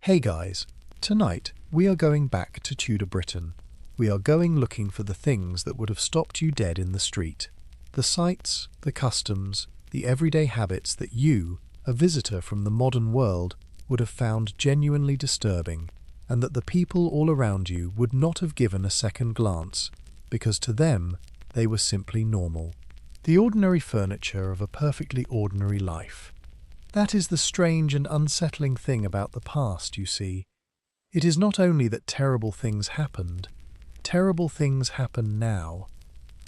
Hey guys, tonight we are going back to Tudor Britain. We are going looking for the things that would have stopped you dead in the street. The sights, the customs, the everyday habits that you, a visitor from the modern world, would have found genuinely disturbing, and that the people all around you would not have given a second glance, because to them they were simply normal. The ordinary furniture of a perfectly ordinary life. That is the strange and unsettling thing about the past, you see. It is not only that terrible things happened, terrible things happen now.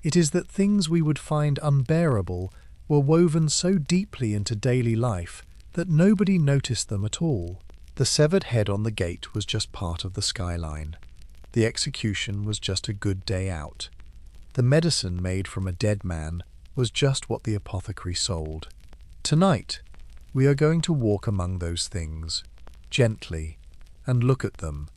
It is that things we would find unbearable were woven so deeply into daily life that nobody noticed them at all. The severed head on the gate was just part of the skyline. The execution was just a good day out. The medicine made from a dead man was just what the apothecary sold. Tonight, we are going to walk among those things, gently, and look at them,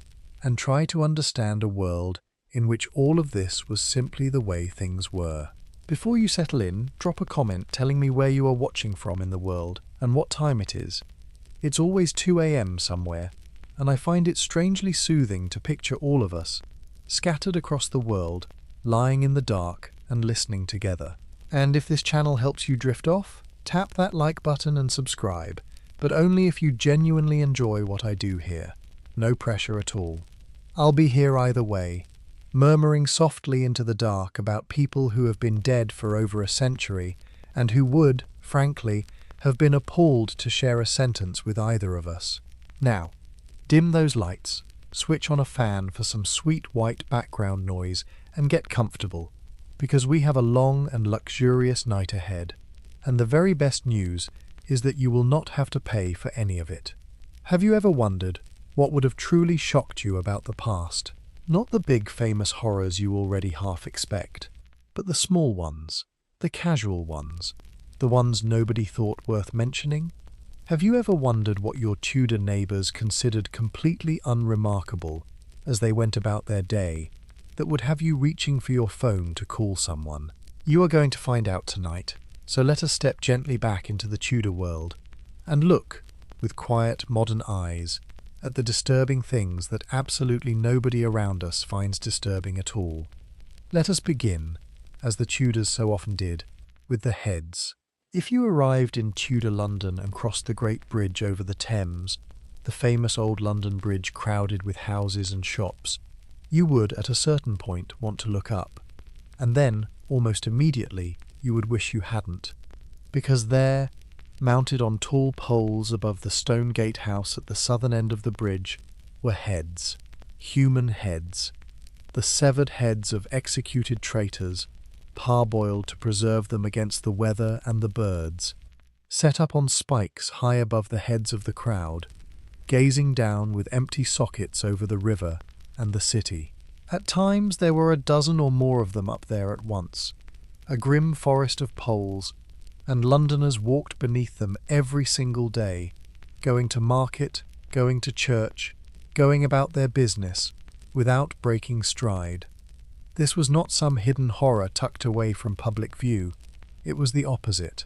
and try to understand a world in which all of this was simply the way things were. Before you settle in, drop a comment telling me where you are watching from in the world and what time it is. It's always 2 a.m. somewhere, and I find it strangely soothing to picture all of us, scattered across the world, lying in the dark and listening together. And if this channel helps you drift off, tap that like button and subscribe, but only if you genuinely enjoy what I do here. No pressure at all. I'll be here either way, murmuring softly into the dark about people who have been dead for over a century and who would, frankly, have been appalled to share a sentence with either of us. Now, dim those lights, switch on a fan for some sweet white background noise, and get comfortable, because we have a long and luxurious night ahead. And the very best news is that you will not have to pay for any of it. Have you ever wondered what would have truly shocked you about the past? Not the big famous horrors you already half expect, but the small ones, the casual ones, the ones nobody thought worth mentioning? Have you ever wondered what your Tudor neighbours considered completely unremarkable as they went about their day that would have you reaching for your phone to call someone? You are going to find out tonight. So let us step gently back into the Tudor world and look, with quiet, modern eyes, at the disturbing things that absolutely nobody around us finds disturbing at all. Let us begin, as the Tudors so often did, with the heads. If you arrived in Tudor London and crossed the Great Bridge over the Thames, the famous old London Bridge crowded with houses and shops, you would, at a certain point, want to look up, and then, almost immediately, you would wish you hadn't, because there, mounted on tall poles above the stone gatehouse at the southern end of the bridge, were heads, human heads, the severed heads of executed traitors, parboiled to preserve them against the weather and the birds, set up on spikes high above the heads of the crowd, gazing down with empty sockets over the river and the city. At times there were a dozen or more of them up there at once, a grim forest of poles, and Londoners walked beneath them every single day, going to market, going to church, going about their business, without breaking stride. This was not some hidden horror tucked away from public view. It was the opposite.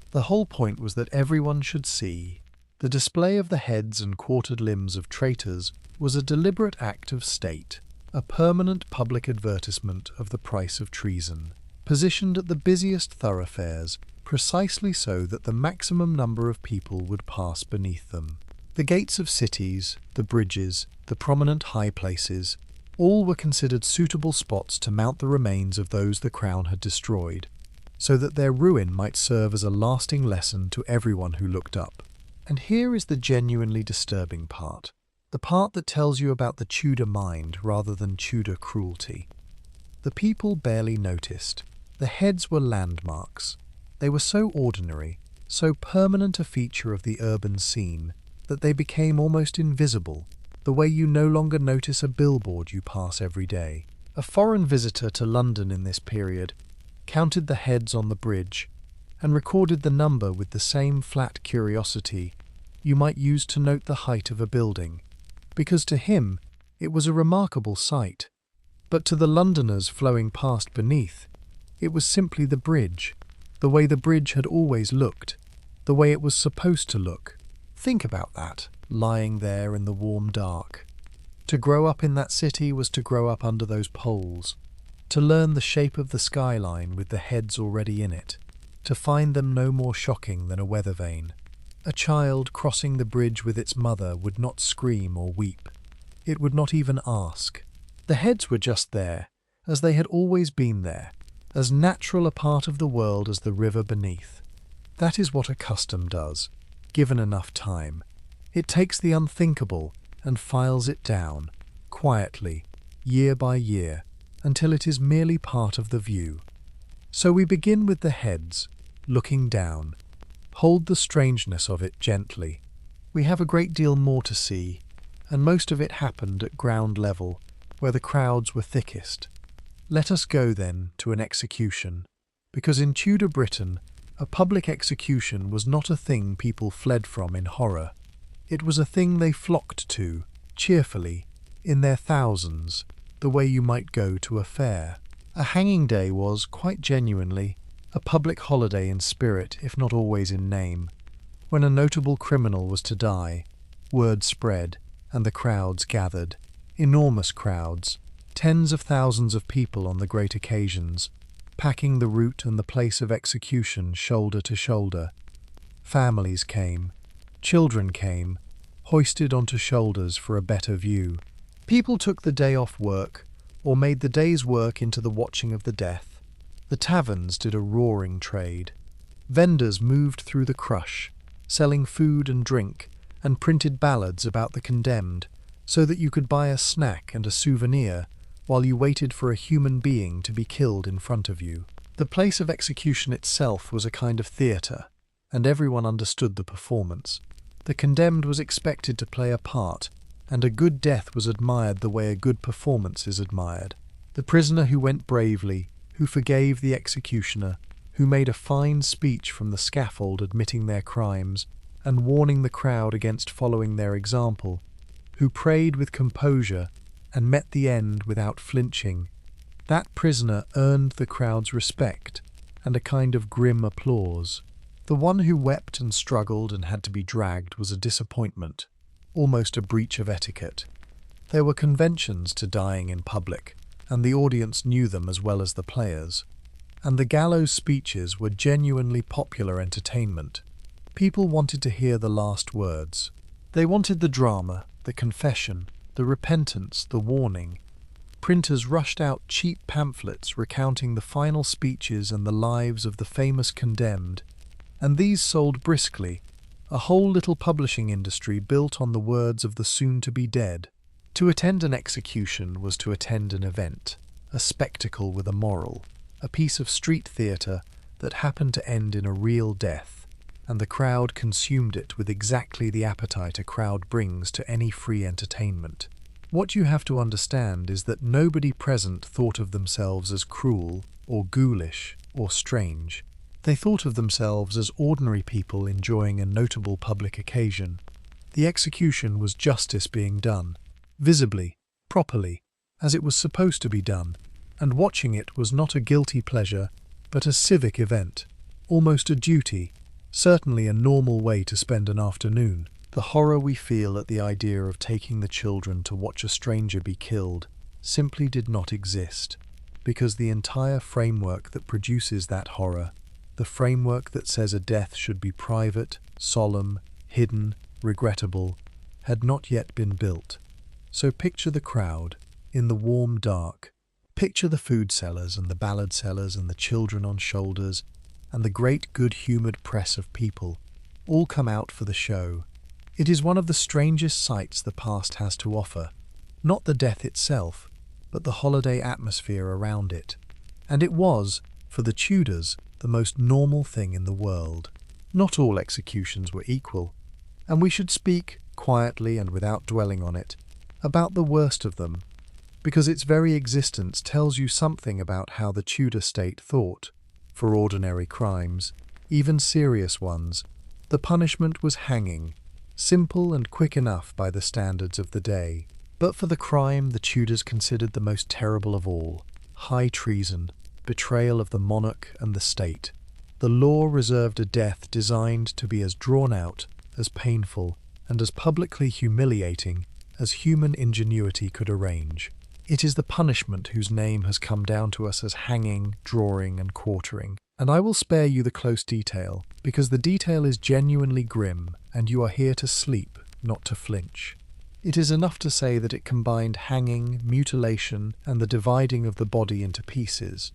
The whole point was that everyone should see. The display of the heads and quartered limbs of traitors was a deliberate act of state, a permanent public advertisement of the price of treason, positioned at the busiest thoroughfares, precisely so that the maximum number of people would pass beneath them. The gates of cities, the bridges, the prominent high places, all were considered suitable spots to mount the remains of those the crown had destroyed, so that their ruin might serve as a lasting lesson to everyone who looked up. And here is the genuinely disturbing part, the part that tells you about the Tudor mind rather than Tudor cruelty. The people barely noticed. The heads were landmarks. They were so ordinary, so permanent a feature of the urban scene, that they became almost invisible, the way you no longer notice a billboard you pass every day. A foreign visitor to London in this period counted the heads on the bridge and recorded the number with the same flat curiosity you might use to note the height of a building, because to him it was a remarkable sight. But to the Londoners flowing past beneath, it was simply the bridge, the way the bridge had always looked, the way it was supposed to look. Think about that. lying there in the warm dark. To grow up in that city was to grow up under those poles, to learn the shape of the skyline with the heads already in it, to find them no more shocking than a weather vane. A child crossing the bridge with its mother would not scream or weep. It would not even ask. The heads were just there, as they had always been there, as natural a part of the world as the river beneath. That is what a custom does, given enough time. It takes the unthinkable and files it down, quietly, year by year, until it is merely part of the view. So we begin with the heads, looking down. Hold the strangeness of it gently. We have a great deal more to see, and most of it happened at ground level, where the crowds were thickest. Let us go, then, to an execution, because in Tudor Britain, a public execution was not a thing people fled from in horror. It was a thing they flocked to, cheerfully, in their thousands, the way you might go to a fair. A hanging day was, quite genuinely, a public holiday in spirit, if not always in name. When a notable criminal was to die, word spread, and the crowds gathered. Enormous crowds, tens of thousands of people on the great occasions, packing the route and the place of execution shoulder to shoulder. Families came. Children came, hoisted onto shoulders for a better view. People took the day off work, or made the day's work into the watching of the death. The taverns did a roaring trade. Vendors moved through the crush, selling food and drink, and printed ballads about the condemned, so that you could buy a snack and a souvenir while you waited for a human being to be killed in front of you. The place of execution itself was a kind of theatre, and everyone understood the performance. The condemned was expected to play a part, and a good death was admired the way a good performance is admired. The prisoner who went bravely, who forgave the executioner, who made a fine speech from the scaffold admitting their crimes and warning the crowd against following their example, who prayed with composure and met the end without flinching, that prisoner earned the crowd's respect and a kind of grim applause. The one who wept and struggled and had to be dragged was a disappointment, almost a breach of etiquette. There were conventions to dying in public, and the audience knew them as well as the players. And the gallows speeches were genuinely popular entertainment. People wanted to hear the last words. They wanted the drama, the confession, the repentance, the warning. Printers rushed out cheap pamphlets recounting the final speeches and the lives of the famous condemned, and these sold briskly, a whole little publishing industry built on the words of the soon-to-be dead. To attend an execution was to attend an event, a spectacle with a moral, a piece of street theatre that happened to end in a real death, and the crowd consumed it with exactly the appetite a crowd brings to any free entertainment. What you have to understand is that nobody present thought of themselves as cruel, or ghoulish, or strange. They thought of themselves as ordinary people enjoying a notable public occasion. The execution was justice being done, visibly, properly, as it was supposed to be done, and watching it was not a guilty pleasure, but a civic event, almost a duty, certainly a normal way to spend an afternoon. The horror we feel at the idea of taking the children to watch a stranger be killed simply did not exist, because the entire framework that produces that horror, the framework that says a death should be private, solemn, hidden, regrettable, had not yet been built. So picture the crowd, in the warm dark. Picture the food sellers and the ballad sellers and the children on shoulders and the great good-humoured press of people, all come out for the show. It is one of the strangest sights the past has to offer, not the death itself, but the holiday atmosphere around it. And it was, for the Tudors, the most normal thing in the world. Not all executions were equal, and we should speak, quietly and without dwelling on it, about the worst of them, because its very existence tells you something about how the Tudor state thought. For ordinary crimes, even serious ones, the punishment was hanging, simple and quick enough by the standards of the day. But for the crime the Tudors considered the most terrible of all, high treason, betrayal of the monarch and the state, the law reserved a death designed to be as drawn out, as painful, and as publicly humiliating as human ingenuity could arrange. It is the punishment whose name has come down to us as hanging, drawing, and quartering. And I will spare you the close detail, because the detail is genuinely grim, and you are here to sleep, not to flinch. It is enough to say that it combined hanging, mutilation, and the dividing of the body into pieces,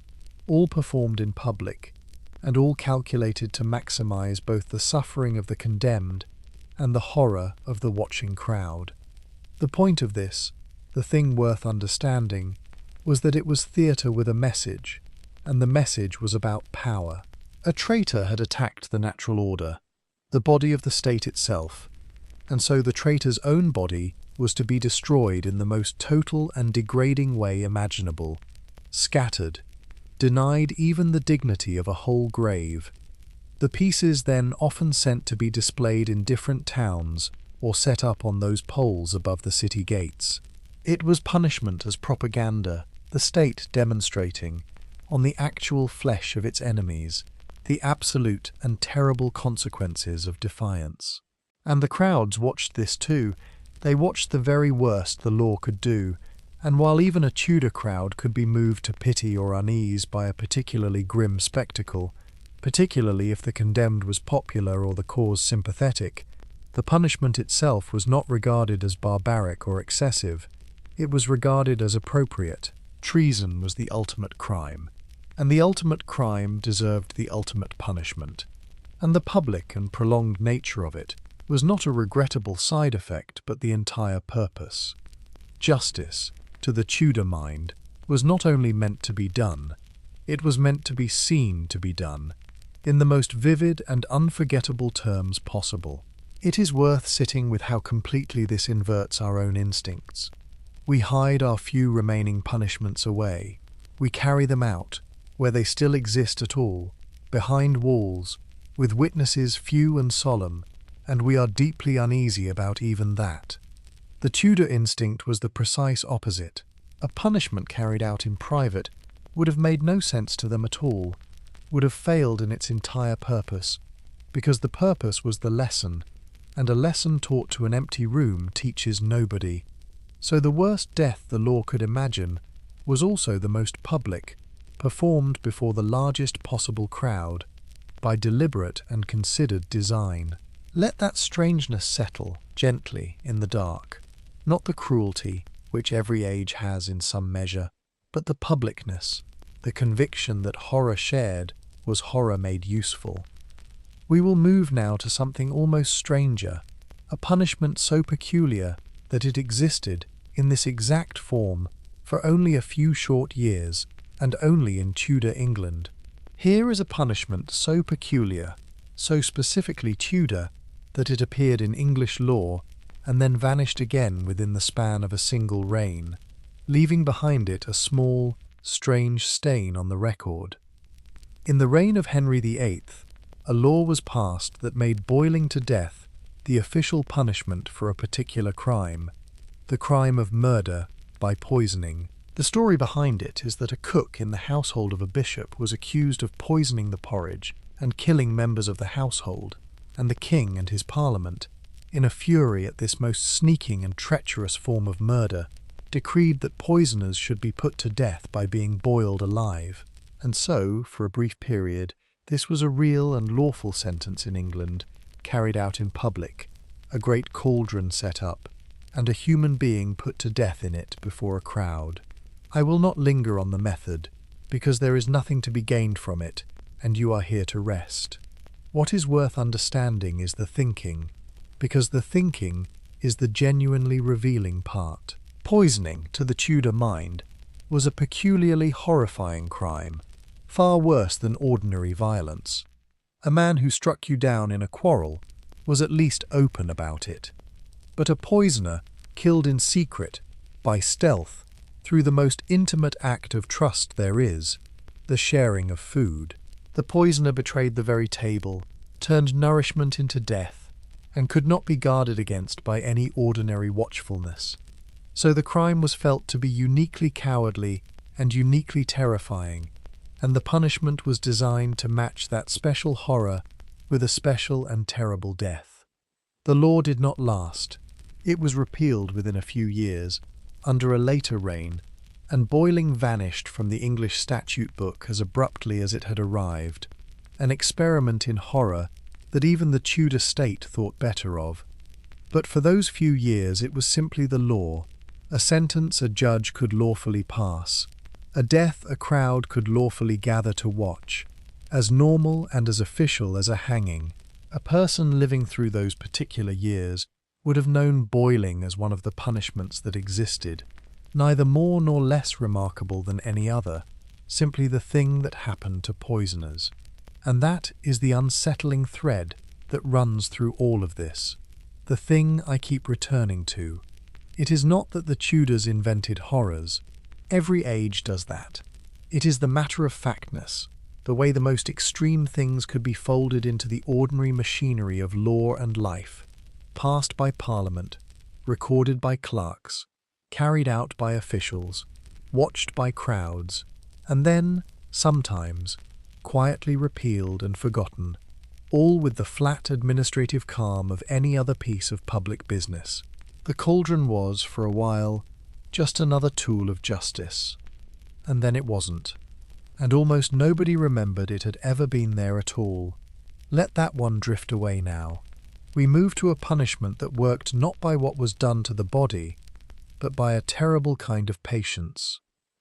all performed in public, and all calculated to maximize both the suffering of the condemned and the horror of the watching crowd. The point of this, the thing worth understanding, was that it was theatre with a message, and the message was about power. A traitor had attacked the natural order, the body of the state itself, and so the traitor's own body was to be destroyed in the most total and degrading way imaginable, scattered, denied even the dignity of a whole grave. The pieces then often sent to be displayed in different towns or set up on those poles above the city gates. It was punishment as propaganda, the state demonstrating, on the actual flesh of its enemies, the absolute and terrible consequences of defiance. And the crowds watched this too. They watched the very worst the law could do, and while even a Tudor crowd could be moved to pity or unease by a particularly grim spectacle, particularly if the condemned was popular or the cause sympathetic, the punishment itself was not regarded as barbaric or excessive. It was regarded as appropriate. Treason was the ultimate crime, and the ultimate crime deserved the ultimate punishment. And the public and prolonged nature of it was not a regrettable side effect but the entire purpose. Justice, to the Tudor mind, was not only meant to be done, it was meant to be seen to be done, in the most vivid and unforgettable terms possible. It is worth sitting with how completely this inverts our own instincts. We hide our few remaining punishments away. We carry them out, where they still exist at all, behind walls, with witnesses few and solemn, and we are deeply uneasy about even that. The Tudor instinct was the precise opposite. A punishment carried out in private would have made no sense to them at all, would have failed in its entire purpose, because the purpose was the lesson, and a lesson taught to an empty room teaches nobody. So the worst death the law could imagine was also the most public, performed before the largest possible crowd, by deliberate and considered design. Let that strangeness settle gently in the dark, not the cruelty, which every age has in some measure, but the publicness, the conviction that horror shared was horror made useful. We will move now to something almost stranger, a punishment so peculiar that it existed in this exact form for only a few short years, and only in Tudor England. Here is a punishment so peculiar, so specifically Tudor, that it appeared in English law and then vanished again within the span of a single reign, leaving behind it a small, strange stain on the record. In the reign of Henry VIII, a law was passed that made boiling to death the official punishment for a particular crime, the crime of murder by poisoning. The story behind it is that a cook in the household of a bishop was accused of poisoning the porridge and killing members of the household, and the king and his parliament, in a fury at this most sneaking and treacherous form of murder, decreed that poisoners should be put to death by being boiled alive. And so, for a brief period, this was a real and lawful sentence in England, carried out in public, a great cauldron set up, and a human being put to death in it before a crowd. I will not linger on the method, because there is nothing to be gained from it, and you are here to rest. What is worth understanding is the thinking, because the thinking is the genuinely revealing part. Poisoning, to the Tudor mind, was a peculiarly horrifying crime, far worse than ordinary violence. A man who struck you down in a quarrel was at least open about it. But a poisoner killed in secret, by stealth, through the most intimate act of trust there is, the sharing of food. The poisoner betrayed the very table, turned nourishment into death, and could not be guarded against by any ordinary watchfulness. So the crime was felt to be uniquely cowardly and uniquely terrifying, and the punishment was designed to match that special horror with a special and terrible death. The law did not last. It was repealed within a few years, under a later reign, and boiling vanished from the English statute book as abruptly as it had arrived, an experiment in horror that even the Tudor state thought better of. But for those few years it was simply the law, a sentence a judge could lawfully pass, a death a crowd could lawfully gather to watch, as normal and as official as a hanging. A person living through those particular years would have known boiling as one of the punishments that existed, neither more nor less remarkable than any other, simply the thing that happened to poisoners. And that is the unsettling thread that runs through all of this, the thing I keep returning to. It is not that the Tudors invented horrors. Every age does that. It is the matter-of-factness, the way the most extreme things could be folded into the ordinary machinery of law and life, passed by Parliament, recorded by clerks, carried out by officials, watched by crowds, and then, sometimes, quietly repealed and forgotten, all with the flat administrative calm of any other piece of public business. The cauldron was, for a while, just another tool of justice. And then it wasn't. And almost nobody remembered it had ever been there at all. Let that one drift away now. We move to a punishment that worked not by what was done to the body, but by a terrible kind of patience.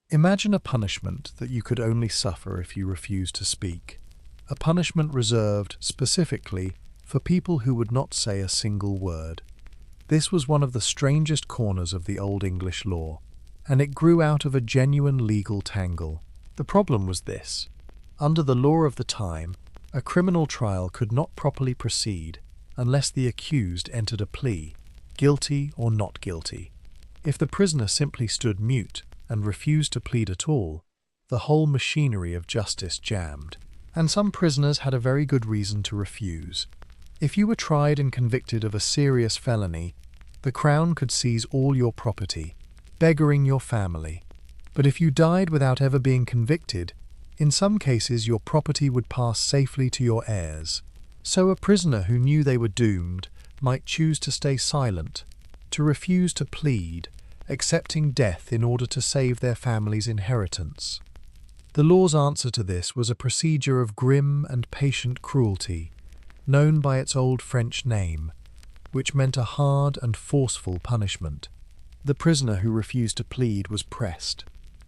Imagine a punishment that you could only suffer if you refused to speak. A punishment reserved, specifically, for people who would not say a single word. This was one of the strangest corners of the Old English law, and it grew out of a genuine legal tangle. The problem was this. Under the law of the time, a criminal trial could not properly proceed unless the accused entered a plea, guilty or not guilty. If the prisoner simply stood mute and refused to plead at all, the whole machinery of justice jammed. And some prisoners had a very good reason to refuse. If you were tried and convicted of a serious felony, the Crown could seize all your property, beggaring your family. But if you died without ever being convicted, in some cases your property would pass safely to your heirs. So a prisoner who knew they were doomed might choose to stay silent, to refuse to plead, accepting death in order to save their family's inheritance. The law's answer to this was a procedure of grim and patient cruelty, known by its old French name, which meant a hard and forceful punishment. The prisoner who refused to plead was pressed.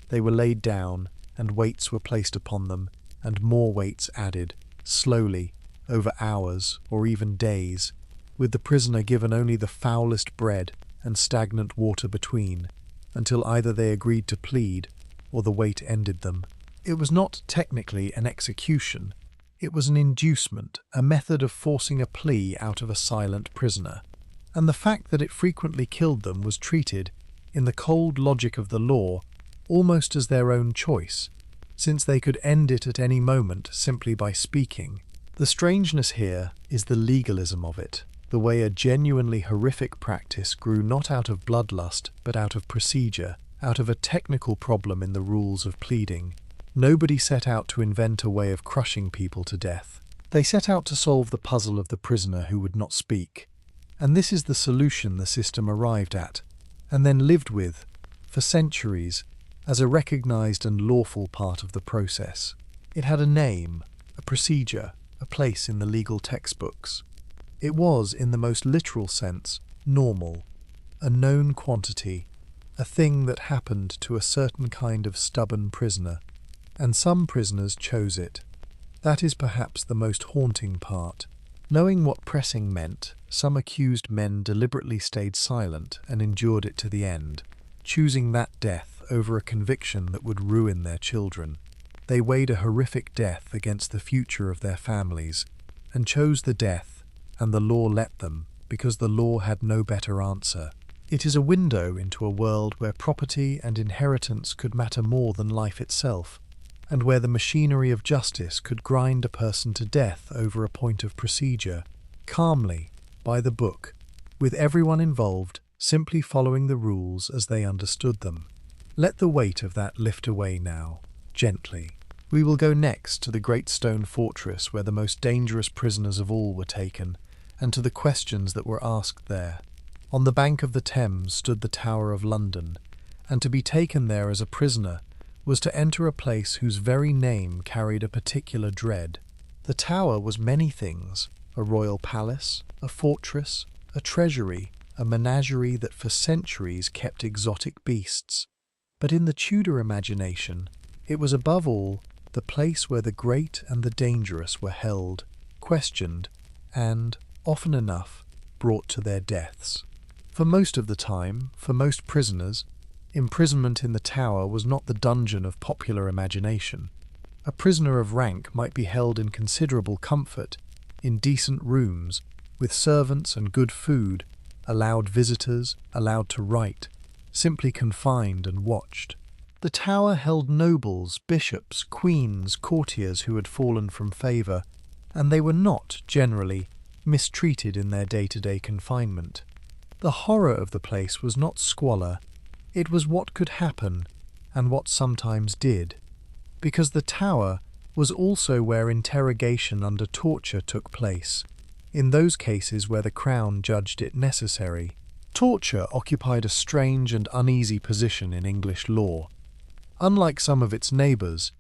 They were laid down, and weights were placed upon them, and more weights added, slowly, over hours or even days, with the prisoner given only the foulest bread and stagnant water between, until either they agreed to plead or the weight ended them. It was not technically an execution. It was an inducement, a method of forcing a plea out of a silent prisoner. And the fact that it frequently killed them was treated, in the cold logic of the law, almost as their own choice, since they could end it at any moment simply by speaking. The strangeness here is the legalism of it, the way a genuinely horrific practice grew not out of bloodlust but out of procedure, out of a technical problem in the rules of pleading. Nobody set out to invent a way of crushing people to death. They set out to solve the puzzle of the prisoner who would not speak. And this is the solution the system arrived at, and then lived with, for centuries, as a recognized and lawful part of the process. It had a name, a procedure, a place in the legal textbooks. It was, in the most literal sense, normal, a known quantity, a thing that happened to a certain kind of stubborn prisoner. And some prisoners chose it. That is perhaps the most haunting part. Knowing what pressing meant, some accused men deliberately stayed silent and endured it to the end, choosing that death over a conviction that would ruin their children. They weighed a horrific death against the future of their families, and chose the death, and the law let them, because the law had no better answer. It is a window into a world where property and inheritance could matter more than life itself, and where the machinery of justice could grind a person to death over a point of procedure, calmly, by the book, with everyone involved simply following the rules as they understood them. Let the weight of that lift away now, gently. We will go next to the great stone fortress where the most dangerous prisoners of all were taken, and to the questions that were asked there. On the bank of the Thames stood the Tower of London, and to be taken there as a prisoner was to enter a place whose very name carried a particular dread. The Tower was many things: a royal palace, a fortress, a treasury, a menagerie that for centuries kept exotic beasts. But in the Tudor imagination, it was above all the place where the great and the dangerous were held, questioned, and, often enough, brought to their deaths. For most of the time, for most prisoners, imprisonment in the Tower was not the dungeon of popular imagination. A prisoner of rank might be held in considerable comfort, in decent rooms, with servants and good food, allowed visitors, allowed to write, simply confined and watched. The Tower held nobles, bishops, queens, courtiers who had fallen from favour, and they were not, generally, mistreated in their day-to-day confinement. The horror of the place was not squalor, it was what could happen, and what sometimes did, because the Tower was also where interrogation under torture took place, in those cases where the Crown judged it necessary. Torture occupied a strange and uneasy position in English law. Unlike some of its neighbours,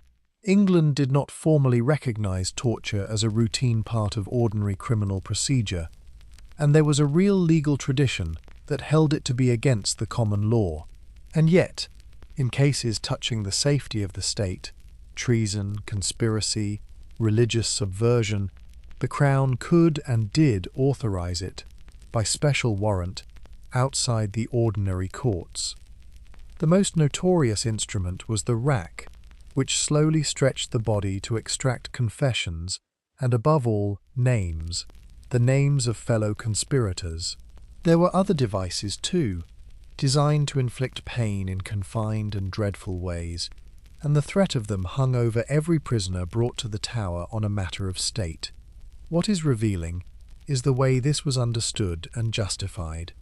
England did not formally recognise torture as a routine part of ordinary criminal procedure, and there was a real legal tradition that held it to be against the common law. And yet, in cases touching the safety of the state, treason, conspiracy, religious subversion, the Crown could and did authorise it, by special warrant, outside the ordinary courts. The most notorious instrument was the rack, which slowly stretched the body to extract confessions and, above all, names, the names of fellow conspirators. There were other devices too, designed to inflict pain in confined and dreadful ways, and the threat of them hung over every prisoner brought to the Tower on a matter of state. What is revealing is the way this was understood and justified.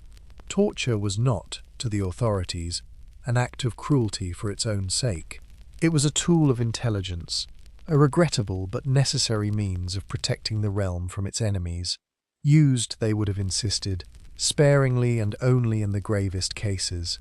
Torture was not, to the authorities, an act of cruelty for its own sake. It was a tool of intelligence, a regrettable but necessary means of protecting the realm from its enemies. Used, they would have insisted, sparingly and only in the gravest cases.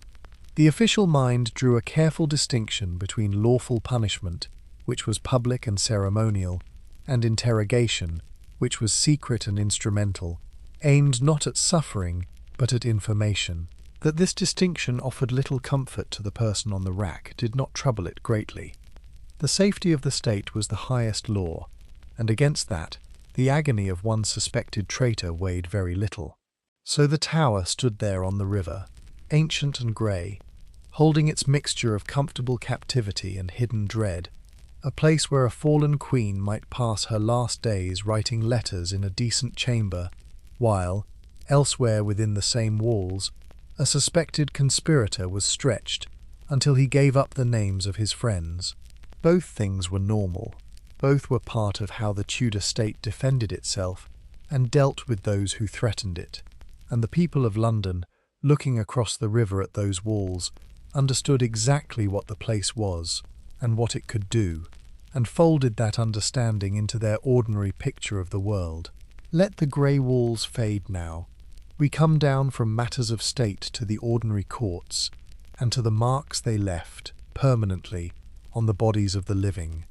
The official mind drew a careful distinction between lawful punishment, which was public and ceremonial, and interrogation, which was secret and instrumental, aimed not at suffering, but at information. That this distinction offered little comfort to the person on the rack did not trouble it greatly. The safety of the state was the highest law, and against that, the agony of one suspected traitor weighed very little. So the Tower stood there on the river, ancient and grey, holding its mixture of comfortable captivity and hidden dread, a place where a fallen queen might pass her last days writing letters in a decent chamber, while, elsewhere within the same walls, a suspected conspirator was stretched until he gave up the names of his friends. Both things were normal. Both were part of how the Tudor state defended itself and dealt with those who threatened it. And the people of London, looking across the river at those walls, understood exactly what the place was and what it could do, and folded that understanding into their ordinary picture of the world. Let the grey walls fade now. We come down from matters of state to the ordinary courts, and to the marks they left, permanently, on the bodies of the living.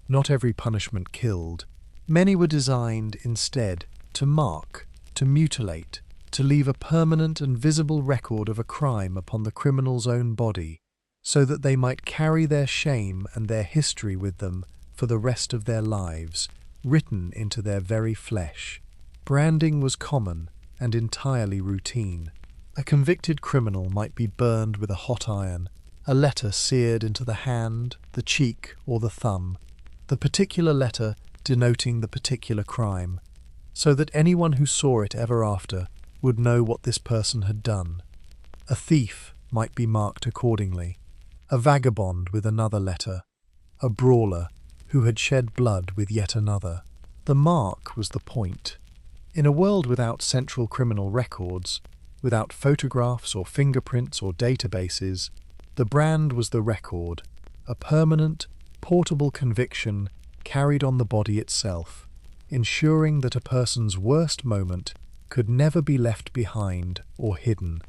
Not every punishment killed. Many were designed, instead, to mark, to mutilate, to leave a permanent and visible record of a crime upon the criminal's own body, so that they might carry their shame and their history with them for the rest of their lives, written into their very flesh. Branding was common and entirely routine. A convicted criminal might be burned with a hot iron, a letter seared into the hand, the cheek, or the thumb, the particular letter denoting the particular crime, so that anyone who saw it ever after would know what this person had done. A thief might be marked accordingly, a vagabond with another letter, a brawler who had shed blood with yet another. The mark was the point. In a world without central criminal records, without photographs or fingerprints or databases, the brand was the record, a permanent, portable conviction carried on the body itself, ensuring that a person's worst moment could never be left behind or hidden,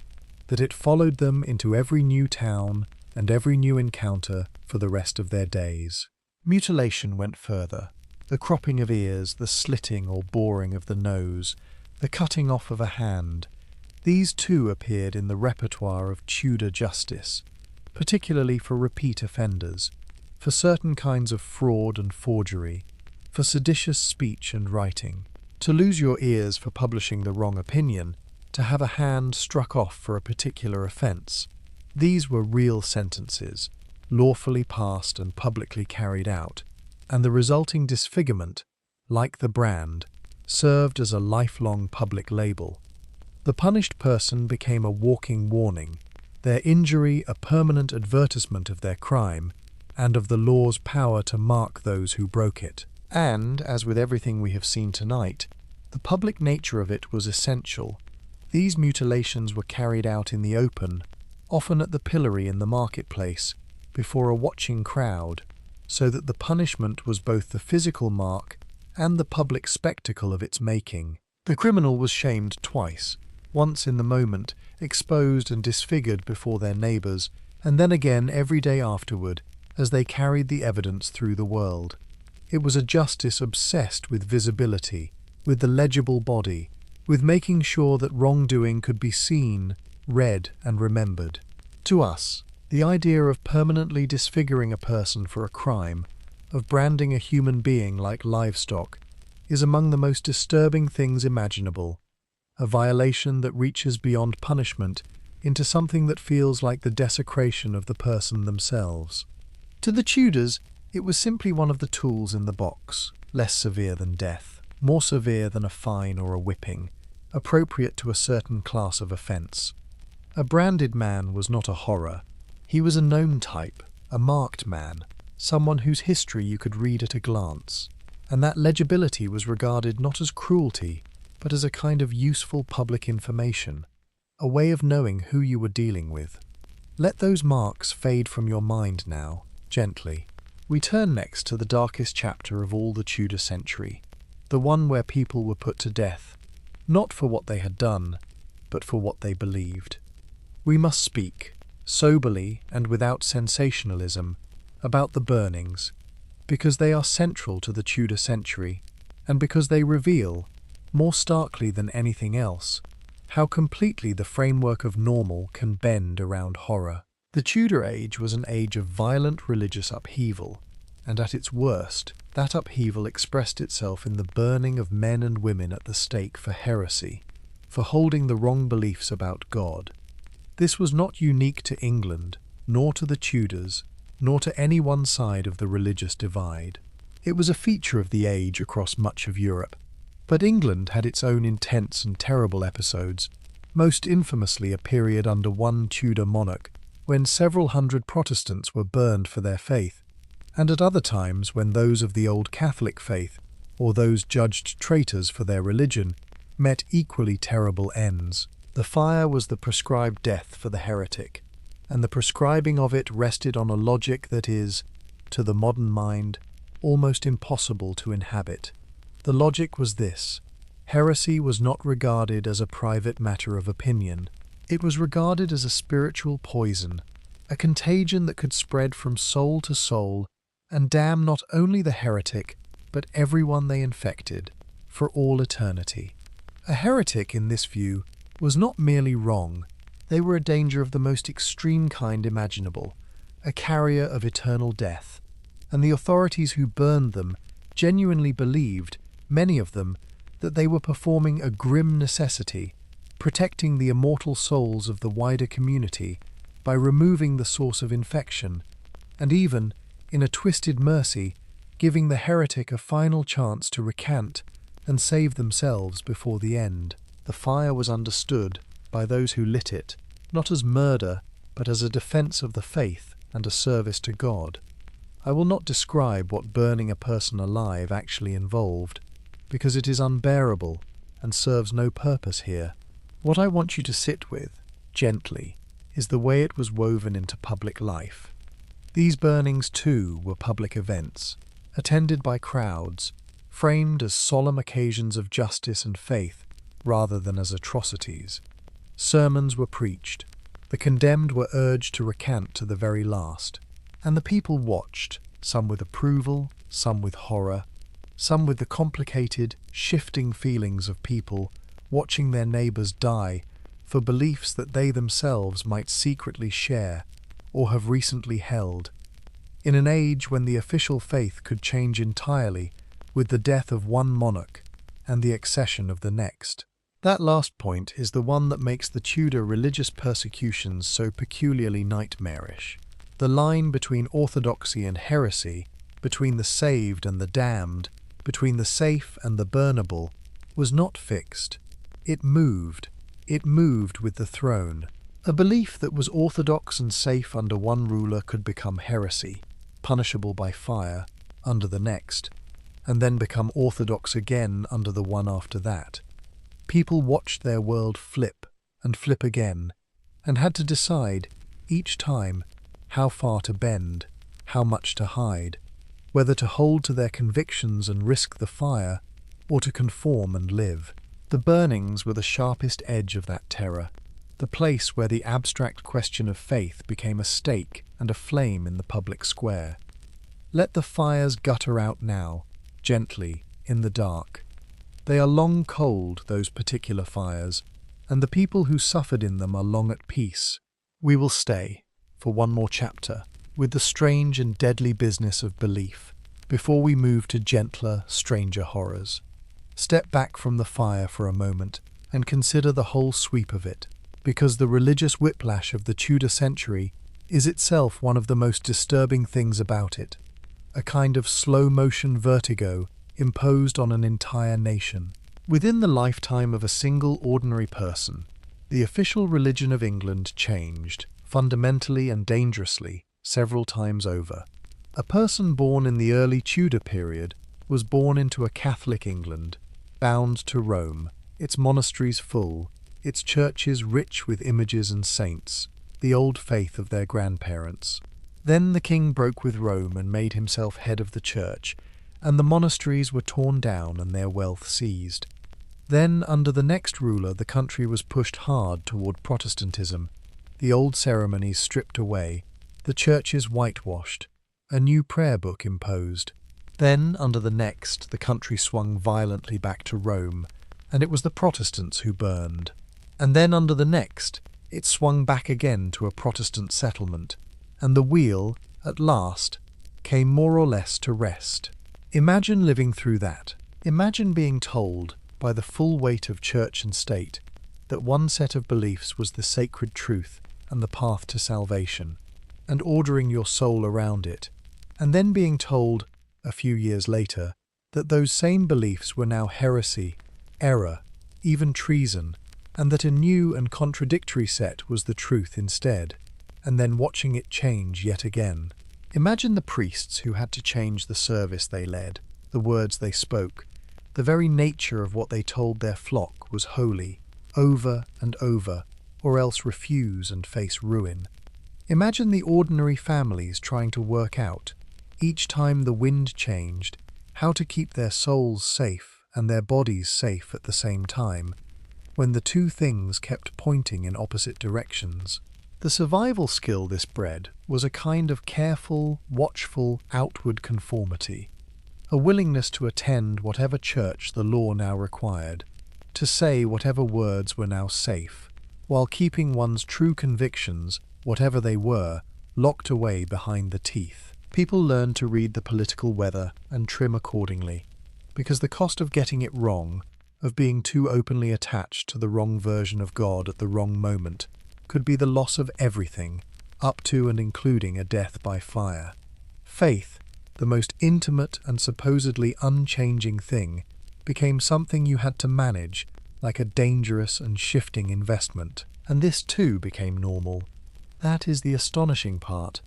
that it followed them into every new town and every new encounter for the rest of their days. Mutilation went further. The cropping of ears, the slitting or boring of the nose, the cutting off of a hand, these too appeared in the repertoire of Tudor justice, particularly for repeat offenders, for certain kinds of fraud and forgery, for seditious speech and writing. To lose your ears for publishing the wrong opinion, to have a hand struck off for a particular offence. These were real sentences, lawfully passed and publicly carried out, and the resulting disfigurement, like the brand, served as a lifelong public label. The punished person became a walking warning, their injury a permanent advertisement of their crime and of the law's power to mark those who broke it. And, as with everything we have seen tonight, the public nature of it was essential. These mutilations were carried out in the open, often at the pillory in the marketplace, before a watching crowd, so that the punishment was both the physical mark and the public spectacle of its making. The criminal was shamed twice, once in the moment, exposed and disfigured before their neighbours, and then again every day afterward, as they carried the evidence through the world. It was a justice obsessed with visibility, with the legible body, with making sure that wrongdoing could be seen, read, and remembered. To us, the idea of permanently disfiguring a person for a crime, of branding a human being like livestock, is among the most disturbing things imaginable, a violation that reaches beyond punishment into something that feels like the desecration of the person themselves. To the Tudors, it was simply one of the tools in the box, less severe than death, more severe than a fine or a whipping, appropriate to a certain class of offence. A branded man was not a horror. He was a known type, a marked man, someone whose history you could read at a glance, and that legibility was regarded not as cruelty, but as a kind of useful public information, a way of knowing who you were dealing with. Let those marks fade from your mind now, gently. We turn next to the darkest chapter of all the Tudor century, the one where people were put to death, not for what they had done, but for what they believed. We must speak, soberly and without sensationalism, about the burnings, because they are central to the Tudor century, and because they reveal, more starkly than anything else, how completely the framework of normal can bend around horror. The Tudor age was an age of violent religious upheaval, and at its worst, that upheaval expressed itself in the burning of men and women at the stake for heresy, for holding the wrong beliefs about God. This was not unique to England, nor to the Tudors, nor to any one side of the religious divide. It was a feature of the age across much of Europe. But England had its own intense and terrible episodes, most infamously a period under one Tudor monarch, when several hundred Protestants were burned for their faith, and at other times when those of the old Catholic faith, or those judged traitors for their religion, met equally terrible ends. The fire was the prescribed death for the heretic, and the prescribing of it rested on a logic that is, to the modern mind, almost impossible to inhabit. The logic was this: heresy was not regarded as a private matter of opinion. It was regarded as a spiritual poison, a contagion that could spread from soul to soul and damn not only the heretic, but everyone they infected, for all eternity. A heretic, in this view, was not merely wrong, they were a danger of the most extreme kind imaginable, a carrier of eternal death, and the authorities who burned them genuinely believed, many of them, that they were performing a grim necessity, protecting the immortal souls of the wider community by removing the source of infection, and even, in a twisted mercy, giving the heretic a final chance to recant and save themselves before the end. The fire was understood, by those who lit it, not as murder, but as a defence of the faith and a service to God. I will not describe what burning a person alive actually involved, because it is unbearable and serves no purpose here. What I want you to sit with, gently, is the way it was woven into public life. These burnings, too, were public events, attended by crowds, framed as solemn occasions of justice and faith, rather than as atrocities. Sermons were preached. The condemned were urged to recant to the very last. And the people watched, some with approval, some with horror, some with the complicated, shifting feelings of people watching their neighbours die for beliefs that they themselves might secretly share or have recently held, in an age when the official faith could change entirely with the death of one monarch and the accession of the next. That last point is the one that makes the Tudor religious persecutions so peculiarly nightmarish. The line between orthodoxy and heresy, between the saved and the damned, between the safe and the burnable, was not fixed. It moved. It moved with the throne. A belief that was orthodox and safe under one ruler could become heresy, punishable by fire, under the next, and then become orthodox again under the one after that. People watched their world flip and flip again, and had to decide, each time, how far to bend, how much to hide, whether to hold to their convictions and risk the fire, or to conform and live. The burnings were the sharpest edge of that terror, the place where the abstract question of faith became a stake and a flame in the public square. Let the fires gutter out now, gently, in the dark. They are long cold, those particular fires, and the people who suffered in them are long at peace. We will stay, for one more chapter, with the strange and deadly business of belief, before we move to gentler, stranger horrors. Step back from the fire for a moment and consider the whole sweep of it, because the religious whiplash of the Tudor century is itself one of the most disturbing things about it, a kind of slow-motion vertigo imposed on an entire nation. Within the lifetime of a single ordinary person, the official religion of England changed, fundamentally and dangerously, several times over. A person born in the early Tudor period was born into a Catholic England, bound to Rome, its monasteries full, its churches rich with images and saints, the old faith of their grandparents. Then the king broke with Rome and made himself head of the church, and the monasteries were torn down and their wealth seized. Then, under the next ruler, the country was pushed hard toward Protestantism, the old ceremonies stripped away, the churches whitewashed, a new prayer book imposed. Then, under the next, the country swung violently back to Rome, and it was the Protestants who burned. And then, under the next, it swung back again to a Protestant settlement, and the wheel, at last, came more or less to rest. Imagine living through that. Imagine being told, by the full weight of church and state, that one set of beliefs was the sacred truth and the path to salvation, and ordering your soul around it, and then being told, a few years later, that those same beliefs were now heresy, error, even treason, and that a new and contradictory set was the truth instead, and then watching it change yet again. Imagine the priests who had to change the service they led, the words they spoke. The very nature of what they told their flock was holy, over and over, or else refuse and face ruin. Imagine the ordinary families trying to work out, each time the wind changed, how to keep their souls safe and their bodies safe at the same time, when the two things kept pointing in opposite directions. The survival skill this bred was a kind of careful, watchful, outward conformity, a willingness to attend whatever church the law now required, to say whatever words were now safe, while keeping one's true convictions, whatever they were, locked away behind the teeth. People learned to read the political weather and trim accordingly, because the cost of getting it wrong, of being too openly attached to the wrong version of God at the wrong moment, could be the loss of everything, up to and including a death by fire. Faith, the most intimate and supposedly unchanging thing, became something you had to manage, like a dangerous and shifting investment. And this too became normal. That is the astonishing part.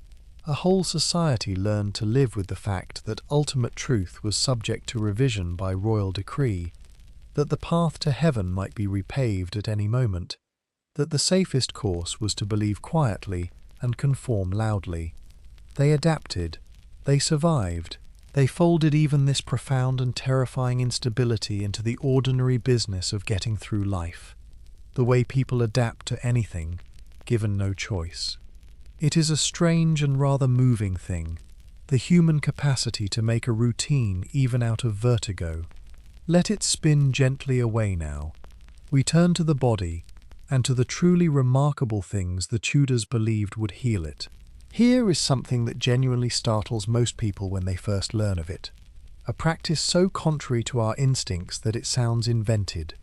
A whole society learned to live with the fact that ultimate truth was subject to revision by royal decree, that the path to heaven might be repaved at any moment, that the safest course was to believe quietly and conform loudly. They adapted. They survived. They folded even this profound and terrifying instability into the ordinary business of getting through life, the way people adapt to anything, given no choice. It is a strange and rather moving thing, the human capacity to make a routine even out of vertigo. Let it spin gently away now. We turn to the body, and to the truly remarkable things the Tudors believed would heal it. Here is something that genuinely startles most people when they first learn of it. A practice so contrary to our instincts that it sounds invented.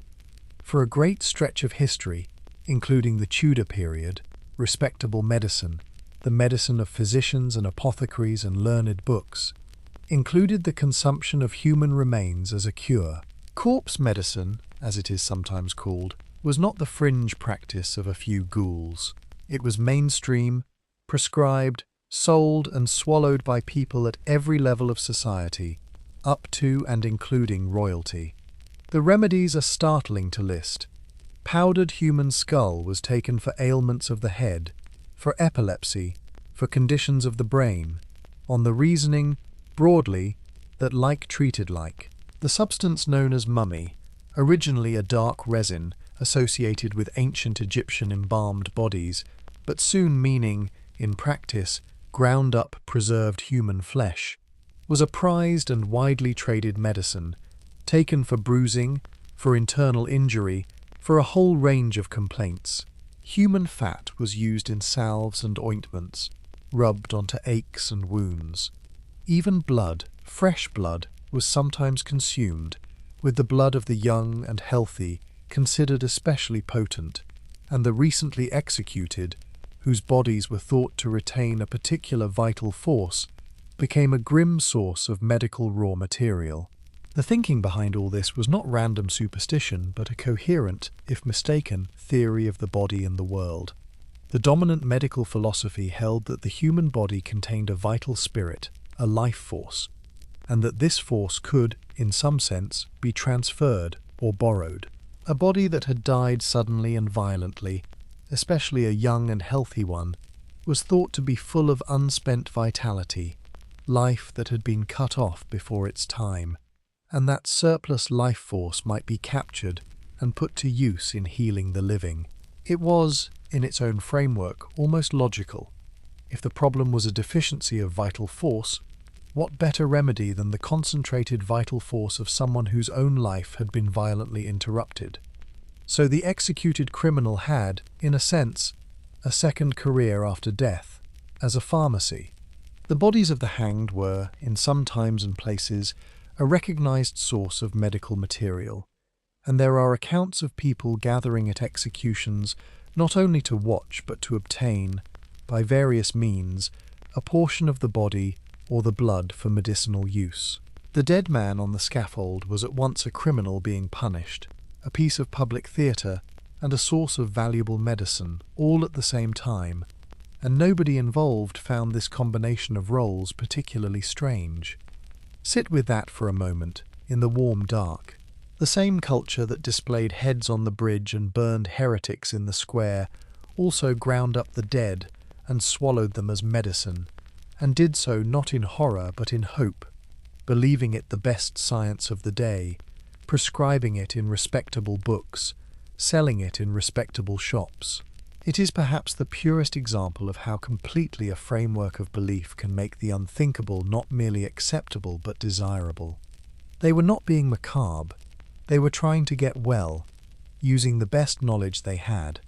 For a great stretch of history, including the Tudor period, respectable medicine, the medicine of physicians and apothecaries and learned books, included the consumption of human remains as a cure. Corpse medicine, as it is sometimes called, was not the fringe practice of a few ghouls. It was mainstream, prescribed, sold and swallowed by people at every level of society, up to and including royalty. The remedies are startling to list. Powdered human skull was taken for ailments of the head, for epilepsy, for conditions of the brain, on the reasoning, broadly, that like treated like. The substance known as mummy, originally a dark resin associated with ancient Egyptian embalmed bodies, but soon meaning, in practice, ground-up preserved human flesh, was a prized and widely traded medicine, taken for bruising, for internal injury, for a whole range of complaints. Human fat was used in salves and ointments, rubbed onto aches and wounds. Even blood, fresh blood, was sometimes consumed, with the blood of the young and healthy considered especially potent, and the recently executed, whose bodies were thought to retain a particular vital force, became a grim source of medical raw material. The thinking behind all this was not random superstition, but a coherent, if mistaken, theory of the body and the world. The dominant medical philosophy held that the human body contained a vital spirit, a life force, and that this force could, in some sense, be transferred or borrowed. A body that had died suddenly and violently, especially a young and healthy one, was thought to be full of unspent vitality, life that had been cut off before its time, and that surplus life force might be captured and put to use in healing the living. It was, in its own framework, almost logical. If the problem was a deficiency of vital force, what better remedy than the concentrated vital force of someone whose own life had been violently interrupted? So the executed criminal had, in a sense, a second career after death, as a pharmacy. The bodies of the hanged were, in some times and places, a recognized source of medical material, and there are accounts of people gathering at executions not only to watch but to obtain, by various means, a portion of the body or the blood for medicinal use. The dead man on the scaffold was at once a criminal being punished, a piece of public theatre, and a source of valuable medicine, all at the same time, and nobody involved found this combination of roles particularly strange. Sit with that for a moment, in the warm dark. The same culture that displayed heads on the bridge and burned heretics in the square also ground up the dead and swallowed them as medicine, and did so not in horror but in hope, believing it the best science of the day, prescribing it in respectable books, selling it in respectable shops. It is perhaps the purest example of how completely a framework of belief can make the unthinkable not merely acceptable but desirable. They were not being macabre, they were trying to get well, using the best knowledge they had.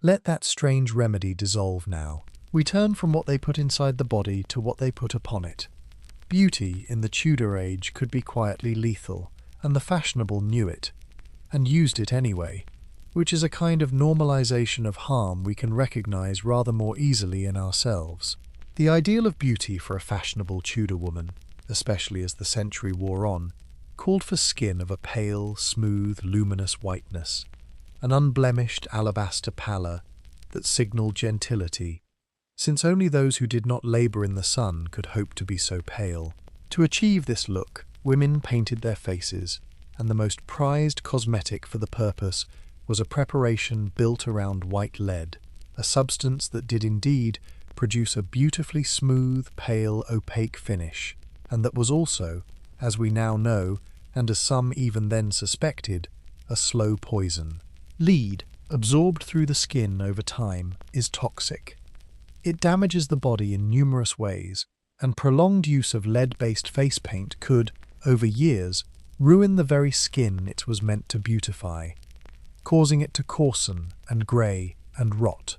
Let that strange remedy dissolve now. We turn from what they put inside the body to what they put upon it. Beauty in the Tudor age could be quietly lethal, and the fashionable knew it, and used it anyway, which is a kind of normalization of harm we can recognize rather more easily in ourselves. The ideal of beauty for a fashionable Tudor woman, especially as the century wore on, called for skin of a pale, smooth, luminous whiteness, an unblemished alabaster pallor that signaled gentility, since only those who did not labor in the sun could hope to be so pale. To achieve this look, women painted their faces, and the most prized cosmetic for the purpose was a preparation built around white lead, a substance that did indeed produce a beautifully smooth, pale, opaque finish. and that was also, as we now know, and as some even then suspected, a slow poison. Lead, absorbed through the skin over time, is toxic. It damages the body in numerous ways, and prolonged use of lead-based face paint could, over years, ruin the very skin it was meant to beautify, causing it to coarsen and grey and rot,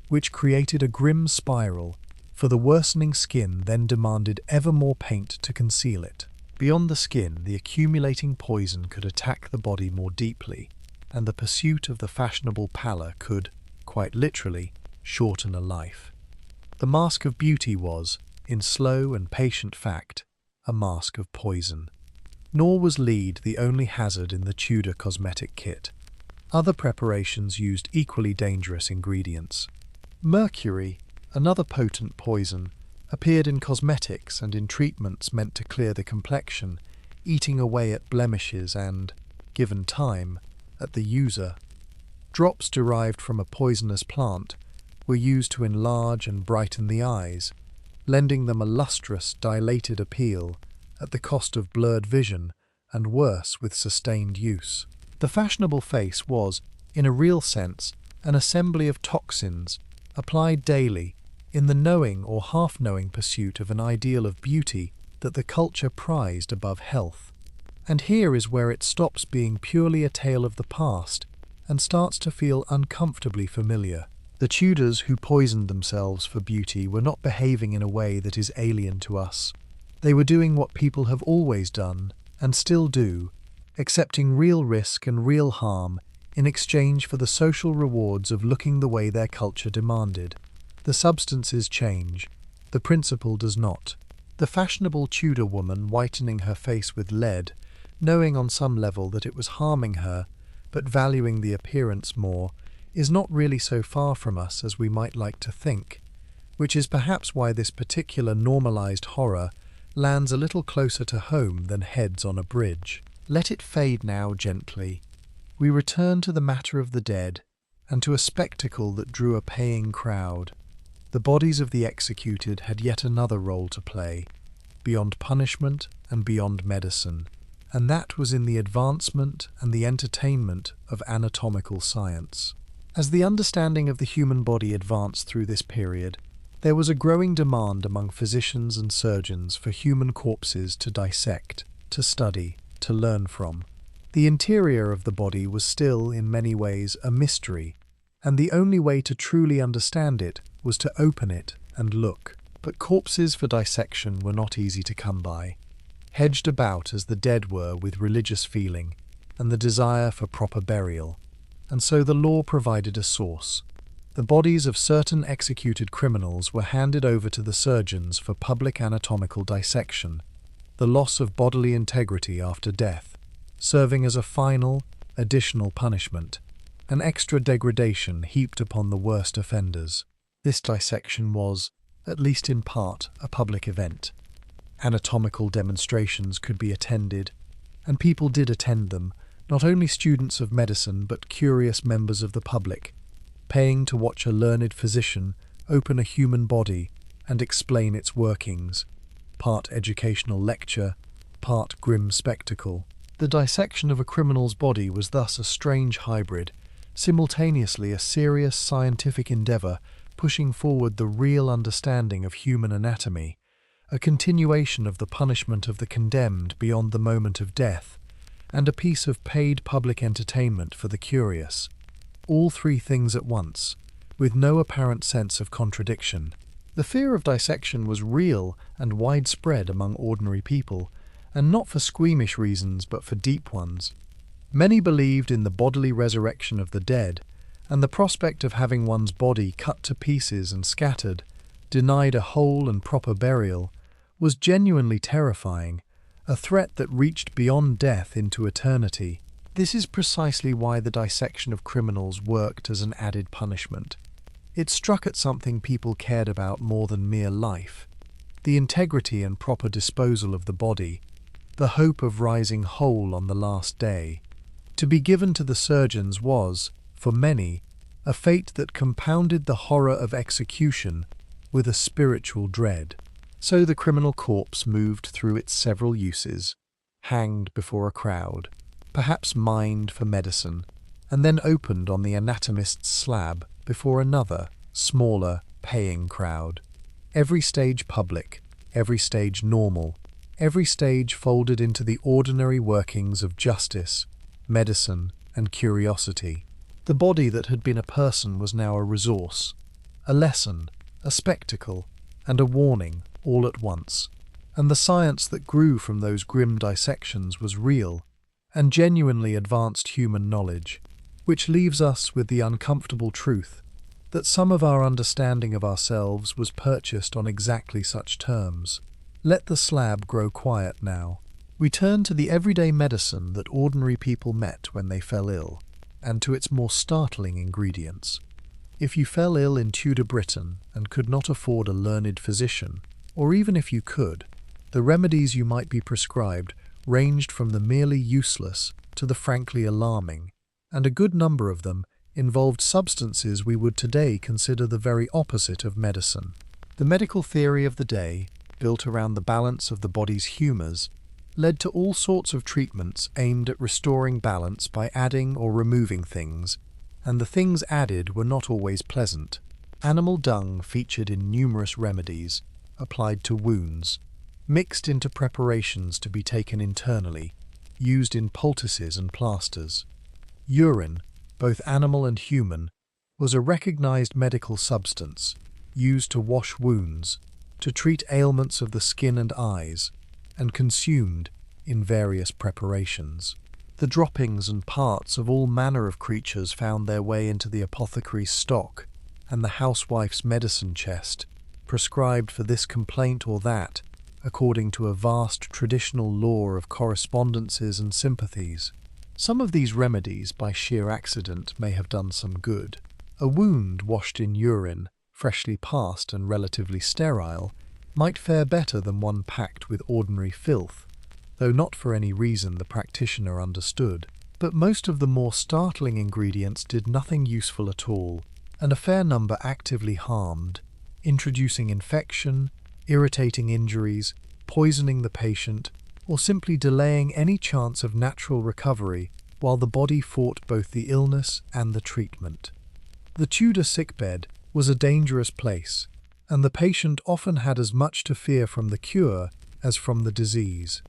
which created a grim spiral, for the worsening skin then demanded ever more paint to conceal it. Beyond the skin, the accumulating poison could attack the body more deeply, and the pursuit of the fashionable pallor could, quite literally, shorten a life. The mask of beauty was, in slow and patient fact, a mask of poison. Nor was lead the only hazard in the Tudor cosmetic kit. Other preparations used equally dangerous ingredients. Mercury, another potent poison, appeared in cosmetics and in treatments meant to clear the complexion, eating away at blemishes and, given time, at the user. Drops derived from a poisonous plant were used to enlarge and brighten the eyes, lending them a lustrous, dilated appeal at the cost of blurred vision and worse with sustained use. The fashionable face was, in a real sense, an assembly of toxins applied daily in the knowing or half-knowing pursuit of an ideal of beauty that the culture prized above health. And here is where it stops being purely a tale of the past and starts to feel uncomfortably familiar. The Tudors who poisoned themselves for beauty were not behaving in a way that is alien to us. They were doing what people have always done, and still do, accepting real risk and real harm in exchange for the social rewards of looking the way their culture demanded. The substances change, the principle does not. The fashionable Tudor woman whitening her face with lead, knowing on some level that it was harming her, but valuing the appearance more, is not really so far from us as we might like to think, which is perhaps why this particular normalized horror lands a little closer to home than Heads on a Bridge. Let it fade now gently. We return to the matter of the dead, and to a spectacle that drew a paying crowd. The bodies of the executed had yet another role to play, beyond punishment and beyond medicine, and that was in the advancement and the entertainment of anatomical science. As the understanding of the human body advanced through this period, there was a growing demand among physicians and surgeons for human corpses to dissect, to study, to learn from. The interior of the body was still, in many ways, a mystery, and the only way to truly understand it was to open it and look. But corpses for dissection were not easy to come by, hedged about as the dead were with religious feeling and the desire for proper burial. And so the law provided a source. The bodies of certain executed criminals were handed over to the surgeons for public anatomical dissection, the loss of bodily integrity after death, serving as a final, additional punishment, an extra degradation heaped upon the worst offenders. This dissection was, at least in part, a public event. Anatomical demonstrations could be attended, and people did attend them, not only students of medicine but curious members of the public, paying to watch a learned physician open a human body and explain its workings, part educational lecture, part grim spectacle. The dissection of a criminal's body was thus a strange hybrid, simultaneously a serious scientific endeavour pushing forward the real understanding of human anatomy, a continuation of the punishment of the condemned beyond the moment of death, and a piece of paid public entertainment for the curious. All three things at once, with no apparent sense of contradiction. The fear of dissection was real and widespread among ordinary people, and not for squeamish reasons but for deep ones. Many believed in the bodily resurrection of the dead, and the prospect of having one's body cut to pieces and scattered, denied a whole and proper burial, was genuinely terrifying, a threat that reached beyond death into eternity. This is precisely why the dissection of criminals worked as an added punishment. It struck at something people cared about more than mere life, the integrity and proper disposal of the body, the hope of rising whole on the last day. To be given to the surgeons was, for many, a fate that compounded the horror of execution with a spiritual dread. So the criminal corpse moved through its several uses, hanged before a crowd, perhaps mined for medicine, and then opened on the anatomist's slab before another, smaller, paying crowd. Every stage public, every stage normal, every stage folded into the ordinary workings of justice, medicine, and curiosity. The body that had been a person was now a resource, a lesson, a spectacle, and a warning all at once. And the science that grew from those grim dissections was real and genuinely advanced human knowledge, which leaves us with the uncomfortable truth that some of our understanding of ourselves was purchased on exactly such terms. Let the slab grow quiet now. We turn to the everyday medicine that ordinary people met when they fell ill, and to its more startling ingredients. If you fell ill in Tudor Britain and could not afford a learned physician, or even if you could, the remedies you might be prescribed ranged from the merely useless to the frankly alarming, and a good number of them involved substances we would today consider the very opposite of medicine. The medical theory of the day, built around the balance of the body's humours, led to all sorts of treatments aimed at restoring balance by adding or removing things, and the things added were not always pleasant. Animal dung featured in numerous remedies, applied to wounds, mixed into preparations to be taken internally, used in poultices and plasters. Urine, both animal and human, was a recognized medical substance, used to wash wounds, to treat ailments of the skin and eyes, and consumed in various preparations. The droppings and parts of all manner of creatures found their way into the apothecary's stock and the housewife's medicine chest, prescribed for this complaint or that, according to a vast traditional lore of correspondences and sympathies. Some of these remedies, by sheer accident, may have done some good. A wound washed in urine, freshly passed and relatively sterile, might fare better than one packed with ordinary filth, though not for any reason the practitioner understood. But most of the more startling ingredients did nothing useful at all, and a fair number actively harmed, introducing infection, irritating injuries, poisoning the patient, or simply delaying any chance of natural recovery while the body fought both the illness and the treatment. The Tudor sickbed was a dangerous place, and the patient often had as much to fear from the cure as from the disease.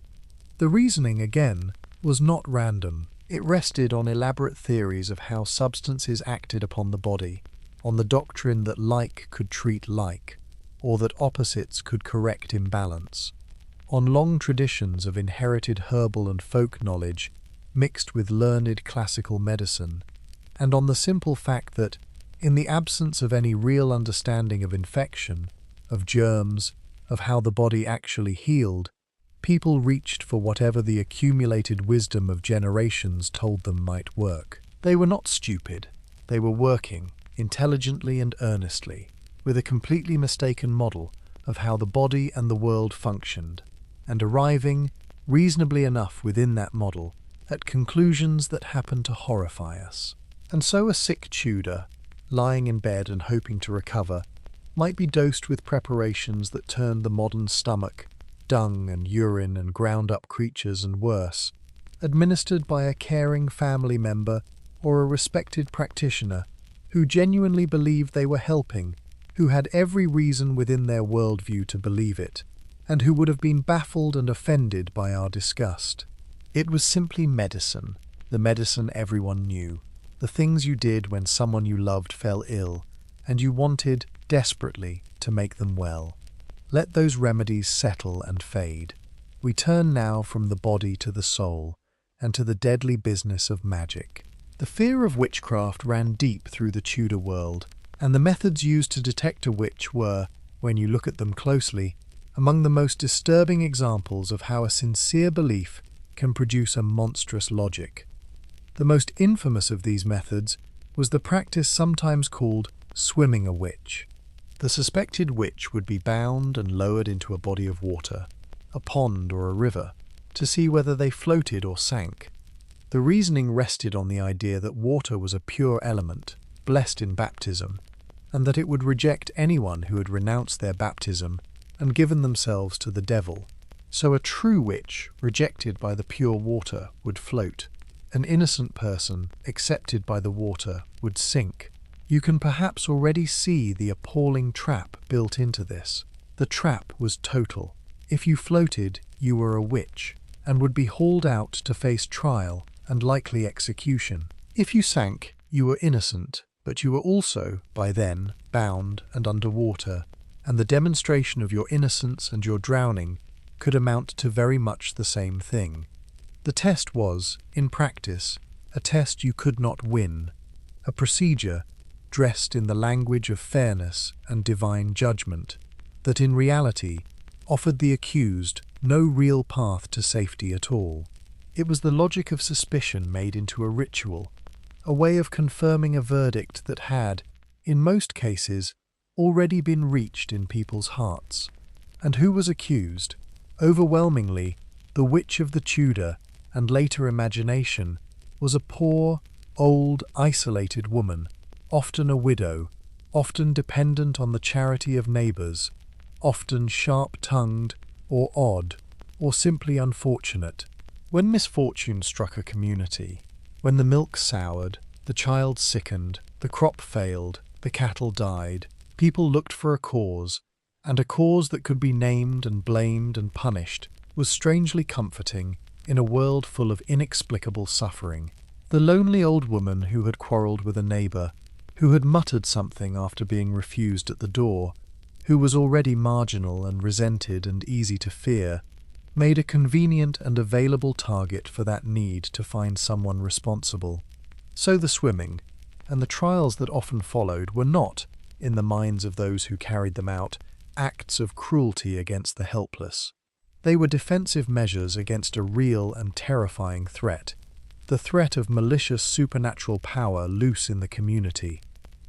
The reasoning, again, was not random. It rested on elaborate theories of how substances acted upon the body, on the doctrine that like could treat like, or that opposites could correct imbalance, on long traditions of inherited herbal and folk knowledge mixed with learned classical medicine, and on the simple fact that, in the absence of any real understanding of infection, of germs, of how the body actually healed, people reached for whatever the accumulated wisdom of generations told them might work. They were not stupid. They were working, intelligently and earnestly, with a completely mistaken model of how the body and the world functioned, and arriving, reasonably enough within that model, at conclusions that happened to horrify us. And so a sick Tudor, lying in bed and hoping to recover, might be dosed with preparations that turned the modern stomach, dung and urine and ground-up creatures and worse, administered by a caring family member or a respected practitioner who genuinely believed they were helping, who had every reason within their worldview to believe it, and who would have been baffled and offended by our disgust. It was simply medicine, the medicine everyone knew, the things you did when someone you loved fell ill, and you wanted, desperately, to make them well. Let those remedies settle and fade. We turn now from the body to the soul, and to the deadly business of magic. The fear of witchcraft ran deep through the Tudor world, and the methods used to detect a witch were, when you look at them closely, among the most disturbing examples of how a sincere belief can produce a monstrous logic. The most infamous of these methods was the practice sometimes called swimming a witch. The suspected witch would be bound and lowered into a body of water, a pond or a river, to see whether they floated or sank. The reasoning rested on the idea that water was a pure element, blessed in baptism, and that it would reject anyone who had renounced their baptism and given themselves to the devil. So a true witch, rejected by the pure water, would float. An innocent person, accepted by the water, would sink. You can perhaps already see the appalling trap built into this. The trap was total. If you floated, you were a witch, and would be hauled out to face trial and likely execution. If you sank, you were innocent, but you were also, by then, bound and underwater, and the demonstration of your innocence and your drowning could amount to very much the same thing. The test was, in practice, a test you could not win, a procedure dressed in the language of fairness and divine judgment, that in reality offered the accused no real path to safety at all. It was the logic of suspicion made into a ritual, a way of confirming a verdict that had, in most cases, already been reached in people's hearts. And who was accused? Overwhelmingly, the witch of the Tudor and later imagination was a poor, old, isolated woman, often a widow, often dependent on the charity of neighbours, often sharp-tongued or odd, or simply unfortunate. When misfortune struck a community, when the milk soured, the child sickened, the crop failed, the cattle died, people looked for a cause, and a cause that could be named and blamed and punished was strangely comforting in a world full of inexplicable suffering. The lonely old woman who had quarrelled with a neighbour, who had muttered something after being refused at the door, who was already marginal and resented and easy to fear, made a convenient and available target for that need to find someone responsible. So the swimming, and the trials that often followed, were not, in the minds of those who carried them out, acts of cruelty against the helpless. They were defensive measures against a real and terrifying threat, the threat of malicious supernatural power loose in the community,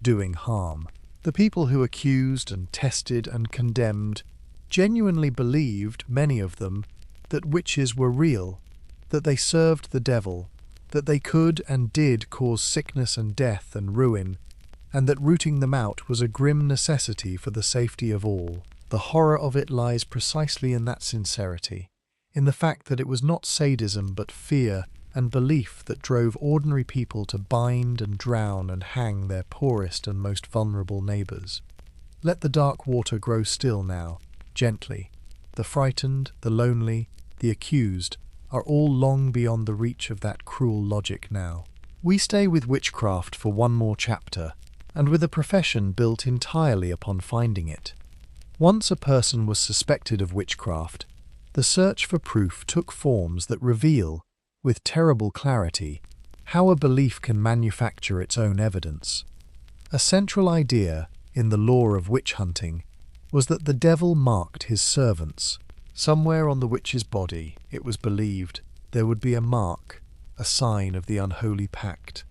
doing harm. The people who accused and tested and condemned genuinely believed, many of them, that witches were real, that they served the devil, that they could and did cause sickness and death and ruin, and that rooting them out was a grim necessity for the safety of all. The horror of it lies precisely in that sincerity, in the fact that it was not sadism but fear and belief that drove ordinary people to bind and drown and hang their poorest and most vulnerable neighbours. Let the dark water grow still now, gently. The frightened, the lonely, the accused are all long beyond the reach of that cruel logic now. We stay with witchcraft for one more chapter, and with a profession built entirely upon finding it. Once a person was suspected of witchcraft, the search for proof took forms that reveal, with terrible clarity, how a belief can manufacture its own evidence. A central idea in the lore of witch hunting was that the devil marked his servants. Somewhere on the witch's body, it was believed, there would be a mark, a sign of the unholy pact,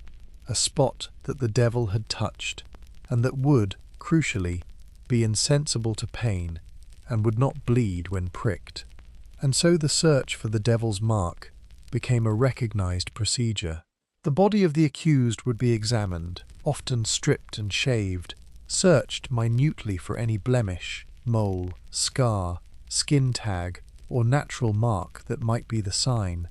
a spot that the devil had touched, and that would, crucially, be insensible to pain and would not bleed when pricked. And so the search for the devil's mark became a recognized procedure. The body of the accused would be examined, often stripped and shaved, searched minutely for any blemish, mole, scar, skin tag, or natural mark that might be the sign,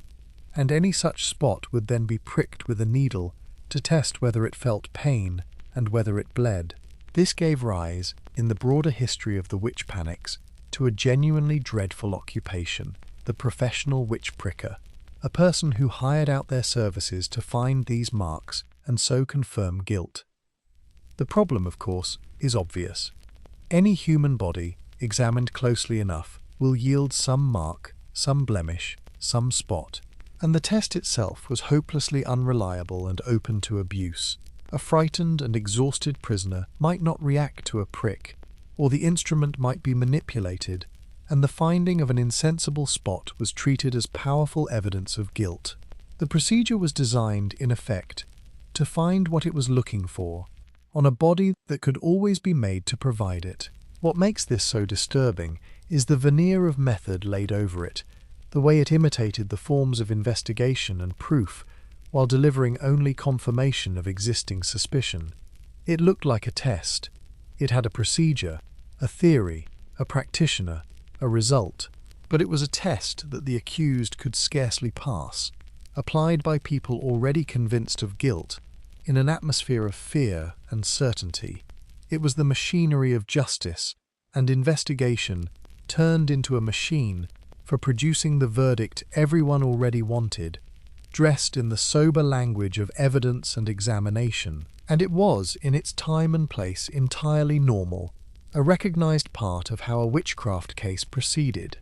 and any such spot would then be pricked with a needle to test whether it felt pain and whether it bled. This gave rise, in the broader history of the witch panics, to a genuinely dreadful occupation, the professional witch pricker, a person who hired out their services to find these marks and so confirm guilt. The problem, of course, is obvious. Any human body, examined closely enough, will yield some mark, some blemish, some spot, and the test itself was hopelessly unreliable and open to abuse. A frightened and exhausted prisoner might not react to a prick, or the instrument might be manipulated, and the finding of an insensible spot was treated as powerful evidence of guilt. The procedure was designed, in effect, to find what it was looking for, on a body that could always be made to provide it. What makes this so disturbing is the veneer of method laid over it, the way it imitated the forms of investigation and proof, while delivering only confirmation of existing suspicion. It looked like a test. It had a procedure, a theory, a practitioner, a result, but it was a test that the accused could scarcely pass, applied by people already convinced of guilt, in an atmosphere of fear and certainty. It was the machinery of justice and investigation turned into a machine for producing the verdict everyone already wanted, dressed in the sober language of evidence and examination. And it was, in its time and place, entirely normal, a recognized part of how a witchcraft case proceeded.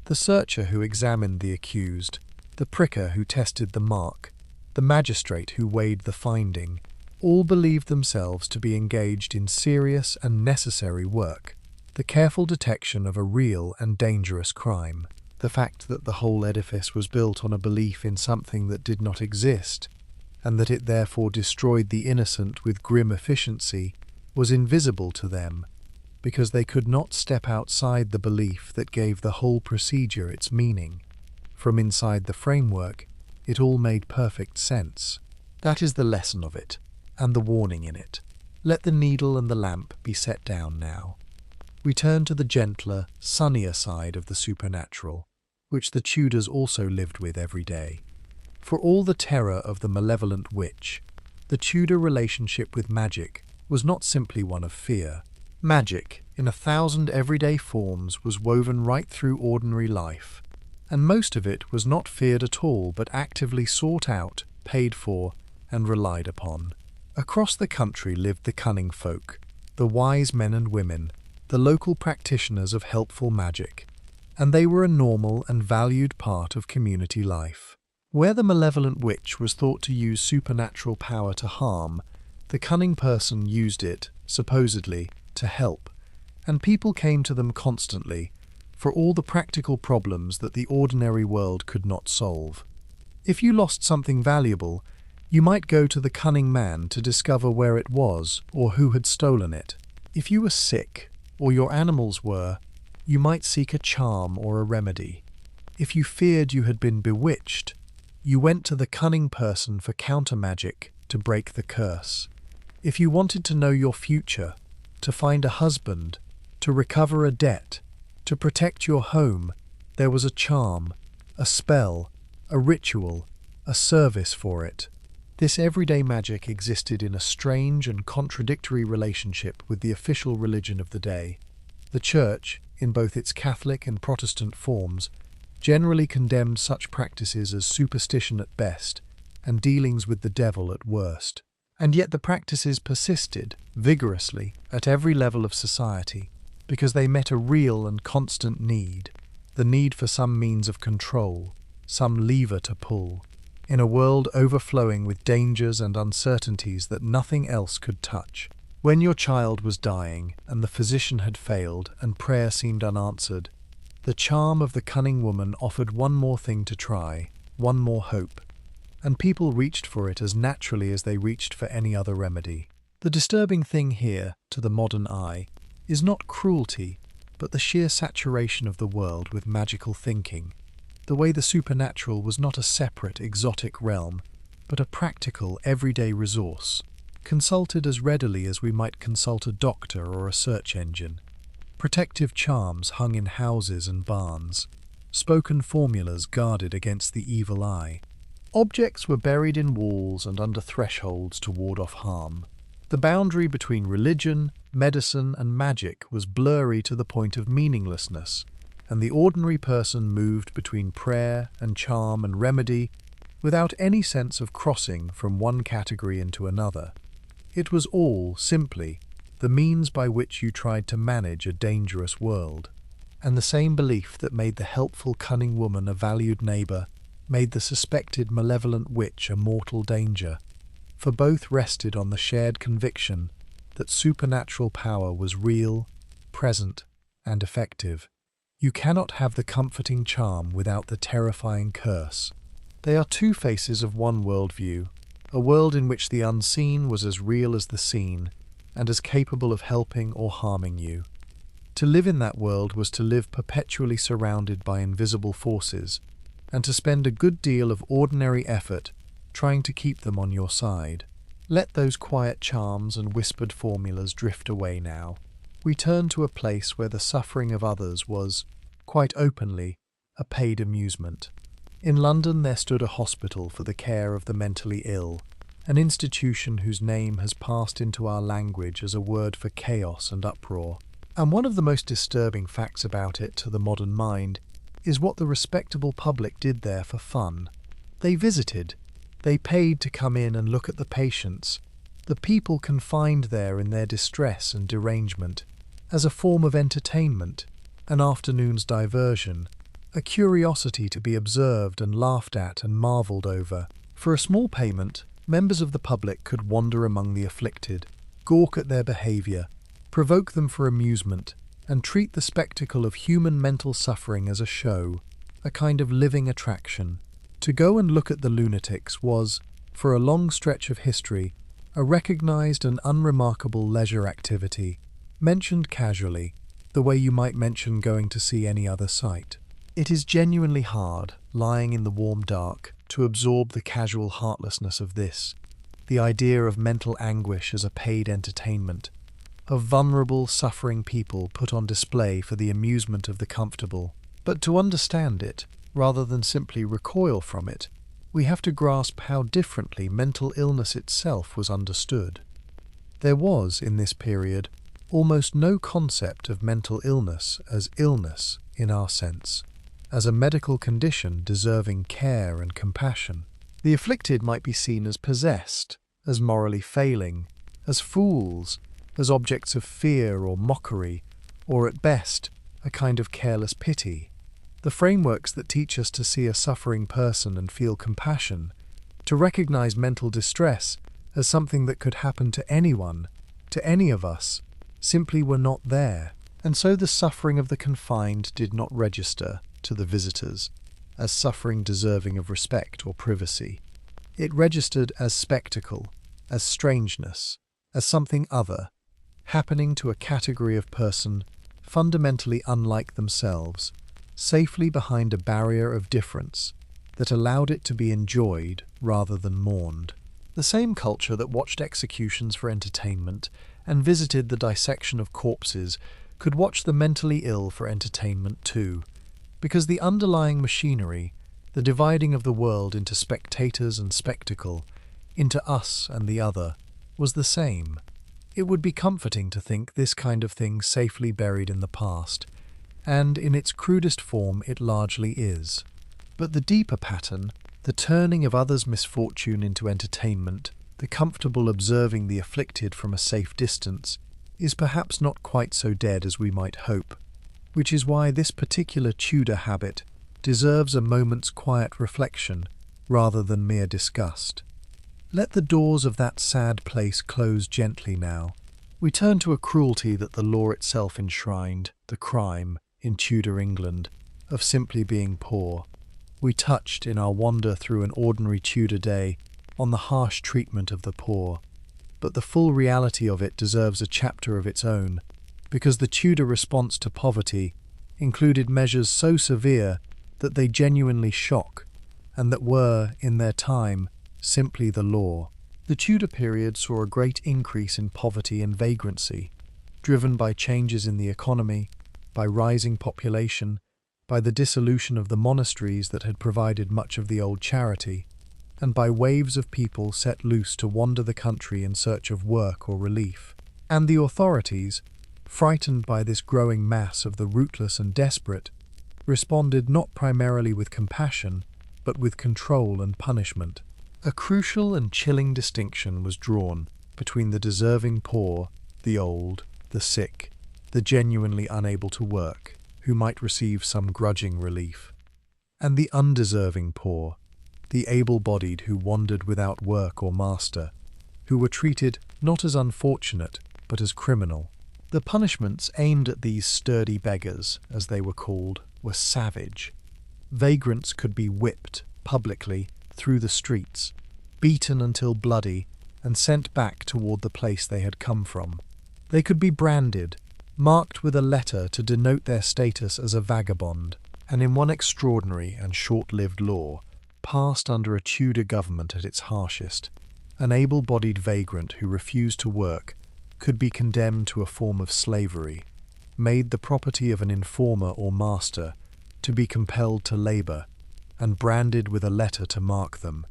The searcher who examined the accused, the pricker who tested the mark, the magistrate who weighed the finding, all believed themselves to be engaged in serious and necessary work, the careful detection of a real and dangerous crime. The fact that the whole edifice was built on a belief in something that did not exist, and that it therefore destroyed the innocent with grim efficiency, was invisible to them, because they could not step outside the belief that gave the whole procedure its meaning. From inside the framework, it all made perfect sense. That is the lesson of it, and the warning in it. Let the needle and the lamp be set down now. We turn to the gentler, sunnier side of the supernatural, which the Tudors also lived with every day. For all the terror of the malevolent witch, the Tudor relationship with magic was not simply one of fear. Magic, in 1,000 everyday forms, was woven right through ordinary life, and most of it was not feared at all but actively sought out, paid for, and relied upon. Across the country lived the cunning folk, the wise men and women, the local practitioners of helpful magic, and they were a normal and valued part of community life. Where the malevolent witch was thought to use supernatural power to harm, the cunning person used it, supposedly, to help, and people came to them constantly for all the practical problems that the ordinary world could not solve. If you lost something valuable, you might go to the cunning man to discover where it was or who had stolen it. If you were sick, or your animals were, you might seek a charm or a remedy. If you feared you had been bewitched, you went to the cunning person for counter-magic to break the curse. If you wanted to know your future, to find a husband, to recover a debt, to protect your home, there was a charm, a spell, a ritual, a service for it. This everyday magic existed in a strange and contradictory relationship with the official religion of the day. The Church, in both its Catholic and Protestant forms, generally condemned such practices as superstition at best and dealings with the devil at worst. And yet the practices persisted vigorously at every level of society because they met a real and constant need, the need for some means of control, some lever to pull, in a world overflowing with dangers and uncertainties that nothing else could touch. When your child was dying and the physician had failed and prayer seemed unanswered, the charm of the cunning woman offered one more thing to try, one more hope, and people reached for it as naturally as they reached for any other remedy. The disturbing thing here, to the modern eye, is not cruelty, but the sheer saturation of the world with magical thinking, the way the supernatural was not a separate, exotic realm, but a practical, everyday resource, consulted as readily as we might consult a doctor or a search engine. Protective charms hung in houses and barns, spoken formulas guarded against the evil eye. Objects were buried in walls and under thresholds to ward off harm. The boundary between religion, medicine, and magic was blurry to the point of meaninglessness, and the ordinary person moved between prayer and charm and remedy without any sense of crossing from one category into another. It was all, simply, the means by which you tried to manage a dangerous world, and the same belief that made the helpful, cunning woman a valued neighbour made the suspected malevolent witch a mortal danger, for both rested on the shared conviction that supernatural power was real, present, and effective. You cannot have the comforting charm without the terrifying curse. They are two faces of one worldview, a world in which the unseen was as real as the seen, and as capable of helping or harming you. To live in that world was to live perpetually surrounded by invisible forces, and to spend a good deal of ordinary effort trying to keep them on your side. Let those quiet charms and whispered formulas drift away now. we turn to a place where the suffering of others was, quite openly, a paid amusement. In London there stood a hospital for the care of the mentally ill, an institution whose name has passed into our language as a word for chaos and uproar. And one of the most disturbing facts about it to the modern mind is what the respectable public did there for fun. They visited. They paid to come in and look at the patients, the people confined there in their distress and derangement, as a form of entertainment, an afternoon's diversion, a curiosity to be observed and laughed at and marvelled over. For a small payment, members of the public could wander among the afflicted, gawk at their behaviour, provoke them for amusement, and treat the spectacle of human mental suffering as a show, a kind of living attraction. To go and look at the lunatics was, for a long stretch of history, a recognised and unremarkable leisure activity, mentioned casually, the way you might mention going to see any other sight. It is genuinely hard, lying in the warm dark, to absorb the casual heartlessness of this, the idea of mental anguish as a paid entertainment, of vulnerable, suffering people put on display for the amusement of the comfortable. But to understand it, rather than simply recoil from it, we have to grasp how differently mental illness itself was understood. There was, in this period, almost no concept of mental illness as illness in our sense, as a medical condition deserving care and compassion. The afflicted might be seen as possessed, as morally failing, as fools, as objects of fear or mockery, or at best, a kind of careless pity. The frameworks that teach us to see a suffering person and feel compassion, to recognize mental distress as something that could happen to anyone, to any of us, simply were not there, and so the suffering of the confined did not register to the visitors as suffering deserving of respect or privacy. It registered as spectacle, as strangeness, as something other, happening to a category of person fundamentally unlike themselves, safely behind a barrier of difference that allowed it to be enjoyed rather than mourned. The same culture that watched executions for entertainment and visited the dissection of corpses could watch the mentally ill for entertainment too, because the underlying machinery, the dividing of the world into spectators and spectacle, into us and the other, was the same. It would be comforting to think this kind of thing safely buried in the past, and in its crudest form it largely is. But the deeper pattern, the turning of others' misfortune into entertainment, the comfortable observing the afflicted from a safe distance, is perhaps not quite so dead as we might hope, which is why this particular Tudor habit deserves a moment's quiet reflection rather than mere disgust. Let the doors of that sad place close gently now. We turn to a cruelty that the law itself enshrined, the crime, in Tudor England, of simply being poor. We touched, in our wander through an ordinary Tudor day, on the harsh treatment of the poor, but the full reality of it deserves a chapter of its own, because the Tudor response to poverty included measures so severe that they genuinely shock, and that were, in their time, simply the law. The Tudor period saw a great increase in poverty and vagrancy, driven by changes in the economy, by rising population, by the dissolution of the monasteries that had provided much of the old charity, and by waves of people set loose to wander the country in search of work or relief. And the authorities, frightened by this growing mass of the rootless and desperate, responded not primarily with compassion, but with control and punishment. A crucial and chilling distinction was drawn between the deserving poor, the old, the sick, the genuinely unable to work, who might receive some grudging relief, and the undeserving poor, the able-bodied who wandered without work or master, who were treated not as unfortunate, but as criminal. The punishments aimed at these sturdy beggars, as they were called, were savage. Vagrants could be whipped, publicly, through the streets, beaten until bloody, and sent back toward the place they had come from. They could be branded, marked with a letter to denote their status as a vagabond, and in one extraordinary and short-lived law, passed under a Tudor government at its harshest, an able-bodied vagrant who refused to work could be condemned to a form of slavery, made the property of an informer or master, to be compelled to labour, and branded with a letter to mark them,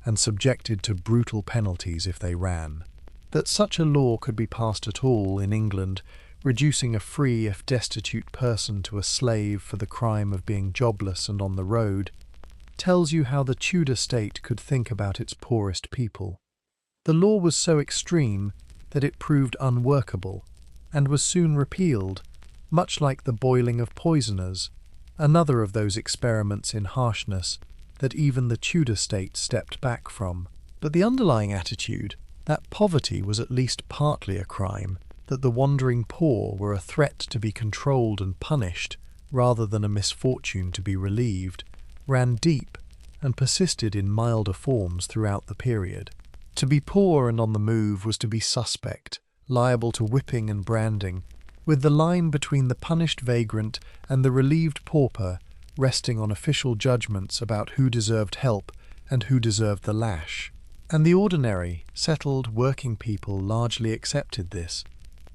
and subjected to brutal penalties if they ran. That such a law could be passed at all in England, reducing a free if destitute person to a slave for the crime of being jobless and on the road, tells you how the Tudor state could think about its poorest people. The law was so extreme that it proved unworkable, and was soon repealed, much like the boiling of poisoners, another of those experiments in harshness that even the Tudor state stepped back from. But the underlying attitude, that poverty was at least partly a crime, that the wandering poor were a threat to be controlled and punished rather than a misfortune to be relieved, ran deep and persisted in milder forms throughout the period. To be poor and on the move was to be suspect, liable to whipping and branding, with the line between the punished vagrant and the relieved pauper resting on official judgments about who deserved help and who deserved the lash. And the ordinary, settled working people largely accepted this,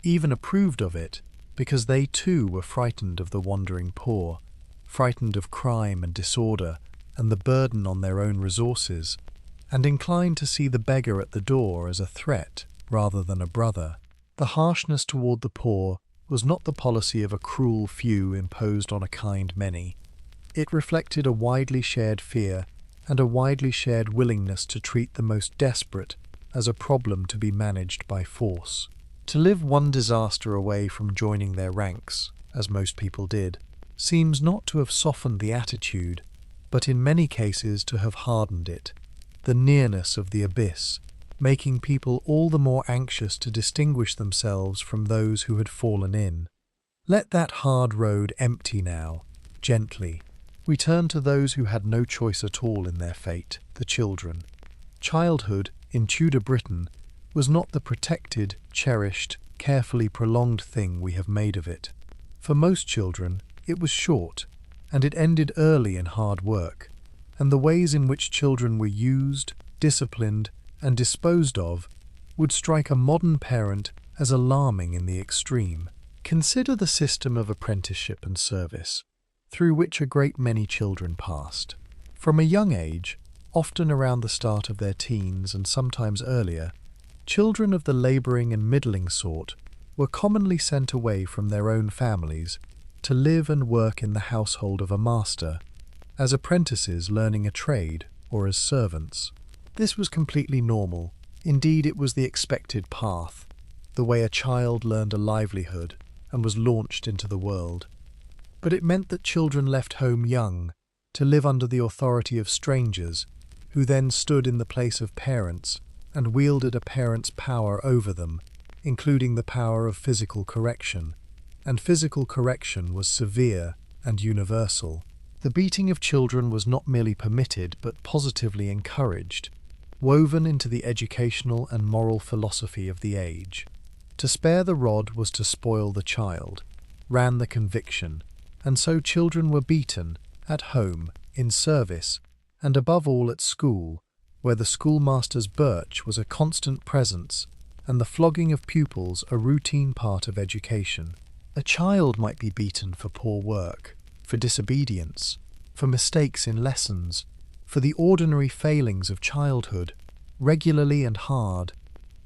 even approved of it, because they too were frightened of the wandering poor, frightened of crime and disorder and the burden on their own resources, and inclined to see the beggar at the door as a threat rather than a brother. The harshness toward the poor was not the policy of a cruel few imposed on a kind many. It reflected a widely shared fear and a widely shared willingness to treat the most desperate as a problem to be managed by force. To live one disaster away from joining their ranks, as most people did, seems not to have softened the attitude, but in many cases to have hardened it. The nearness of the abyss, making people all the more anxious to distinguish themselves from those who had fallen in. Let that hard road empty now, gently. We turn to those who had no choice at all in their fate, the children. Childhood, in Tudor Britain, was not the protected, cherished, carefully prolonged thing we have made of it. For most children, it was short, and it ended early in hard work, and the ways in which children were used, disciplined, and disposed of would strike a modern parent as alarming in the extreme. Consider the system of apprenticeship and service, through which a great many children passed. From a young age, often around the start of their teens and sometimes earlier, children of the labouring and middling sort were commonly sent away from their own families to live and work in the household of a master, as apprentices learning a trade or as servants. This was completely normal. Indeed, it was the expected path, the way a child learned a livelihood and was launched into the world. But it meant that children left home young to live under the authority of strangers, who then stood in the place of parents and wielded a parent's power over them, including the power of physical correction. And physical correction was severe and universal. The beating of children was not merely permitted but positively encouraged, woven into the educational and moral philosophy of the age. To spare the rod was to spoil the child, ran the conviction, and so children were beaten, at home, in service, and above all at school, where the schoolmaster's birch was a constant presence, and the flogging of pupils a routine part of education. A child might be beaten for poor work, for disobedience, for mistakes in lessons, for the ordinary failings of childhood, regularly and hard,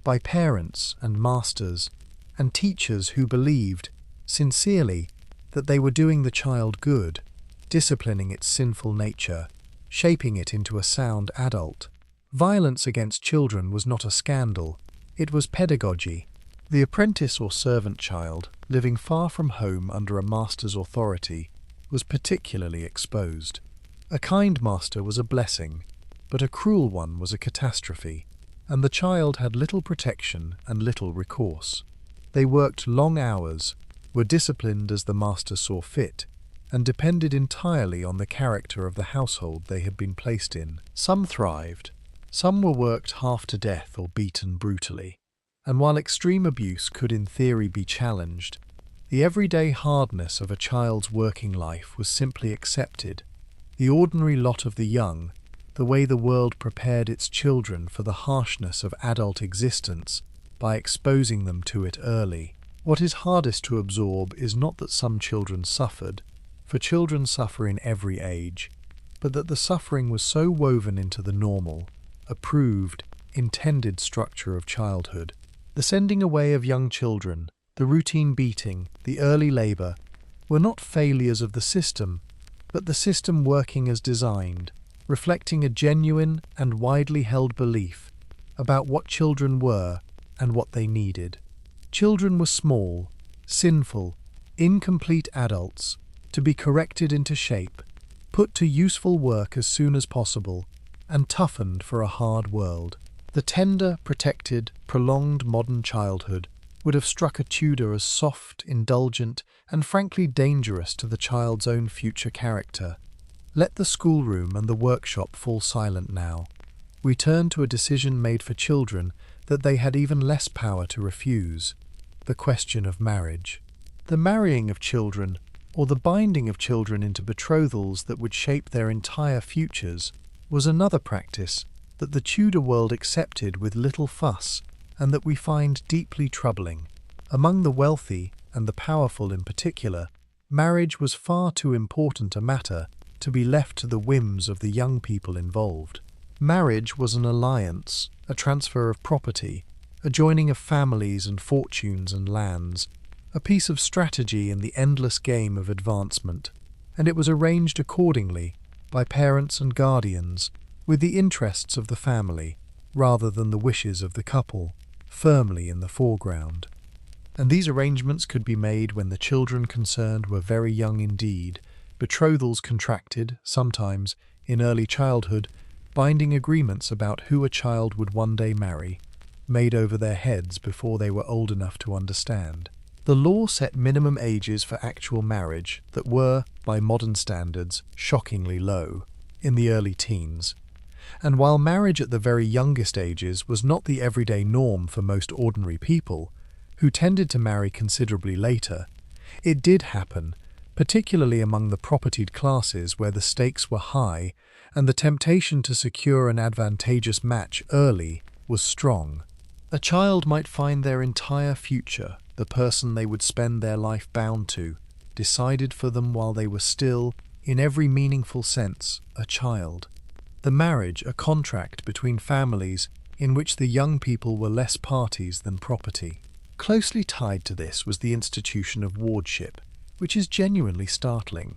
by parents and masters and teachers who believed, sincerely, that they were doing the child good, disciplining its sinful nature, shaping it into a sound adult. Violence against children was not a scandal, it was pedagogy. The apprentice or servant child, living far from home under a master's authority, was particularly exposed. A kind master was a blessing, but a cruel one was a catastrophe, and the child had little protection and little recourse. They worked long hours, were disciplined as the master saw fit, and depended entirely on the character of the household they had been placed in. Some thrived, some were worked half to death or beaten brutally. And while extreme abuse could in theory be challenged, the everyday hardness of a child's working life was simply accepted. The ordinary lot of the young, the way the world prepared its children for the harshness of adult existence, by exposing them to it early. What is hardest to absorb is not that some children suffered, for children suffer in every age, but that the suffering was so woven into the normal, approved, intended structure of childhood. The sending away of young children, the routine beating, the early labor, were not failures of the system, but the system working as designed, reflecting a genuine and widely held belief about what children were and what they needed. Children were small, sinful, incomplete adults, to be corrected into shape, put to useful work as soon as possible, and toughened for a hard world. The tender, protected, prolonged modern childhood would have struck a Tudor as soft, indulgent, and frankly dangerous to the child's own future character. Let the schoolroom and the workshop fall silent now. We turn to a decision made for children that they had even less power to refuse: the question of marriage. The marrying of children, or the binding of children into betrothals that would shape their entire futures, was another practice that the Tudor world accepted with little fuss and that we find deeply troubling. Among the wealthy, and the powerful in particular, marriage was far too important a matter to be left to the whims of the young people involved. Marriage was an alliance, a transfer of property, a joining of families and fortunes and lands, a piece of strategy in the endless game of advancement, and it was arranged accordingly by parents and guardians, with the interests of the family, rather than the wishes of the couple, firmly in the foreground. And these arrangements could be made when the children concerned were very young indeed, betrothals contracted, sometimes, in early childhood, binding agreements about who a child would one day marry, made over their heads before they were old enough to understand. The law set minimum ages for actual marriage that were, by modern standards, shockingly low, in the early teens. And while marriage at the very youngest ages was not the everyday norm for most ordinary people, who tended to marry considerably later, it did happen, particularly among the propertied classes where the stakes were high and the temptation to secure an advantageous match early was strong. A child might find their entire future, the person they would spend their life bound to, decided for them while they were still, in every meaningful sense, a child. The marriage, a contract between families in which the young people were less parties than property. Closely tied to this was the institution of wardship, which is genuinely startling.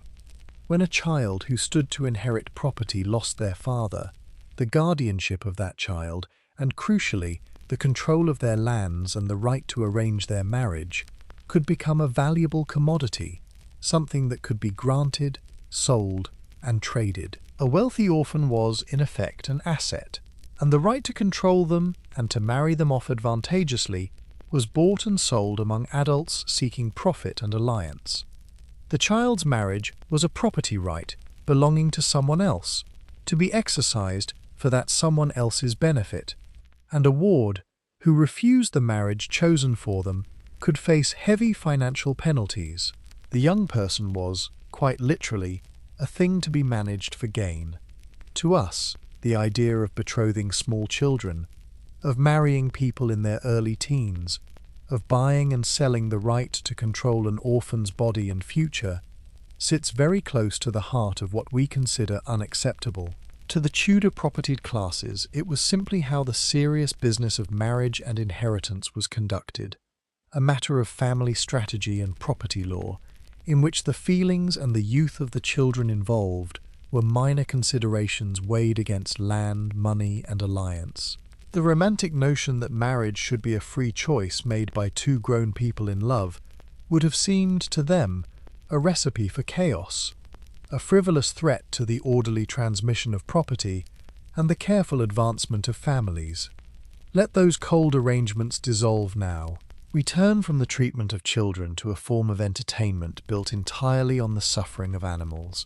When a child who stood to inherit property lost their father, the guardianship of that child, and crucially, the control of their lands and the right to arrange their marriage, could become a valuable commodity, something that could be granted, sold, and traded. A wealthy orphan was, in effect, an asset, and the right to control them and to marry them off advantageously was bought and sold among adults seeking profit and alliance. The child's marriage was a property right belonging to someone else, to be exercised for that someone else's benefit, and a ward who refused the marriage chosen for them could face heavy financial penalties. The young person was, quite literally, a thing to be managed for gain. To us, the idea of betrothing small children, of marrying people in their early teens, of buying and selling the right to control an orphan's body and future, sits very close to the heart of what we consider unacceptable. To the Tudor propertied classes, it was simply how the serious business of marriage and inheritance was conducted, a matter of family strategy and property law, in which the feelings and the youth of the children involved were minor considerations weighed against land, money, and alliance. The romantic notion that marriage should be a free choice made by two grown people in love would have seemed to them a recipe for chaos, a frivolous threat to the orderly transmission of property and the careful advancement of families. Let those cold arrangements dissolve now. We turn from the treatment of children to a form of entertainment built entirely on the suffering of animals.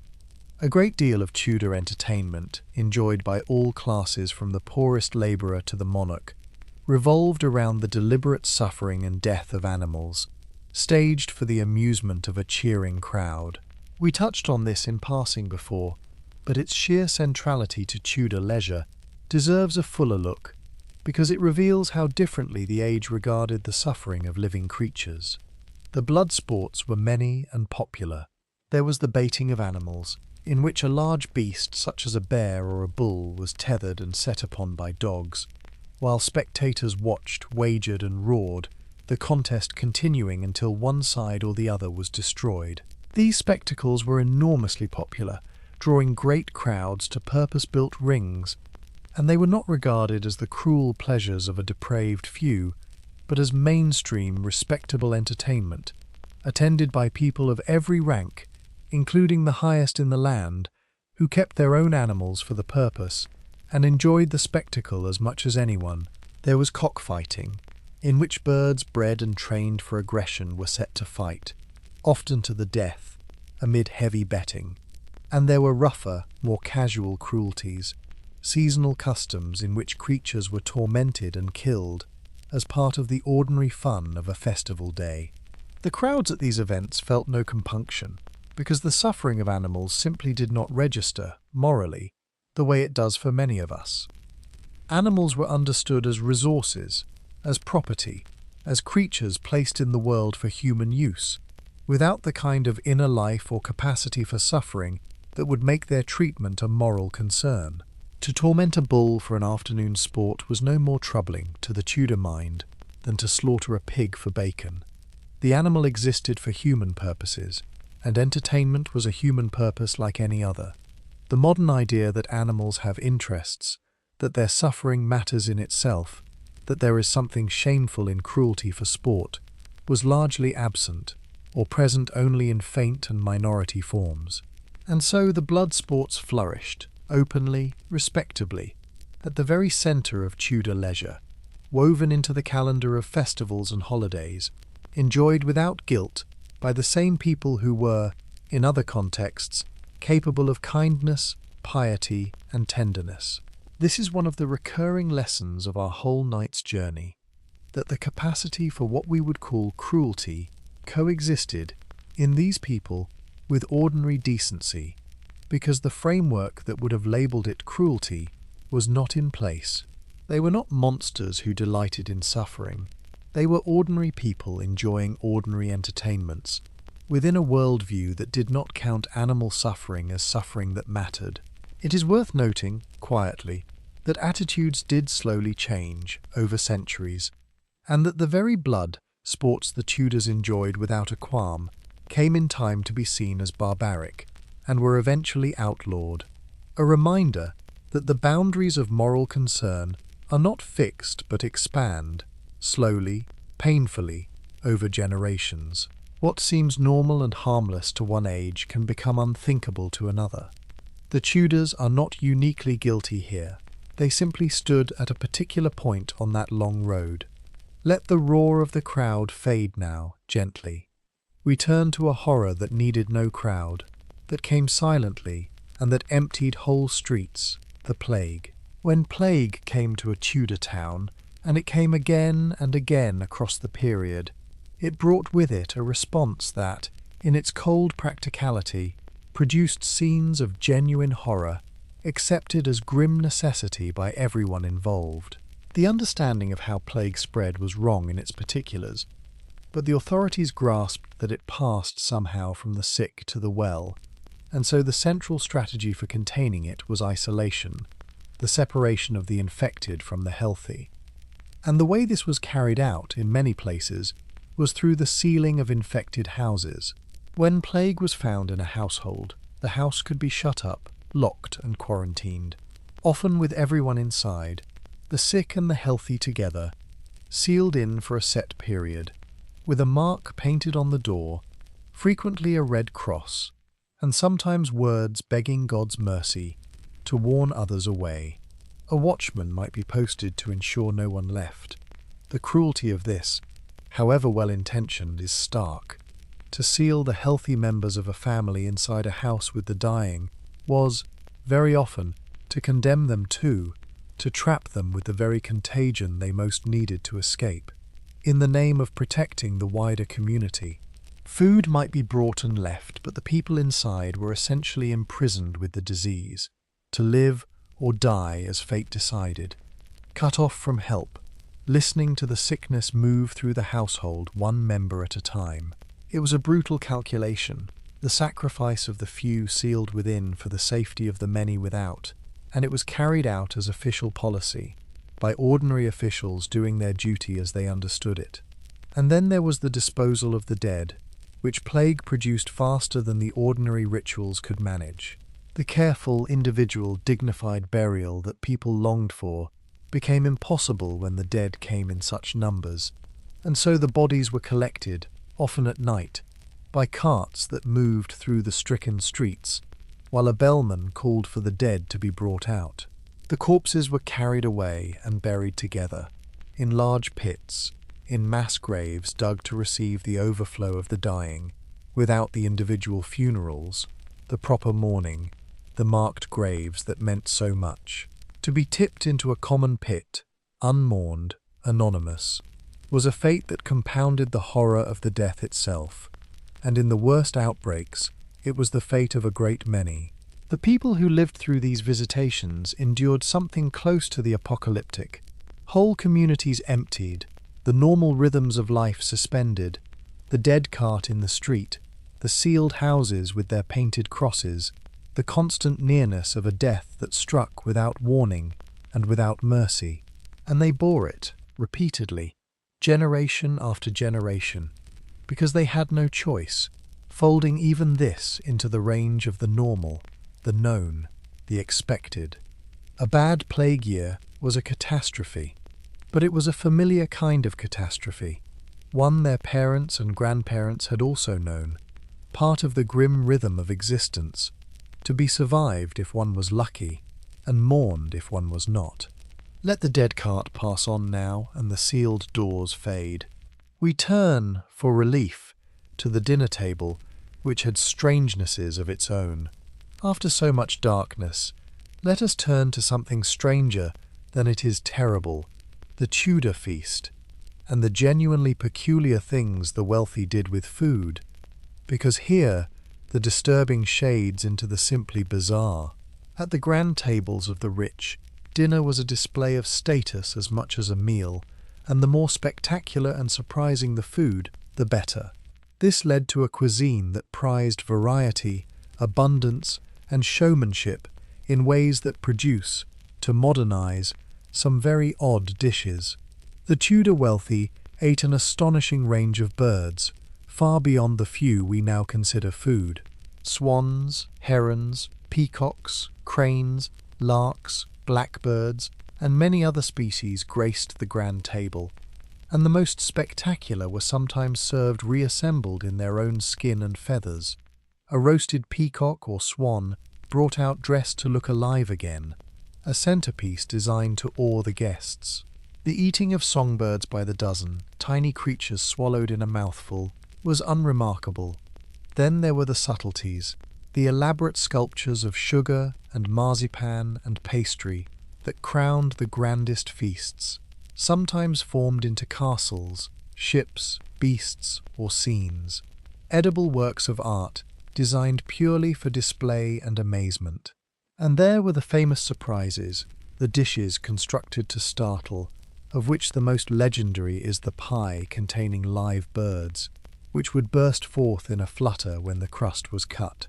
A great deal of Tudor entertainment, enjoyed by all classes from the poorest labourer to the monarch, revolved around the deliberate suffering and death of animals, staged for the amusement of a cheering crowd. We touched on this in passing before, but its sheer centrality to Tudor leisure deserves a fuller look. because it reveals how differently the age regarded the suffering of living creatures. The blood sports were many and popular. There was the baiting of animals, in which a large beast such as a bear or a bull was tethered and set upon by dogs, while spectators watched, wagered and roared, the contest continuing until one side or the other was destroyed. These spectacles were enormously popular, drawing great crowds to purpose-built rings, and they were not regarded as the cruel pleasures of a depraved few, but as mainstream, respectable entertainment, attended by people of every rank, including the highest in the land, who kept their own animals for the purpose and enjoyed the spectacle as much as anyone. There was cockfighting, in which birds bred and trained for aggression were set to fight, often to the death, amid heavy betting. And there were rougher, more casual cruelties, seasonal customs in which creatures were tormented and killed as part of the ordinary fun of a festival day. The crowds at these events felt no compunction, because the suffering of animals simply did not register, morally, the way it does for many of us. Animals were understood as resources, as property, as creatures placed in the world for human use, without the kind of inner life or capacity for suffering that would make their treatment a moral concern. To torment a bull for an afternoon sport was no more troubling to the Tudor mind than to slaughter a pig for bacon. The animal existed for human purposes, and entertainment was a human purpose like any other. The modern idea that animals have interests, that their suffering matters in itself, that there is something shameful in cruelty for sport, was largely absent, or present only in faint and minority forms. And so the blood sports flourished, openly, respectably, at the very centre of Tudor leisure, woven into the calendar of festivals and holidays, enjoyed without guilt by the same people who were, in other contexts, capable of kindness, piety, and tenderness. This is one of the recurring lessons of our whole night's journey, that the capacity for what we would call cruelty coexisted, in these people, with ordinary decency, because the framework that would have labelled it cruelty was not in place. They were not monsters who delighted in suffering. They were ordinary people enjoying ordinary entertainments, within a worldview that did not count animal suffering as suffering that mattered. It is worth noting, quietly, that attitudes did slowly change over centuries, and that the very blood sports the Tudors enjoyed without a qualm came in time to be seen as barbaric, and were eventually outlawed. A reminder that the boundaries of moral concern are not fixed but expand, slowly, painfully, over generations. What seems normal and harmless to one age can become unthinkable to another. The Tudors are not uniquely guilty here. They simply stood at a particular point on that long road. Let the roar of the crowd fade now, gently. We turn to a horror that needed no crowd, that came silently and that emptied whole streets, the plague. When plague came to a Tudor town, and it came again and again across the period, it brought with it a response that, in its cold practicality, produced scenes of genuine horror, accepted as grim necessity by everyone involved. The understanding of how plague spread was wrong in its particulars, but the authorities grasped that it passed somehow from the sick to the well, and so the central strategy for containing it was isolation, the separation of the infected from the healthy. And the way this was carried out in many places was through the sealing of infected houses. When plague was found in a household, the house could be shut up, locked and quarantined, often with everyone inside, the sick and the healthy together, sealed in for a set period, with a mark painted on the door, frequently a red cross, and sometimes words begging God's mercy to warn others away. A watchman might be posted to ensure no one left. The cruelty of this, however well-intentioned, is stark. To seal the healthy members of a family inside a house with the dying was, very often, to condemn them too, to trap them with the very contagion they most needed to escape, in the name of protecting the wider community. Food might be brought and left, but the people inside were essentially imprisoned with the disease, to live or die as fate decided. cut off from help, listening to the sickness move through the household one member at a time. It was a brutal calculation, the sacrifice of the few sealed within for the safety of the many without, and it was carried out as official policy, by ordinary officials doing their duty as they understood it. And then there was the disposal of the dead, which plague produced faster than the ordinary rituals could manage. The careful, individual, dignified burial that people longed for became impossible when the dead came in such numbers, and so the bodies were collected, often at night, by carts that moved through the stricken streets, while a bellman called for the dead to be brought out. The corpses were carried away and buried together, in large pits, in mass graves dug to receive the overflow of the dying, without the individual funerals, the proper mourning, the marked graves that meant so much. To be tipped into a common pit, unmourned, anonymous, was a fate that compounded the horror of the death itself, and in the worst outbreaks, it was the fate of a great many. The people who lived through these visitations endured something close to the apocalyptic. Whole communities emptied, the normal rhythms of life suspended, the dead cart in the street, the sealed houses with their painted crosses, the constant nearness of a death that struck without warning and without mercy. And they bore it, repeatedly, generation after generation, because they had no choice, folding even this into the range of the normal, the known, the expected. A bad plague year was a catastrophe, but it was a familiar kind of catastrophe, one their parents and grandparents had also known, part of the grim rhythm of existence, to be survived if one was lucky, and mourned if one was not. Let the dead cart pass on now, and the sealed doors fade. We turn, for relief, to the dinner table, which had strangenesses of its own. After so much darkness, let us turn to something stranger than it is terrible, the Tudor feast, and the genuinely peculiar things the wealthy did with food, because here the disturbing shades into the simply bizarre. At the grand tables of the rich, dinner was a display of status as much as a meal, and the more spectacular and surprising the food, the better. This led to a cuisine that prized variety, abundance, and showmanship in ways that produce, to modernize, some very odd dishes. The Tudor wealthy ate an astonishing range of birds, far beyond the few we now consider food. Swans, herons, peacocks, cranes, larks, blackbirds, and many other species graced the grand table, and the most spectacular were sometimes served reassembled in their own skin and feathers. A roasted peacock or swan brought out dressed to look alive again, a centerpiece designed to awe the guests. The eating of songbirds by the dozen, tiny creatures swallowed in a mouthful, was unremarkable. Then there were the subtleties, the elaborate sculptures of sugar and marzipan and pastry that crowned the grandest feasts, sometimes formed into castles, ships, beasts, or scenes. Edible works of art designed purely for display and amazement. And there were the famous surprises, the dishes constructed to startle, of which the most legendary is the pie containing live birds, which would burst forth in a flutter when the crust was cut.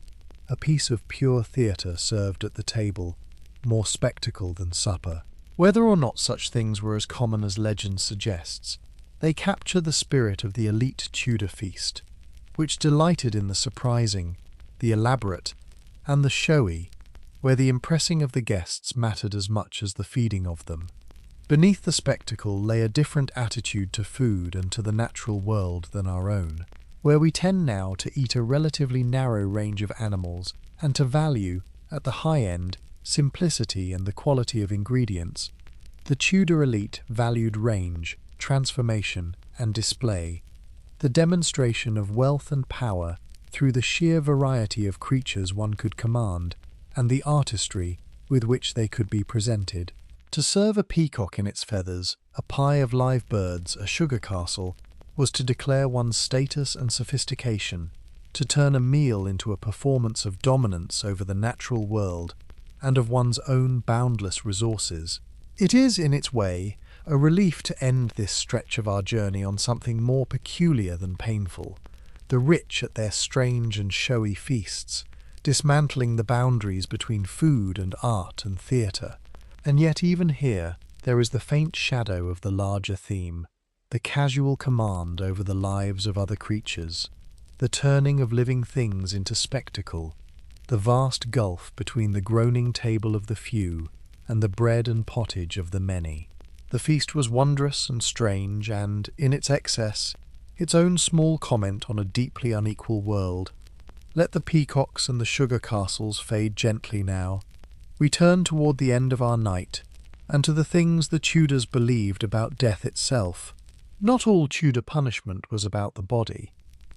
A piece of pure theatre served at the table, more spectacle than supper. Whether or not such things were as common as legend suggests, they capture the spirit of the elite Tudor feast, which delighted in the surprising, the elaborate, and the showy, where the impressing of the guests mattered as much as the feeding of them. Beneath the spectacle lay a different attitude to food and to the natural world than our own, where we tend now to eat a relatively narrow range of animals and to value, at the high end, simplicity and the quality of ingredients. The Tudor elite valued range, transformation, and display, the demonstration of wealth and power through the sheer variety of creatures one could command, and the artistry with which they could be presented. To serve a peacock in its feathers, a pie of live birds, a sugar castle, was to declare one's status and sophistication, to turn a meal into a performance of dominance over the natural world and of one's own boundless resources. It is, in its way, a relief to end this stretch of our journey on something more peculiar than painful. The rich at their strange and showy feasts, dismantling the boundaries between food and art and theatre. And yet even here, there is the faint shadow of the larger theme, the casual command over the lives of other creatures, the turning of living things into spectacle, the vast gulf between the groaning table of the few and the bread and pottage of the many. The feast was wondrous and strange, and, in its excess, its own small comment on a deeply unequal world. Let the peacocks and the sugar castles fade gently now. We turn toward the end of our night, and to the things the Tudors believed about death itself. Not all Tudor punishment was about the body.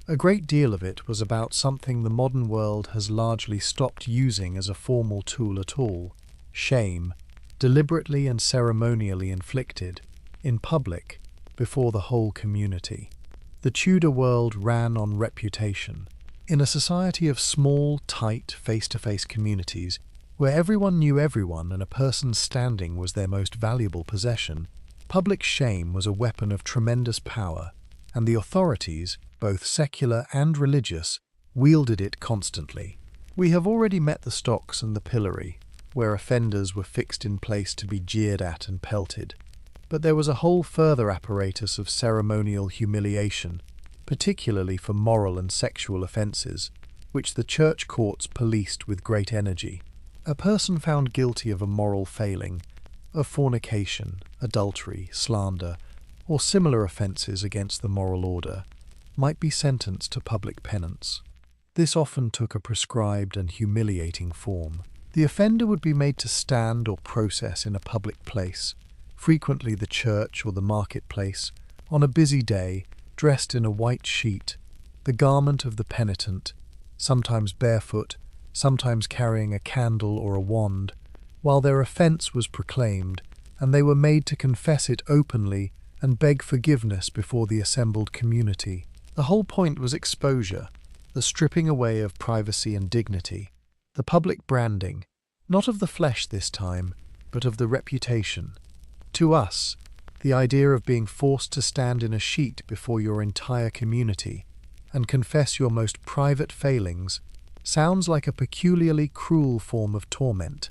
A great deal of it was about something the modern world has largely stopped using as a formal tool at all: shame, deliberately and ceremonially inflicted, in public, before the whole community. The Tudor world ran on reputation. In a society of small, tight, face-to-face communities, where everyone knew everyone and a person's standing was their most valuable possession, public shame was a weapon of tremendous power, and the authorities, both secular and religious, wielded it constantly. We have already met the stocks and the pillory, where offenders were fixed in place to be jeered at and pelted. But there was a whole further apparatus of ceremonial humiliation, particularly for moral and sexual offences, which the church courts policed with great energy. A person found guilty of a moral failing, of fornication, adultery, slander, or similar offences against the moral order, might be sentenced to public penance. This often took a prescribed and humiliating form. The offender would be made to stand or process in a public place, frequently the church or the marketplace, on a busy day, dressed in a white sheet, the garment of the penitent, sometimes barefoot, sometimes carrying a candle or a wand, while their offence was proclaimed, and they were made to confess it openly and beg forgiveness before the assembled community. The whole point was exposure, the stripping away of privacy and dignity, the public branding, not of the flesh this time, but of the reputation. To us, the idea of being forced to stand in a sheet before your entire community and confess your most private failings sounds like a peculiarly cruel form of torment,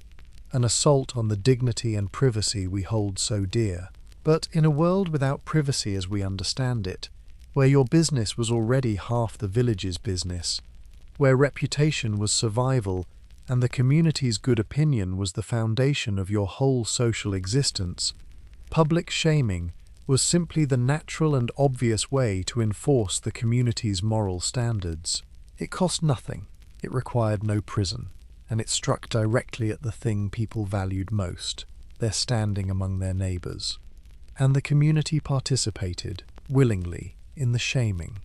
an assault on the dignity and privacy we hold so dear. But in a world without privacy as we understand it, where your business was already half the village's business, where reputation was survival and the community's good opinion was the foundation of your whole social existence, public shaming was simply the natural and obvious way to enforce the community's moral standards. It cost nothing, it required no prison, and it struck directly at the thing people valued most, their standing among their neighbours. And the community participated, willingly, in the shaming.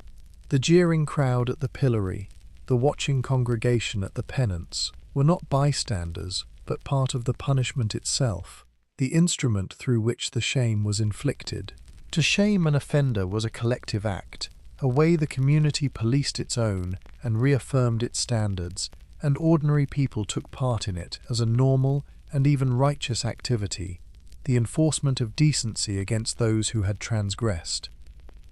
The jeering crowd at the pillory, the watching congregation at the penance, were not bystanders, but part of the punishment itself, the instrument through which the shame was inflicted. To shame an offender was a collective act, a way the community policed its own and reaffirmed its standards, and ordinary people took part in it as a normal and even righteous activity, the enforcement of decency against those who had transgressed.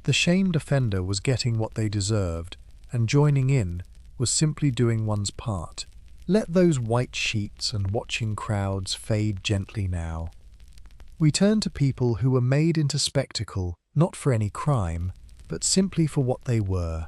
The shamed offender was getting what they deserved, and joining in was simply doing one's part. Let those white sheets and watching crowds fade gently now. We turn to people who were made into spectacle, not for any crime, but simply for what they were.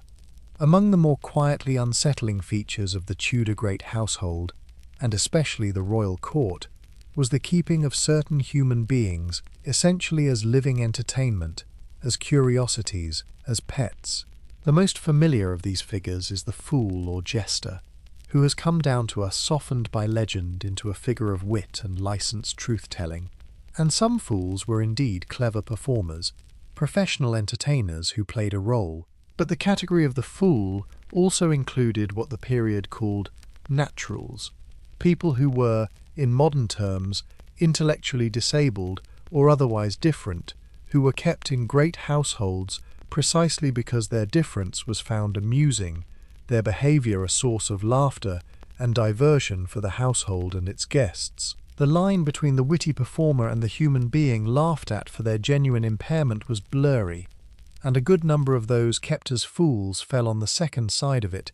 Among the more quietly unsettling features of the Tudor great household, and especially the royal court, was the keeping of certain human beings essentially as living entertainment, as curiosities, as pets. The most familiar of these figures is the fool or jester, who has come down to us softened by legend into a figure of wit and licensed truth-telling. And some fools were indeed clever performers, professional entertainers who played a role. But the category of the fool also included what the period called naturals, people who were, in modern terms, intellectually disabled or otherwise different, who were kept in great households precisely because their difference was found amusing, their behaviour a source of laughter and diversion for the household and its guests. The line between the witty performer and the human being laughed at for their genuine impairment was blurry, and a good number of those kept as fools fell on the second side of it,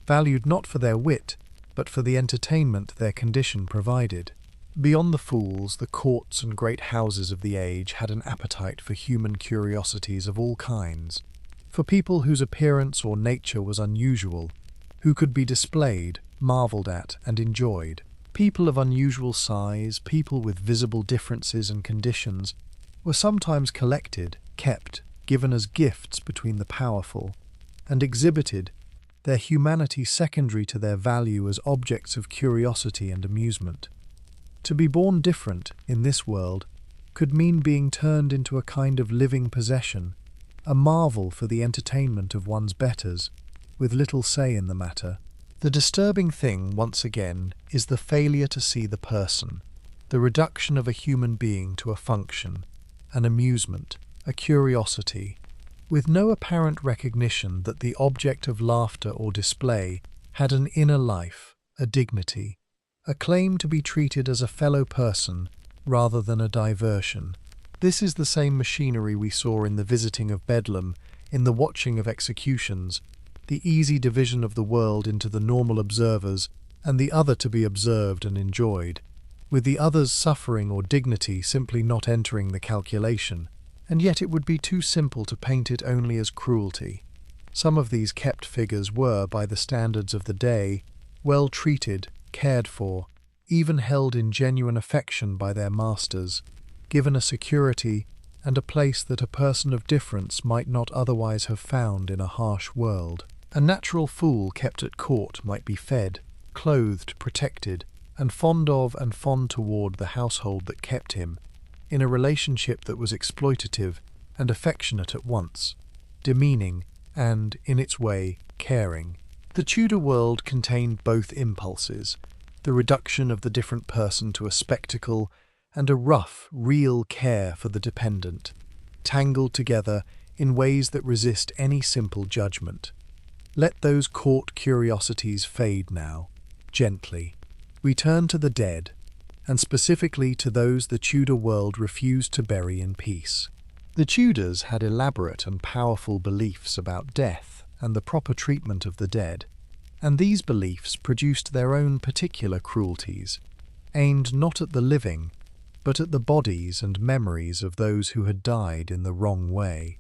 valued not for their wit, but for the entertainment their condition provided. Beyond the fools, the courts and great houses of the age had an appetite for human curiosities of all kinds, for people whose appearance or nature was unusual, who could be displayed, marvelled at, and enjoyed. People of unusual size, people with visible differences and conditions, were sometimes collected, kept, given as gifts between the powerful, and exhibited, their humanity secondary to their value as objects of curiosity and amusement. To be born different, in this world, could mean being turned into a kind of living possession, a marvel for the entertainment of one's betters, with little say in the matter. The disturbing thing, once again, is the failure to see the person, the reduction of a human being to a function, an amusement, a curiosity, with no apparent recognition that the object of laughter or display had an inner life, a dignity, a claim to be treated as a fellow person rather than a diversion. This is the same machinery we saw in the visiting of Bedlam, in the watching of executions, the easy division of the world into the normal observers and the other to be observed and enjoyed, with the other's suffering or dignity simply not entering the calculation. And yet it would be too simple to paint it only as cruelty. Some of these kept figures were, by the standards of the day, well treated, cared for, even held in genuine affection by their masters, given a security and a place that a person of difference might not otherwise have found in a harsh world. A natural fool kept at court might be fed, clothed, protected, and fond of and fond toward the household that kept him, in a relationship that was exploitative and affectionate at once, demeaning and, in its way, caring. The Tudor world contained both impulses, the reduction of the different person to a spectacle and a rough, real care for the dependent, tangled together in ways that resist any simple judgment. Let those court curiosities fade now, gently. We turn to the dead, and specifically to those the Tudor world refused to bury in peace. The Tudors had elaborate and powerful beliefs about death and the proper treatment of the dead, and these beliefs produced their own particular cruelties, aimed not at the living, but at the bodies and memories of those who had died in the wrong way.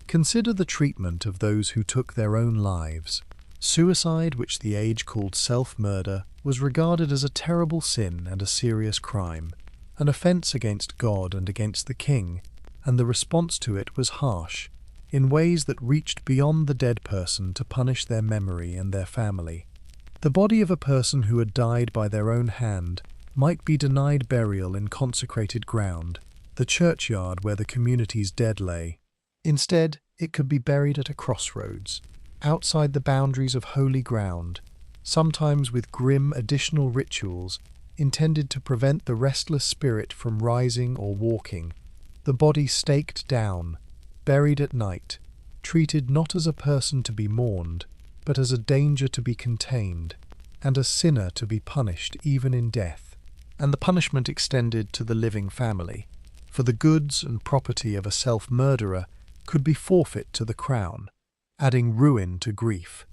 Consider the treatment of those who took their own lives. Suicide, which the age called self-murder, was regarded as a terrible sin and a serious crime, an offence against God and against the king, and the response to it was harsh, in ways that reached beyond the dead person to punish their memory and their family. The body of a person who had died by their own hand might be denied burial in consecrated ground, the churchyard where the community's dead lay. Instead, it could be buried at a crossroads, outside the boundaries of holy ground, sometimes with grim additional rituals intended to prevent the restless spirit from rising or walking, the body staked down, buried at night, treated not as a person to be mourned, but as a danger to be contained, and a sinner to be punished even in death. And the punishment extended to the living family, for the goods and property of a self-murderer could be forfeit to the crown, adding ruin to grief,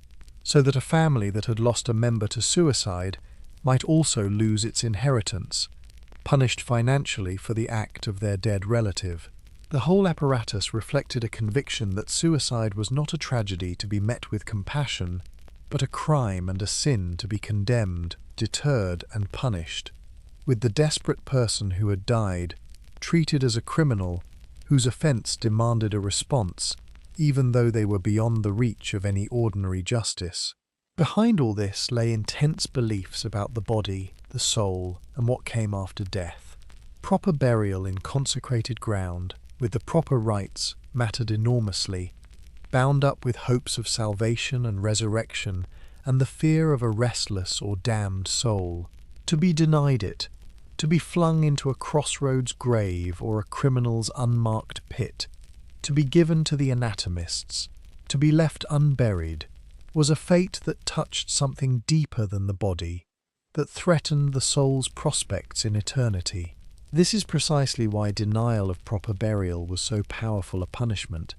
so that a family that had lost a member to suicide might also lose its inheritance, punished financially for the act of their dead relative. The whole apparatus reflected a conviction that suicide was not a tragedy to be met with compassion, but a crime and a sin to be condemned, deterred, and punished, with the desperate person who had died treated as a criminal whose offence demanded a response, even though they were beyond the reach of any ordinary justice. Behind all this lay intense beliefs about the body, the soul, and what came after death. Proper burial in consecrated ground, with the proper rites, mattered enormously, bound up with hopes of salvation and resurrection, and the fear of a restless or damned soul. To be denied it, to be flung into a crossroads grave or a criminal's unmarked pit, to be given to the anatomists, to be left unburied, was a fate that touched something deeper than the body, that threatened the soul's prospects in eternity. This is precisely why denial of proper burial was so powerful a punishment,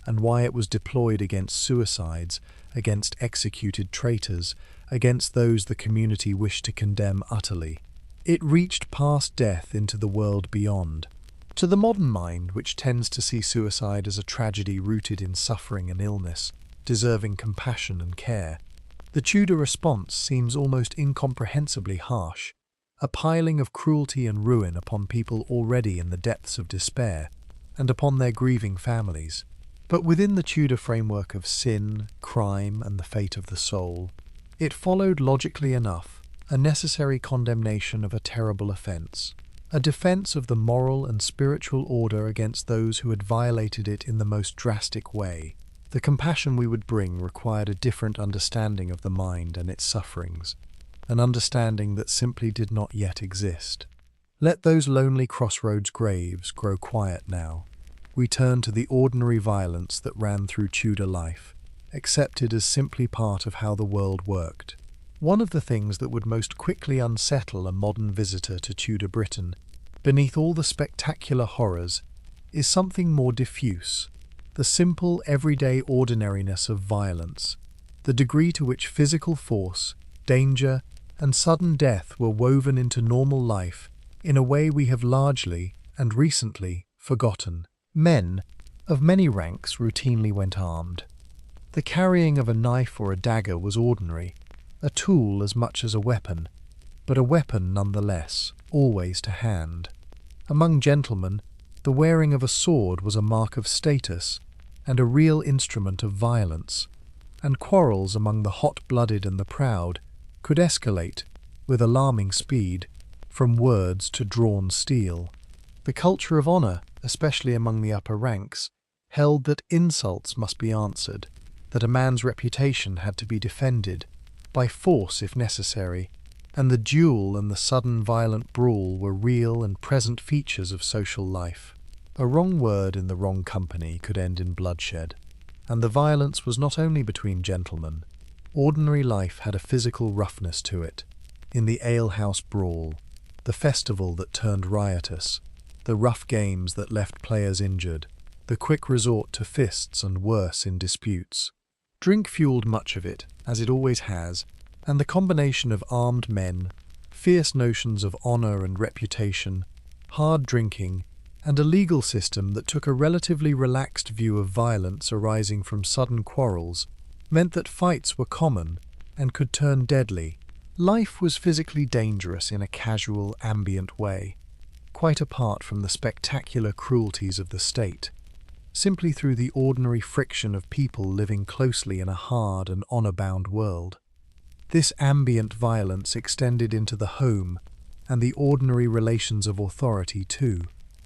and why it was deployed against suicides, against executed traitors, against those the community wished to condemn utterly. It reached past death into the world beyond. To the modern mind, which tends to see suicide as a tragedy rooted in suffering and illness, deserving compassion and care, the Tudor response seems almost incomprehensibly harsh, a piling of cruelty and ruin upon people already in the depths of despair, and upon their grieving families. But within the Tudor framework of sin, crime, and the fate of the soul, it followed logically enough a necessary condemnation of a terrible offence, a defence of the moral and spiritual order against those who had violated it in the most drastic way. The compassion we would bring required a different understanding of the mind and its sufferings, an understanding that simply did not yet exist. Let those lonely crossroads graves grow quiet now. We turn to the ordinary violence that ran through Tudor life, accepted as simply part of how the world worked. One of the things that would most quickly unsettle a modern visitor to Tudor Britain, beneath all the spectacular horrors, is something more diffuse: the simple, everyday ordinariness of violence, the degree to which physical force, danger, and sudden death were woven into normal life in a way we have largely, and recently, forgotten. Men of many ranks routinely went armed. The carrying of a knife or a dagger was ordinary, a tool as much as a weapon, but a weapon nonetheless, always to hand. Among gentlemen, the wearing of a sword was a mark of status and a real instrument of violence, and quarrels among the hot-blooded and the proud could escalate, with alarming speed, from words to drawn steel. The culture of honour, especially among the upper ranks, held that insults must be answered, that a man's reputation had to be defended, by force if necessary, and the duel and the sudden violent brawl were real and present features of social life. A wrong word in the wrong company could end in bloodshed, and the violence was not only between gentlemen. Ordinary life had a physical roughness to it, in the alehouse brawl, the festival that turned riotous, the rough games that left players injured, the quick resort to fists and worse in disputes. Drink fueled much of it, as it always has, and the combination of armed men, fierce notions of honour and reputation, hard drinking, and a legal system that took a relatively relaxed view of violence arising from sudden quarrels meant that fights were common and could turn deadly. Life was physically dangerous in a casual, ambient way, quite apart from the spectacular cruelties of the state, simply through the ordinary friction of people living closely in a hard and honour-bound world. This ambient violence extended into the home and the ordinary relations of authority too.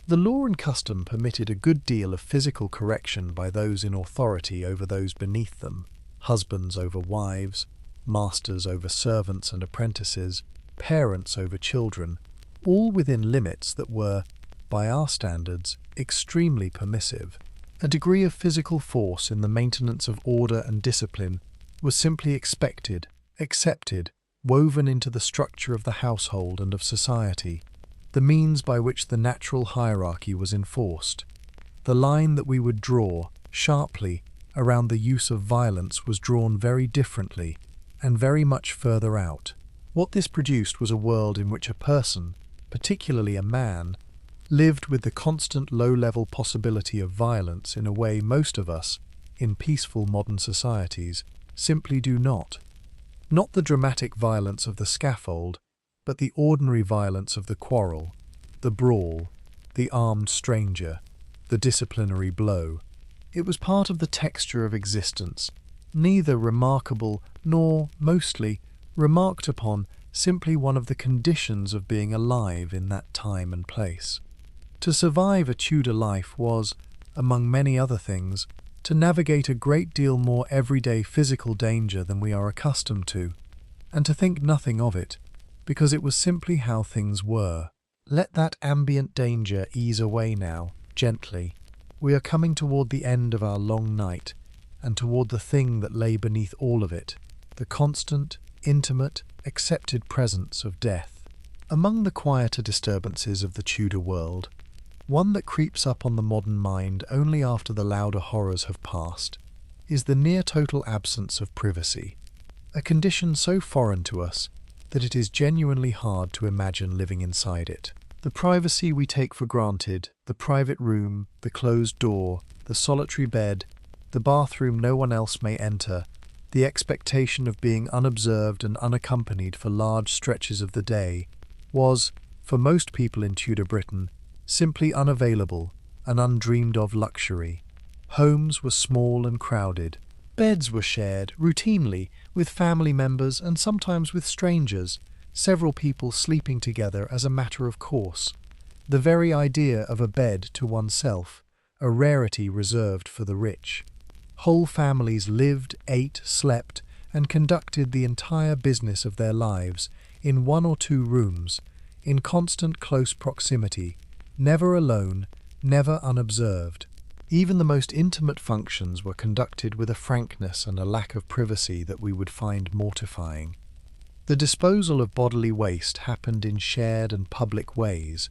The law and custom permitted a good deal of physical correction by those in authority over those beneath them, husbands over wives, masters over servants and apprentices, parents over children, all within limits that were, by our standards, extremely permissive. A degree of physical force in the maintenance of order and discipline was simply expected, accepted, woven into the structure of the household and of society, the means by which the natural hierarchy was enforced. The line that we would draw, sharply, around the use of violence was drawn very differently, and very much further out. What this produced was a world in which a person, particularly a man, lived with the constant low-level possibility of violence in a way most of us, in peaceful modern societies, simply do not. Not the dramatic violence of the scaffold, but the ordinary violence of the quarrel, the brawl, the armed stranger, the disciplinary blow. It was part of the texture of existence, neither remarkable nor, mostly, remarked upon, simply one of the conditions of being alive in that time and place. To survive a Tudor life was, among many other things, to navigate a great deal more everyday physical danger than we are accustomed to, and to think nothing of it, because it was simply how things were. Let that ambient danger ease away now, gently. We are coming toward the end of our long night, and toward the thing that lay beneath all of it, the constant, intimate, accepted presence of death. Among the quieter disturbances of the Tudor world, one that creeps up on the modern mind only after the louder horrors have passed, is the near-total absence of privacy, a condition so foreign to us that it is genuinely hard to imagine living inside it. The privacy we take for granted, the private room, the closed door, the solitary bed, the bathroom no one else may enter, the expectation of being unobserved and unaccompanied for large stretches of the day, was, for most people in Tudor Britain, simply unavailable, an undreamed-of luxury. Homes were small and crowded. Beds were shared, routinely, with family members and sometimes with strangers, several people sleeping together as a matter of course. The very idea of a bed to oneself, a rarity reserved for the rich. Whole families lived, ate, slept, and conducted the entire business of their lives in one or two rooms, in constant close proximity, never alone, never unobserved. Even the most intimate functions were conducted with a frankness and a lack of privacy that we would find mortifying. The disposal of bodily waste happened in shared and public ways,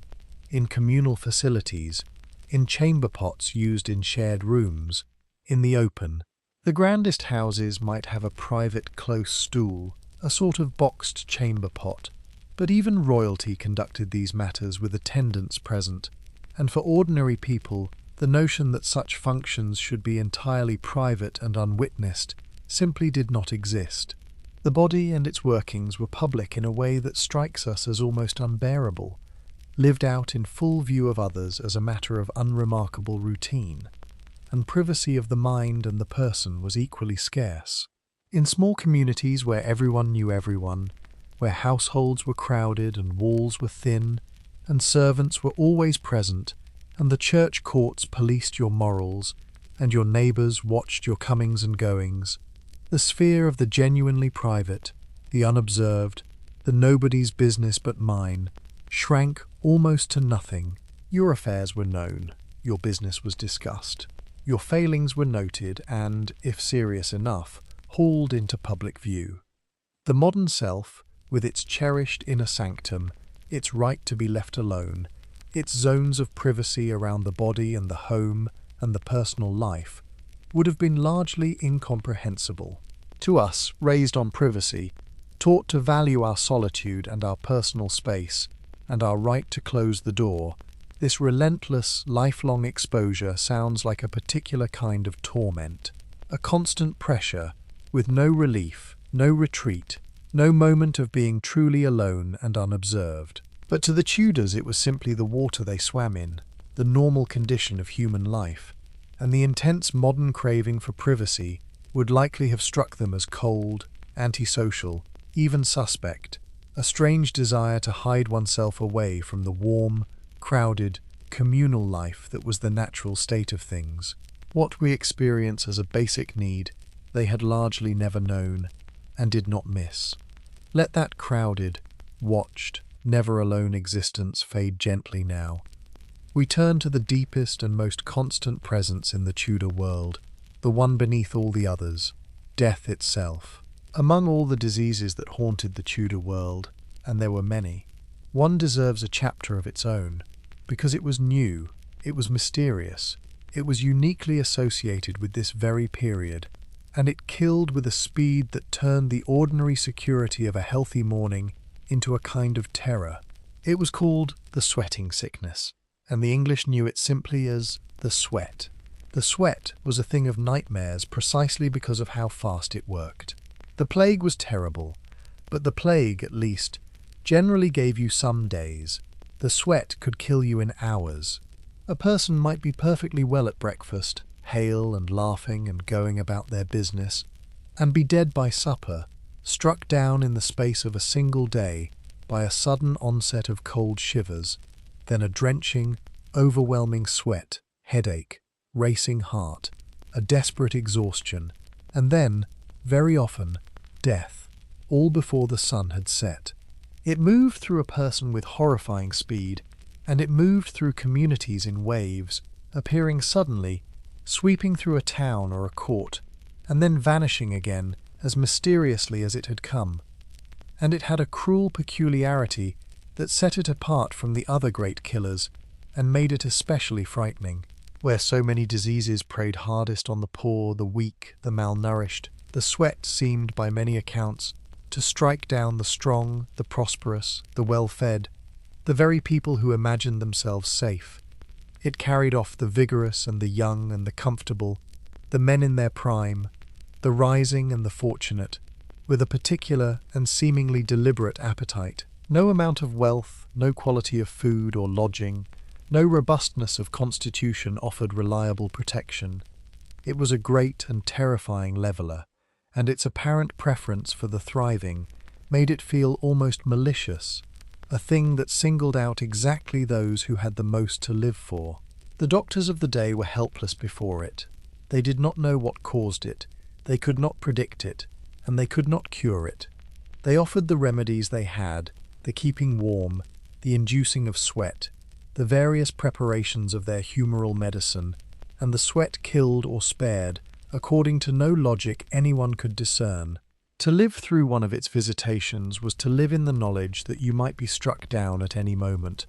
in communal facilities, in chamber pots used in shared rooms, in the open. The grandest houses might have a private close stool, a sort of boxed chamber pot, but even royalty conducted these matters with attendants present, and for ordinary people, the notion that such functions should be entirely private and unwitnessed simply did not exist. The body and its workings were public in a way that strikes us as almost unbearable, lived out in full view of others as a matter of unremarkable routine, and privacy of the mind and the person was equally scarce. In small communities where everyone knew everyone, where households were crowded and walls were thin, and servants were always present, and the church courts policed your morals, and your neighbours watched your comings and goings, the sphere of the genuinely private, the unobserved, the nobody's business but mine, shrank almost to nothing. Your affairs were known, your business was discussed, your failings were noted and, if serious enough, hauled into public view. The modern self, with its cherished inner sanctum, its right to be left alone, its zones of privacy around the body and the home and the personal life, would have been largely incomprehensible. To us, raised on privacy, taught to value our solitude and our personal space, and our right to close the door, this relentless, lifelong exposure sounds like a particular kind of torment, a constant pressure, with no relief, no retreat, no moment of being truly alone and unobserved. But to the Tudors it was simply the water they swam in, the normal condition of human life, and the intense modern craving for privacy would likely have struck them as cold, antisocial, even suspect, a strange desire to hide oneself away from the warm, crowded, communal life that was the natural state of things. What we experience as a basic need, they had largely never known and did not miss. Let that crowded, watched, never alone existence fade gently now. We turn to the deepest and most constant presence in the Tudor world, the one beneath all the others, death itself. Among all the diseases that haunted the Tudor world, and there were many, one deserves a chapter of its own, because it was new, it was mysterious, it was uniquely associated with this very period, and it killed with a speed that turned the ordinary security of a healthy morning into a kind of terror. It was called the sweating sickness, and the English knew it simply as the sweat. The sweat was a thing of nightmares precisely because of how fast it worked. The plague was terrible, but the plague, at least, generally gave you some days. The sweat could kill you in hours. A person might be perfectly well at breakfast, hale and laughing and going about their business, and be dead by supper, struck down in the space of a single day by a sudden onset of cold shivers, then a drenching, overwhelming sweat, headache, racing heart, a desperate exhaustion, and then, very often, death, all before the sun had set. It moved through a person with horrifying speed, and it moved through communities in waves, appearing suddenly, sweeping through a town or a court, and then vanishing again as mysteriously as it had come. and it had a cruel peculiarity that set it apart from the other great killers and made it especially frightening. Where so many diseases preyed hardest on the poor, the weak, the malnourished, the sweat seemed, by many accounts, to strike down the strong, the prosperous, the well-fed, the very people who imagined themselves safe. It carried off the vigorous and the young and the comfortable, the men in their prime, the rising and the fortunate, with a particular and seemingly deliberate appetite. No amount of wealth, no quality of food or lodging, no robustness of constitution offered reliable protection. It was a great and terrifying leveller, and its apparent preference for the thriving made it feel almost malicious, a thing that singled out exactly those who had the most to live for. The doctors of the day were helpless before it. They did not know what caused it, they could not predict it, and they could not cure it. They offered the remedies they had, the keeping warm, the inducing of sweat, the various preparations of their humoral medicine, and the sweat killed or spared, according to no logic anyone could discern. To live through one of its visitations was to live in the knowledge that you might be struck down at any moment,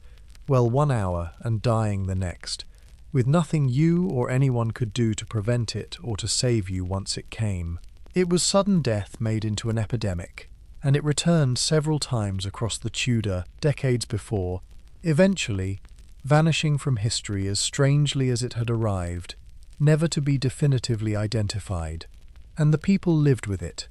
well 1 hour and dying the next, with nothing you or anyone could do to prevent it or to save you once it came. It was sudden death made into an epidemic, and it returned several times across the Tudor decades before, eventually vanishing from history as strangely as it had arrived, never to be definitively identified. And the people lived with it.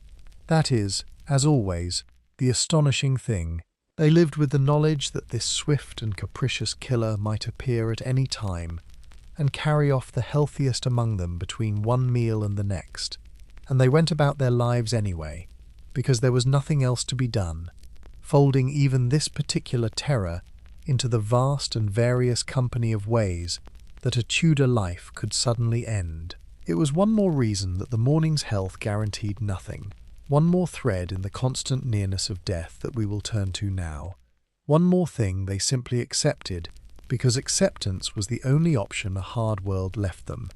That is, as always, the astonishing thing. They lived with the knowledge that this swift and capricious killer might appear at any time and carry off the healthiest among them between one meal and the next. And they went about their lives anyway, because there was nothing else to be done, folding even this particular terror into the vast and various company of ways that a Tudor life could suddenly end. It was one more reason that the morning's health guaranteed nothing, one more thread in the constant nearness of death that we will turn to now, one more thing they simply accepted, because acceptance was the only option a hard world left them.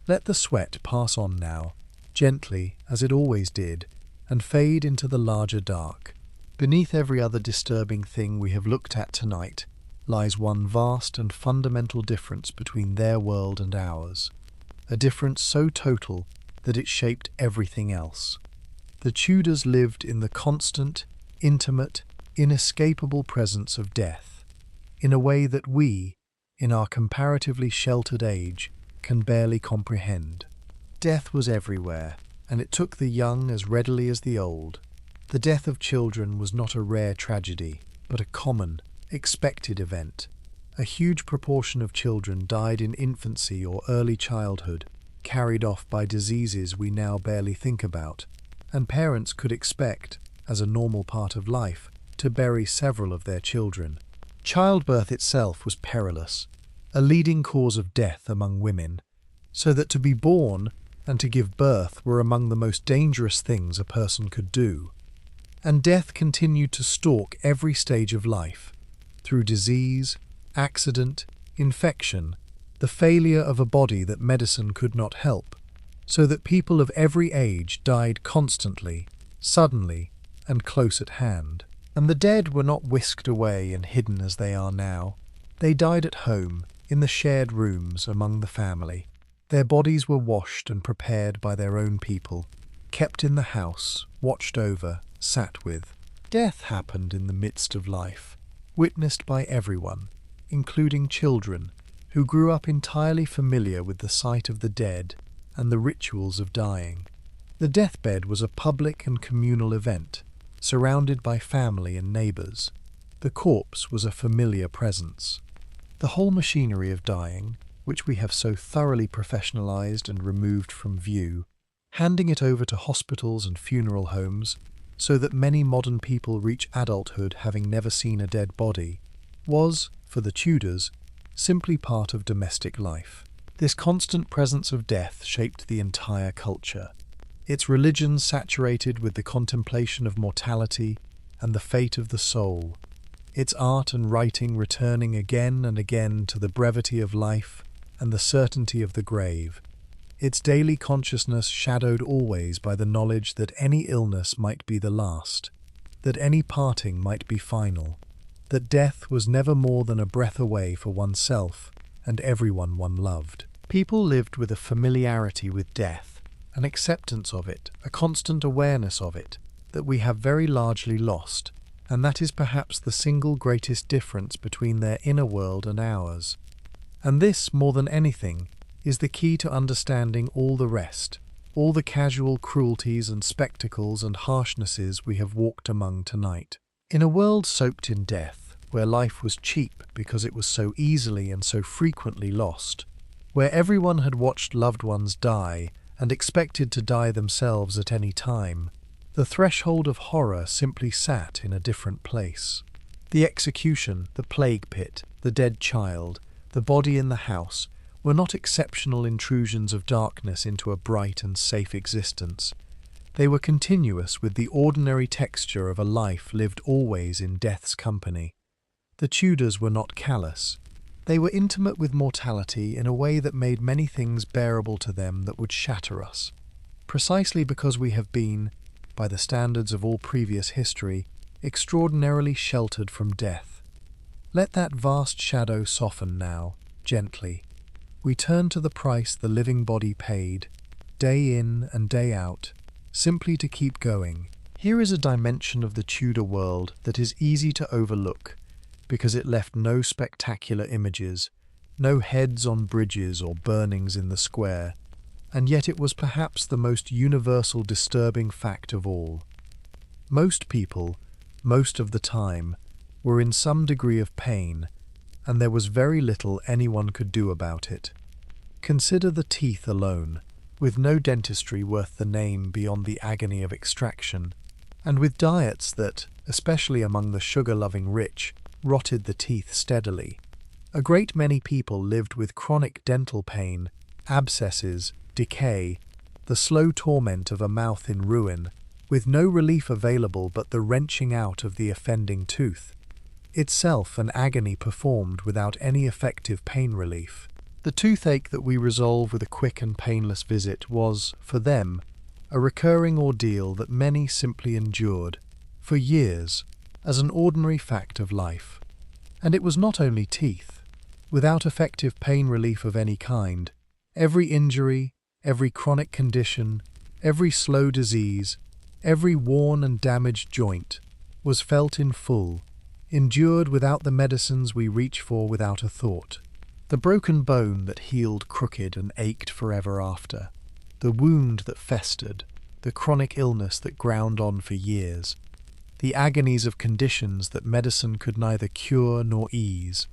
Let the sweat pass on now, gently as it always did, and fade into the larger dark. Beneath every other disturbing thing we have looked at tonight lies one vast and fundamental difference between their world and ours, a difference so total that it shaped everything else. The Tudors lived in the constant, intimate, inescapable presence of death, in a way that we, in our comparatively sheltered age, can barely comprehend. Death was everywhere, and it took the young as readily as the old. The death of children was not a rare tragedy, but a common, expected event. A huge proportion of children died in infancy or early childhood, carried off by diseases we now barely think about, and parents could expect, as a normal part of life, to bury several of their children. Childbirth itself was perilous, a leading cause of death among women, so that to be born and to give birth were among the most dangerous things a person could do. And death continued to stalk every stage of life, through disease, accident, infection, the failure of a body that medicine could not help, so that people of every age died constantly, suddenly, and close at hand. And the dead were not whisked away and hidden as they are now. They died at home, in the shared rooms among the family. Their bodies were washed and prepared by their own people, kept in the house, watched over, sat with. Death happened in the midst of life, witnessed by everyone, including children, who grew up entirely familiar with the sight of the dead and the rituals of dying. The deathbed was a public and communal event, surrounded by family and neighbours. The corpse was a familiar presence. The whole machinery of dying, which we have so thoroughly professionalised and removed from view, handing it over to hospitals and funeral homes, so that many modern people reach adulthood having never seen a dead body, was, for the Tudors, simply part of domestic life. This constant presence of death shaped the entire culture. Its religion saturated with the contemplation of mortality and the fate of the soul, its art and writing returning again and again to the brevity of life and the certainty of the grave, its daily consciousness shadowed always by the knowledge that any illness might be the last. that any parting might be final, that death was never more than a breath away for oneself and everyone one loved. People lived with a familiarity with death, an acceptance of it, a constant awareness of it, that we have very largely lost, and that is perhaps the single greatest difference between their inner world and ours. And this, more than anything, is the key to understanding all the rest, all the casual cruelties and spectacles and harshnesses we have walked among tonight. In a world soaked in death, where life was cheap because it was so easily and so frequently lost, where everyone had watched loved ones die and expected to die themselves at any time, the threshold of horror simply sat in a different place. The execution, the plague pit, the dead child, the body in the house were not exceptional intrusions of darkness into a bright and safe existence. They were continuous with the ordinary texture of a life lived always in death's company. The Tudors were not callous. They were intimate with mortality in a way that made many things bearable to them that would shatter us. Precisely because we have been, by the standards of all previous history, extraordinarily sheltered from death. Let that vast shadow soften now, gently. We turn to the price the living body paid, day in and day out, simply to keep going. Here is a dimension of the Tudor world that is easy to overlook, because it left no spectacular images, no heads on bridges or burnings in the square, and yet it was perhaps the most universal disturbing fact of all. Most people, most of the time, were in some degree of pain, and there was very little anyone could do about it. Consider the teeth alone, with no dentistry worth the name beyond the agony of extraction, and with diets that, especially among the sugar-loving rich, rotted the teeth steadily. A great many people lived with chronic dental pain, abscesses, decay, the slow torment of a mouth in ruin, with no relief available but the wrenching out of the offending tooth, itself an agony performed without any effective pain relief. The toothache that we resolve with a quick and painless visit was, for them, a recurring ordeal that many simply endured, for years, as an ordinary fact of life. And it was not only teeth. Without effective pain relief of any kind, every injury, every chronic condition, every slow disease, every worn and damaged joint, was felt in full, endured without the medicines we reach for without a thought. The broken bone that healed crooked and ached forever after, the wound that festered, the chronic illness that ground on for years, the agonies of conditions that medicine could neither cure nor ease.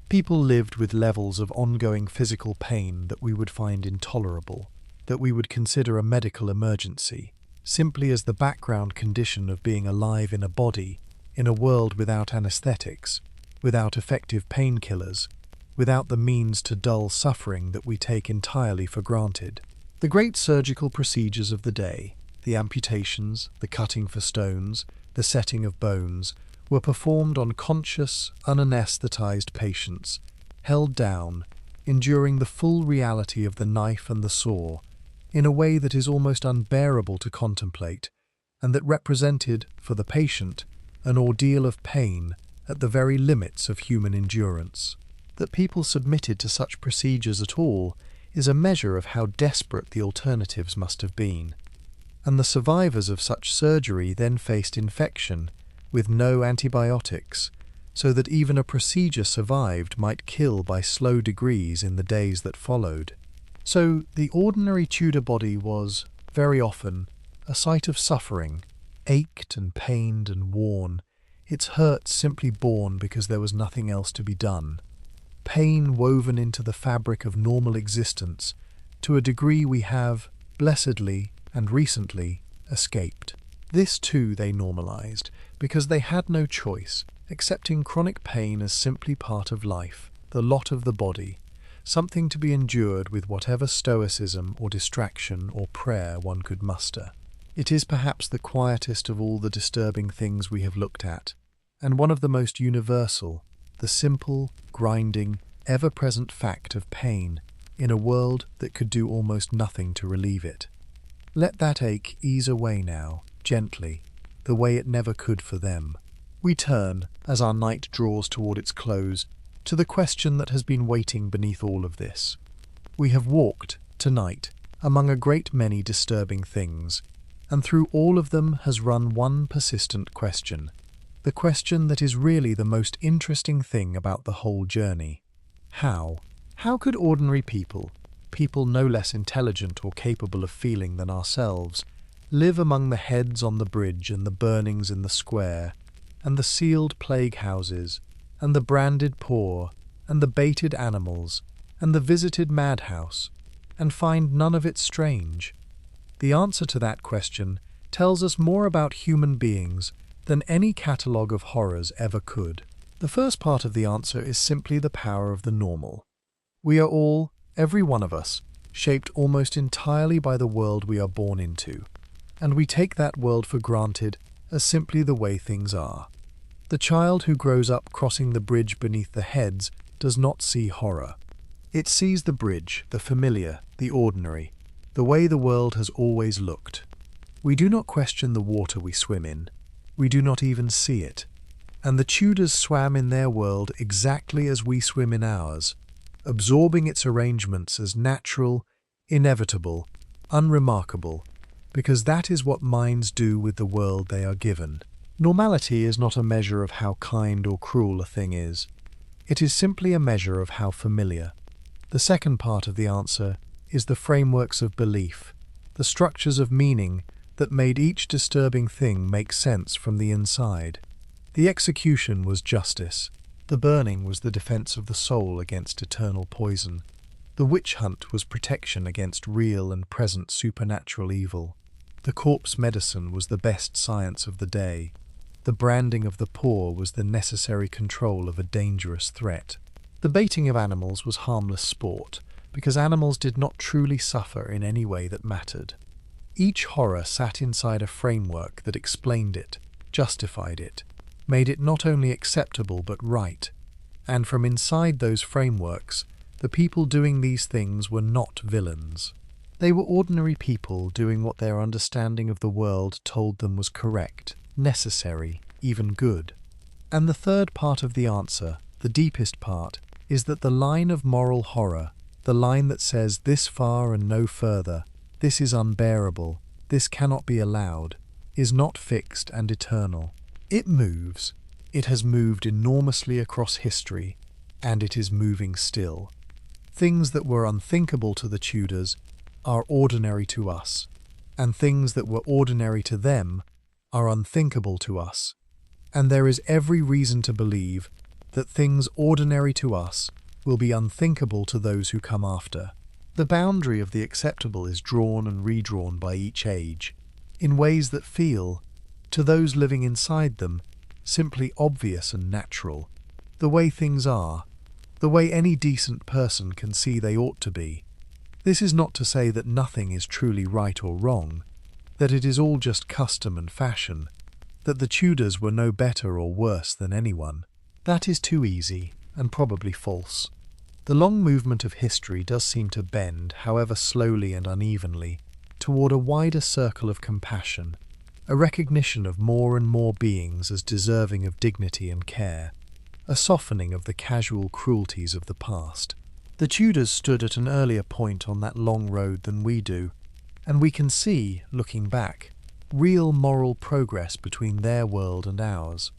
People lived with levels of ongoing physical pain that we would find intolerable, that we would consider a medical emergency, simply as the background condition of being alive in a body, in a world without anesthetics, without effective painkillers, without the means to dull suffering that we take entirely for granted. The great surgical procedures of the day, the amputations, the cutting for stones, the setting of bones, were performed on conscious, unanesthetized patients, held down, enduring the full reality of the knife and the saw, in a way that is almost unbearable to contemplate, and that represented, for the patient, an ordeal of pain at the very limits of human endurance. That people submitted to such procedures at all is a measure of how desperate the alternatives must have been. And the survivors of such surgery then faced infection, with no antibiotics, so that even a procedure survived might kill by slow degrees in the days that followed. So the ordinary Tudor body was, very often, a sight of suffering, ached and pained and worn, its hurt simply borne because there was nothing else to be done. Pain woven into the fabric of normal existence, to a degree we have, blessedly and recently, escaped. This too they normalized, because they had no choice, accepting chronic pain as simply part of life, the lot of the body, something to be endured with whatever stoicism or distraction or prayer one could muster. It is perhaps the quietest of all the disturbing things we have looked at, and one of the most universal, the simple, grinding, ever-present fact of pain in a world that could do almost nothing to relieve it. Let that ache ease away now, gently, the way it never could for them. We turn, as our night draws toward its close, to the question that has been waiting beneath all of this. We have walked, tonight, among a great many disturbing things, and through all of them has run one persistent question, the question that is really the most interesting thing about the whole journey. How? How could ordinary people no less intelligent or capable of feeling than ourselves, live among the heads on the bridge and the burnings in the square, and the sealed plague houses, and the branded poor, and the baited animals, and the visited madhouse, and find none of it strange? The answer to that question tells us more about human beings than any catalogue of horrors ever could. The first part of the answer is simply the power of the normal. We are all, every one of us, shaped almost entirely by the world we are born into, and we take that world for granted as simply the way things are. The child who grows up crossing the bridge beneath the heads does not see horror. It sees the bridge, the familiar, the ordinary, the way the world has always looked. We do not question the water we swim in. We do not even see it. And the Tudors swam in their world exactly as we swim in ours, absorbing its arrangements as natural, inevitable, unremarkable, because that is what minds do with the world they are given. Normality is not a measure of how kind or cruel a thing is. It is simply a measure of how familiar. The second part of the answer is the frameworks of belief, the structures of meaning that made each disturbing thing make sense from the inside. The execution was justice. The burning was the defense of the soul against eternal poison. The witch hunt was protection against real and present supernatural evil. The corpse medicine was the best science of the day. The branding of the poor was the necessary control of a dangerous threat. The baiting of animals was harmless sport, because animals did not truly suffer in any way that mattered. Each horror sat inside a framework that explained it, justified it, made it not only acceptable but right. And from inside those frameworks, the people doing these things were not villains. They were ordinary people doing what their understanding of the world told them was correct, necessary, even good. And the third part of the answer, the deepest part, is that the line of moral horror, the line that says this far and no further, this is unbearable, this cannot be allowed, is not fixed and eternal. It moves. It has moved enormously across history, and it is moving still. Things that were unthinkable to the Tudors are ordinary to us, and things that were ordinary to them are unthinkable to us. And there is every reason to believe that things ordinary to us will be unthinkable to those who come after. The boundary of the acceptable is drawn and redrawn by each age, in ways that feel, to those living inside them, simply obvious and natural, the way things are, the way any decent person can see they ought to be. This is not to say that nothing is truly right or wrong, that it is all just custom and fashion, that the Tudors were no better or worse than anyone. That is too easy, and probably false. The long movement of history does seem to bend, however slowly and unevenly, toward a wider circle of compassion, a recognition of more and more beings as deserving of dignity and care, a softening of the casual cruelties of the past. The Tudors stood at an earlier point on that long road than we do, and we can see, looking back, real moral progress between their world and ours.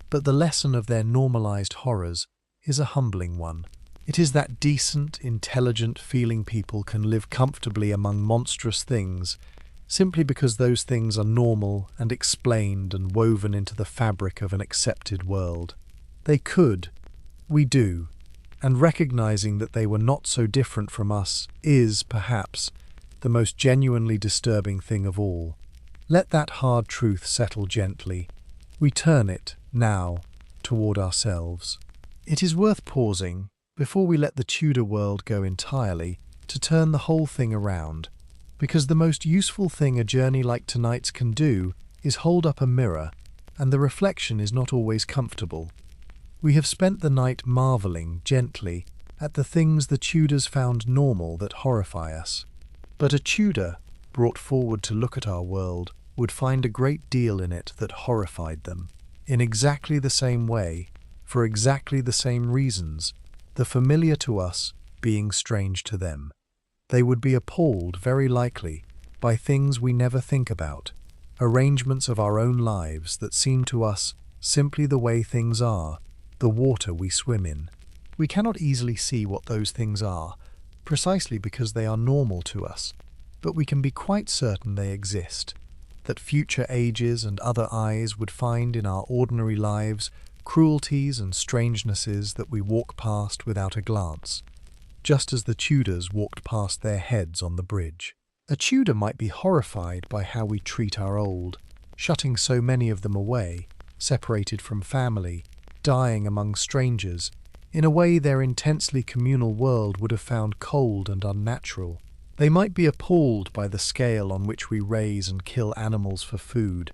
But the lesson of their normalized horrors is a humbling one. It is that decent, intelligent, feeling people can live comfortably among monstrous things simply because those things are normal and explained and woven into the fabric of an accepted world. They could, we do, and recognizing that they were not so different from us is, perhaps, the most genuinely disturbing thing of all. Let that hard truth settle gently. We turn it, now, toward ourselves. It is worth pausing, before we let the Tudor world go entirely, to turn the whole thing around, because the most useful thing a journey like tonight's can do is hold up a mirror, and the reflection is not always comfortable. We have spent the night marvelling, gently, at the things the Tudors found normal that horrify us. But a Tudor, brought forward to look at our world, would find a great deal in it that horrified them. In exactly the same way, for exactly the same reasons, the familiar to us being strange to them. They would be appalled, very likely, by things we never think about, arrangements of our own lives that seem to us simply the way things are, the water we swim in. We cannot easily see what those things are, precisely because they are normal to us, but we can be quite certain they exist, that future ages and other eyes would find in our ordinary lives cruelties and strangenesses that we walk past without a glance, just as the Tudors walked past their heads on the bridge. A Tudor might be horrified by how we treat our old, shutting so many of them away, separated from family, dying among strangers, in a way their intensely communal world would have found cold and unnatural. They might be appalled by the scale on which we raise and kill animals for food,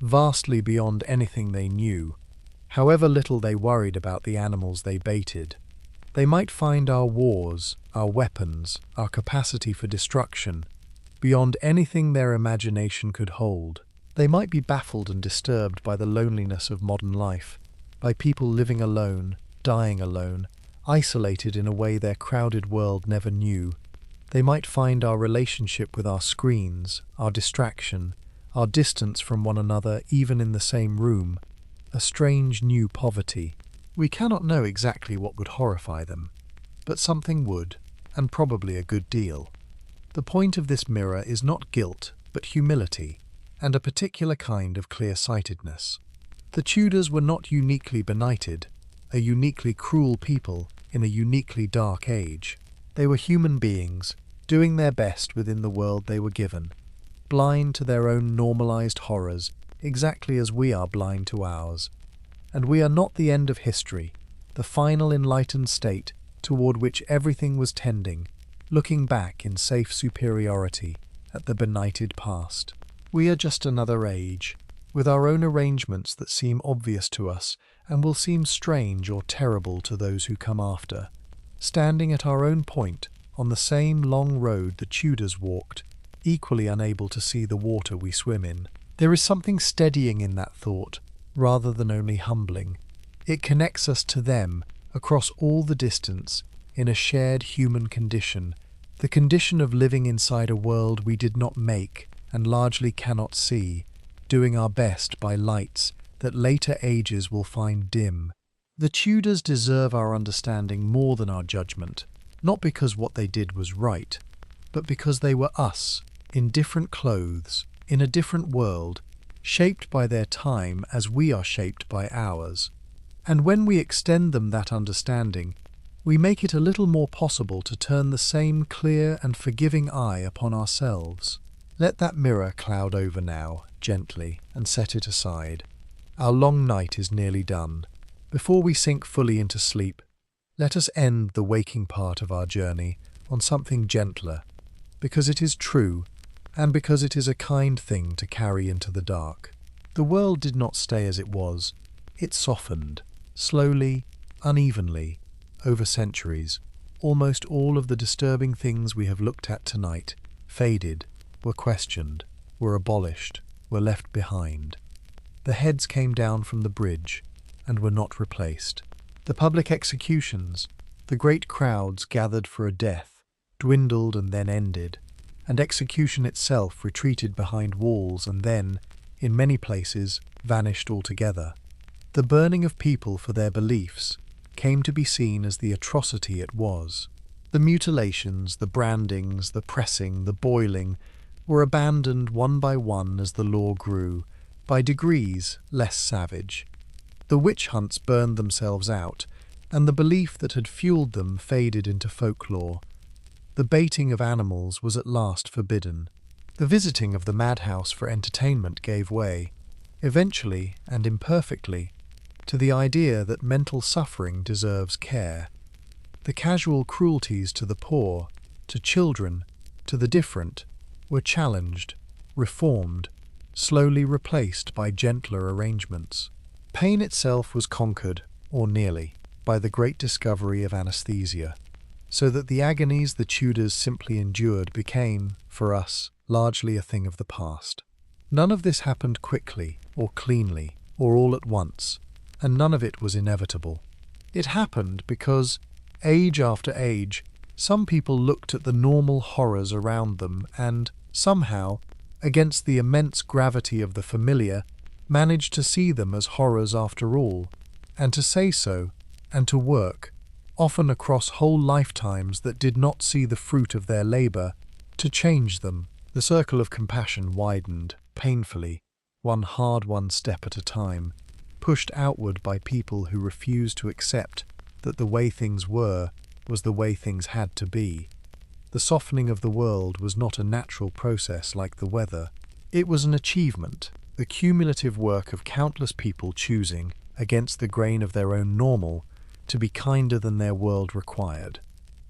vastly beyond anything they knew, however little they worried about the animals they baited. They might find our wars, our weapons, our capacity for destruction, beyond anything their imagination could hold. They might be baffled and disturbed by the loneliness of modern life, by people living alone, dying alone, isolated in a way their crowded world never knew. They might find our relationship with our screens, our distraction, our distance from one another even in the same room, a strange new poverty. We cannot know exactly what would horrify them, but something would, and probably a good deal. The point of this mirror is not guilt, but humility, and a particular kind of clear-sightedness. The Tudors were not uniquely benighted, a uniquely cruel people in a uniquely dark age. They were human beings, doing their best within the world they were given, blind to their own normalized horrors, exactly as we are blind to ours. And we are not the end of history, the final enlightened state toward which everything was tending, looking back in safe superiority at the benighted past. We are just another age, with our own arrangements that seem obvious to us and will seem strange or terrible to those who come after, standing at our own point on the same long road the Tudors walked, equally unable to see the water we swim in. There is something steadying in that thought, rather than only humbling. It connects us to them across all the distance in a shared human condition, the condition of living inside a world we did not make and largely cannot see, doing our best by lights that later ages will find dim. The Tudors deserve our understanding more than our judgment, not because what they did was right, but because they were us, in different clothes, in a different world, shaped by their time as we are shaped by ours. And when we extend them that understanding, we make it a little more possible to turn the same clear and forgiving eye upon ourselves. Let that mirror cloud over now, gently, and set it aside. Our long night is nearly done. Before we sink fully into sleep, let us end the waking part of our journey on something gentler, because it is true, and because it is a kind thing to carry into the dark. The world did not stay as it was. It softened, slowly, unevenly, over centuries. Almost all of the disturbing things we have looked at tonight faded, were questioned, were abolished, were left behind. The heads came down from the bridge and were not replaced. The public executions, the great crowds gathered for a death, dwindled and then ended, and execution itself retreated behind walls and then, in many places, vanished altogether. The burning of people for their beliefs came to be seen as the atrocity it was. The mutilations, the brandings, the pressing, the boiling were abandoned one by one as the law grew, by degrees less savage. The witch hunts burned themselves out, and the belief that had fueled them faded into folklore. The baiting of animals was at last forbidden. The visiting of the madhouse for entertainment gave way, eventually and imperfectly, to the idea that mental suffering deserves care. The casual cruelties to the poor, to children, to the different, were challenged, reformed, slowly replaced by gentler arrangements. Pain itself was conquered, or nearly, by the great discovery of anesthesia, so that the agonies the Tudors simply endured became, for us, largely a thing of the past. None of this happened quickly or cleanly or all at once, and none of it was inevitable. It happened because, age after age, some people looked at the normal horrors around them and, somehow, against the immense gravity of the familiar, managed to see them as horrors after all, and to say so, and to work, often across whole lifetimes that did not see the fruit of their labor, to change them. The circle of compassion widened, painfully, one hard-won step at a time, pushed outward by people who refused to accept that the way things were was the way things had to be. The softening of the world was not a natural process like the weather. It was an achievement, the cumulative work of countless people choosing, against the grain of their own normal, to be kinder than their world required.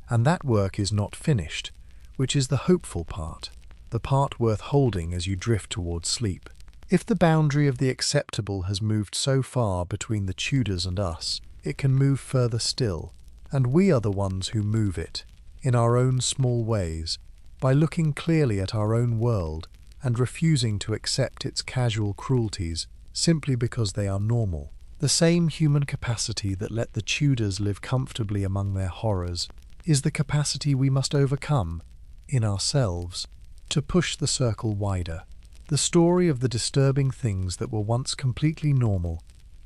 And that work is not finished, which is the hopeful part, the part worth holding as you drift towards sleep. If the boundary of the acceptable has moved so far between the Tudors and us, it can move further still, and we are the ones who move it, in our own small ways, by looking clearly at our own world and refusing to accept its casual cruelties simply because they are normal. The same human capacity that let the Tudors live comfortably among their horrors is the capacity we must overcome, in ourselves, to push the circle wider. The story of the disturbing things that were once completely normal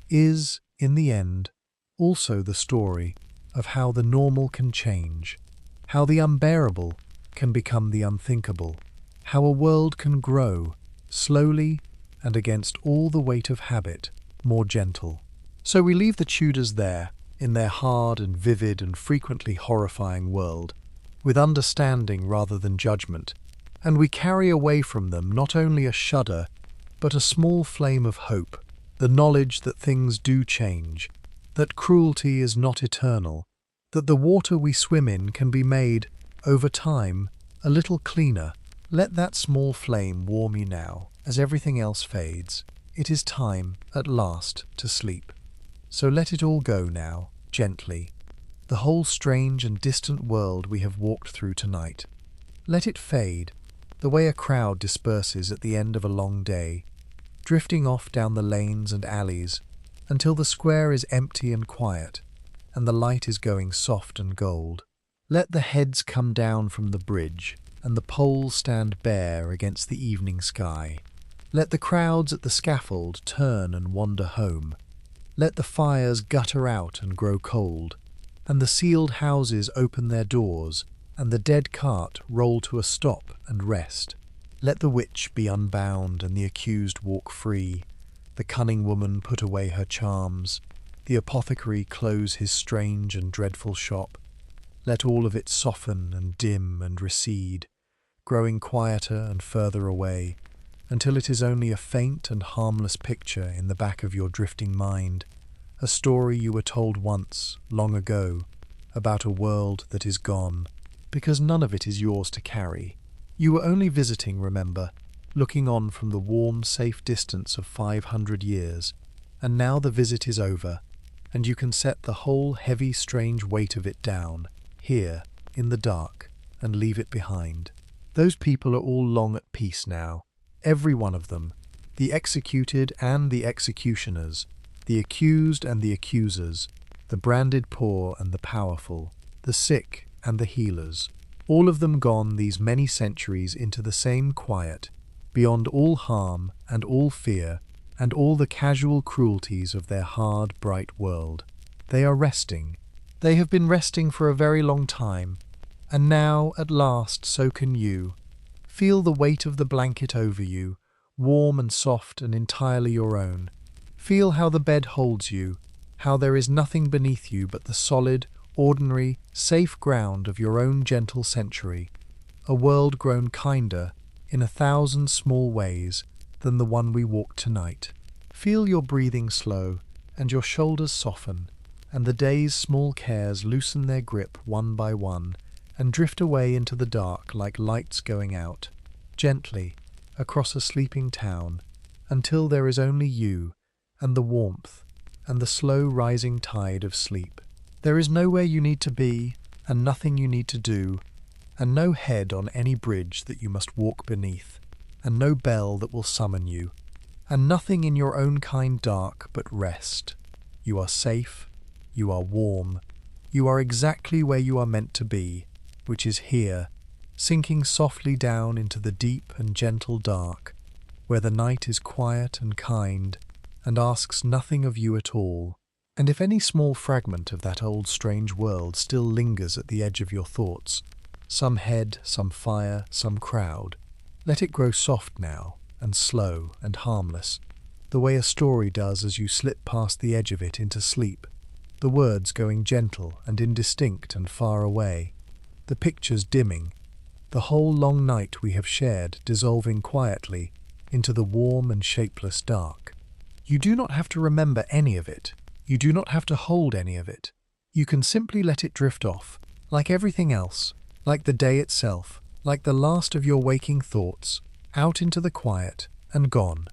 is, in the end, also the story of how the normal can change, how the unbearable can become the unthinkable, how a world can grow, slowly and against all the weight of habit, more gentle. So we leave the Tudors there, in their hard and vivid and frequently horrifying world, with understanding rather than judgment, and we carry away from them not only a shudder, but a small flame of hope, the knowledge that things do change, that cruelty is not eternal, that the water we swim in can be made, over time, a little cleaner. Let that small flame warm you now, as everything else fades. It is time, at last, to sleep. So let it all go now, gently, the whole strange and distant world we have walked through tonight. Let it fade, the way a crowd disperses at the end of a long day, drifting off down the lanes and alleys, until the square is empty and quiet, and the light is going soft and gold. Let the heads come down from the bridge, and the poles stand bare against the evening sky. Let the crowds at the scaffold turn and wander home. Let the fires gutter out and grow cold, and the sealed houses open their doors, and the dead cart roll to a stop and rest. Let the witch be unbound and the accused walk free, the cunning woman put away her charms, the apothecary close his strange and dreadful shop. Let all of it soften and dim and recede, growing quieter and further away, until it is only a faint and harmless picture in the back of your drifting mind, a story you were told once, long ago, about a world that is gone, because none of it is yours to carry. You were only visiting, remember, looking on from the warm, safe distance of 500 years, and now the visit is over, and you can set the whole heavy, strange weight of it down, here, in the dark, and leave it behind. Those people are all long at peace now, every one of them, the executed and the executioners, the accused and the accusers, the branded poor and the powerful, the sick and the healers, all of them gone these many centuries into the same quiet, beyond all harm and all fear and all the casual cruelties of their hard, bright world. They are resting. They have been resting for a very long time, and now, at last, so can you. Feel the weight of the blanket over you, warm and soft and entirely your own. Feel how the bed holds you, how there is nothing beneath you but the solid, ordinary, safe ground of your own gentle century, a world grown kinder, in 1,000 small ways, than the one we walked tonight. Feel your breathing slow, and your shoulders soften, and the day's small cares loosen their grip one by one, and drift away into the dark like lights going out, gently, across a sleeping town, until there is only you, and the warmth, and the slow rising tide of sleep. There is nowhere you need to be, and nothing you need to do, and no head on any bridge that you must walk beneath, and no bell that will summon you, and nothing in your own kind dark but rest. You are safe, you are warm, you are exactly where you are meant to be, which is here, sinking softly down into the deep and gentle dark, where the night is quiet and kind, and asks nothing of you at all. And if any small fragment of that old strange world still lingers at the edge of your thoughts, some head, some fire, some crowd, let it grow soft now, and slow and harmless, the way a story does as you slip past the edge of it into sleep, the words going gentle and indistinct and far away, the pictures dimming, the whole long night we have shared dissolving quietly into the warm and shapeless dark. You do not have to remember any of it. You do not have to hold any of it. You can simply let it drift off, like everything else, like the day itself, like the last of your waking thoughts, out into the quiet and gone.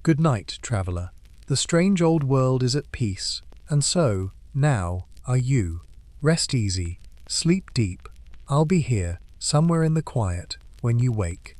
Good night, traveller. The strange old world is at peace, and so, now, are you. Rest easy, sleep deep. I'll be here, somewhere in the quiet, when you wake.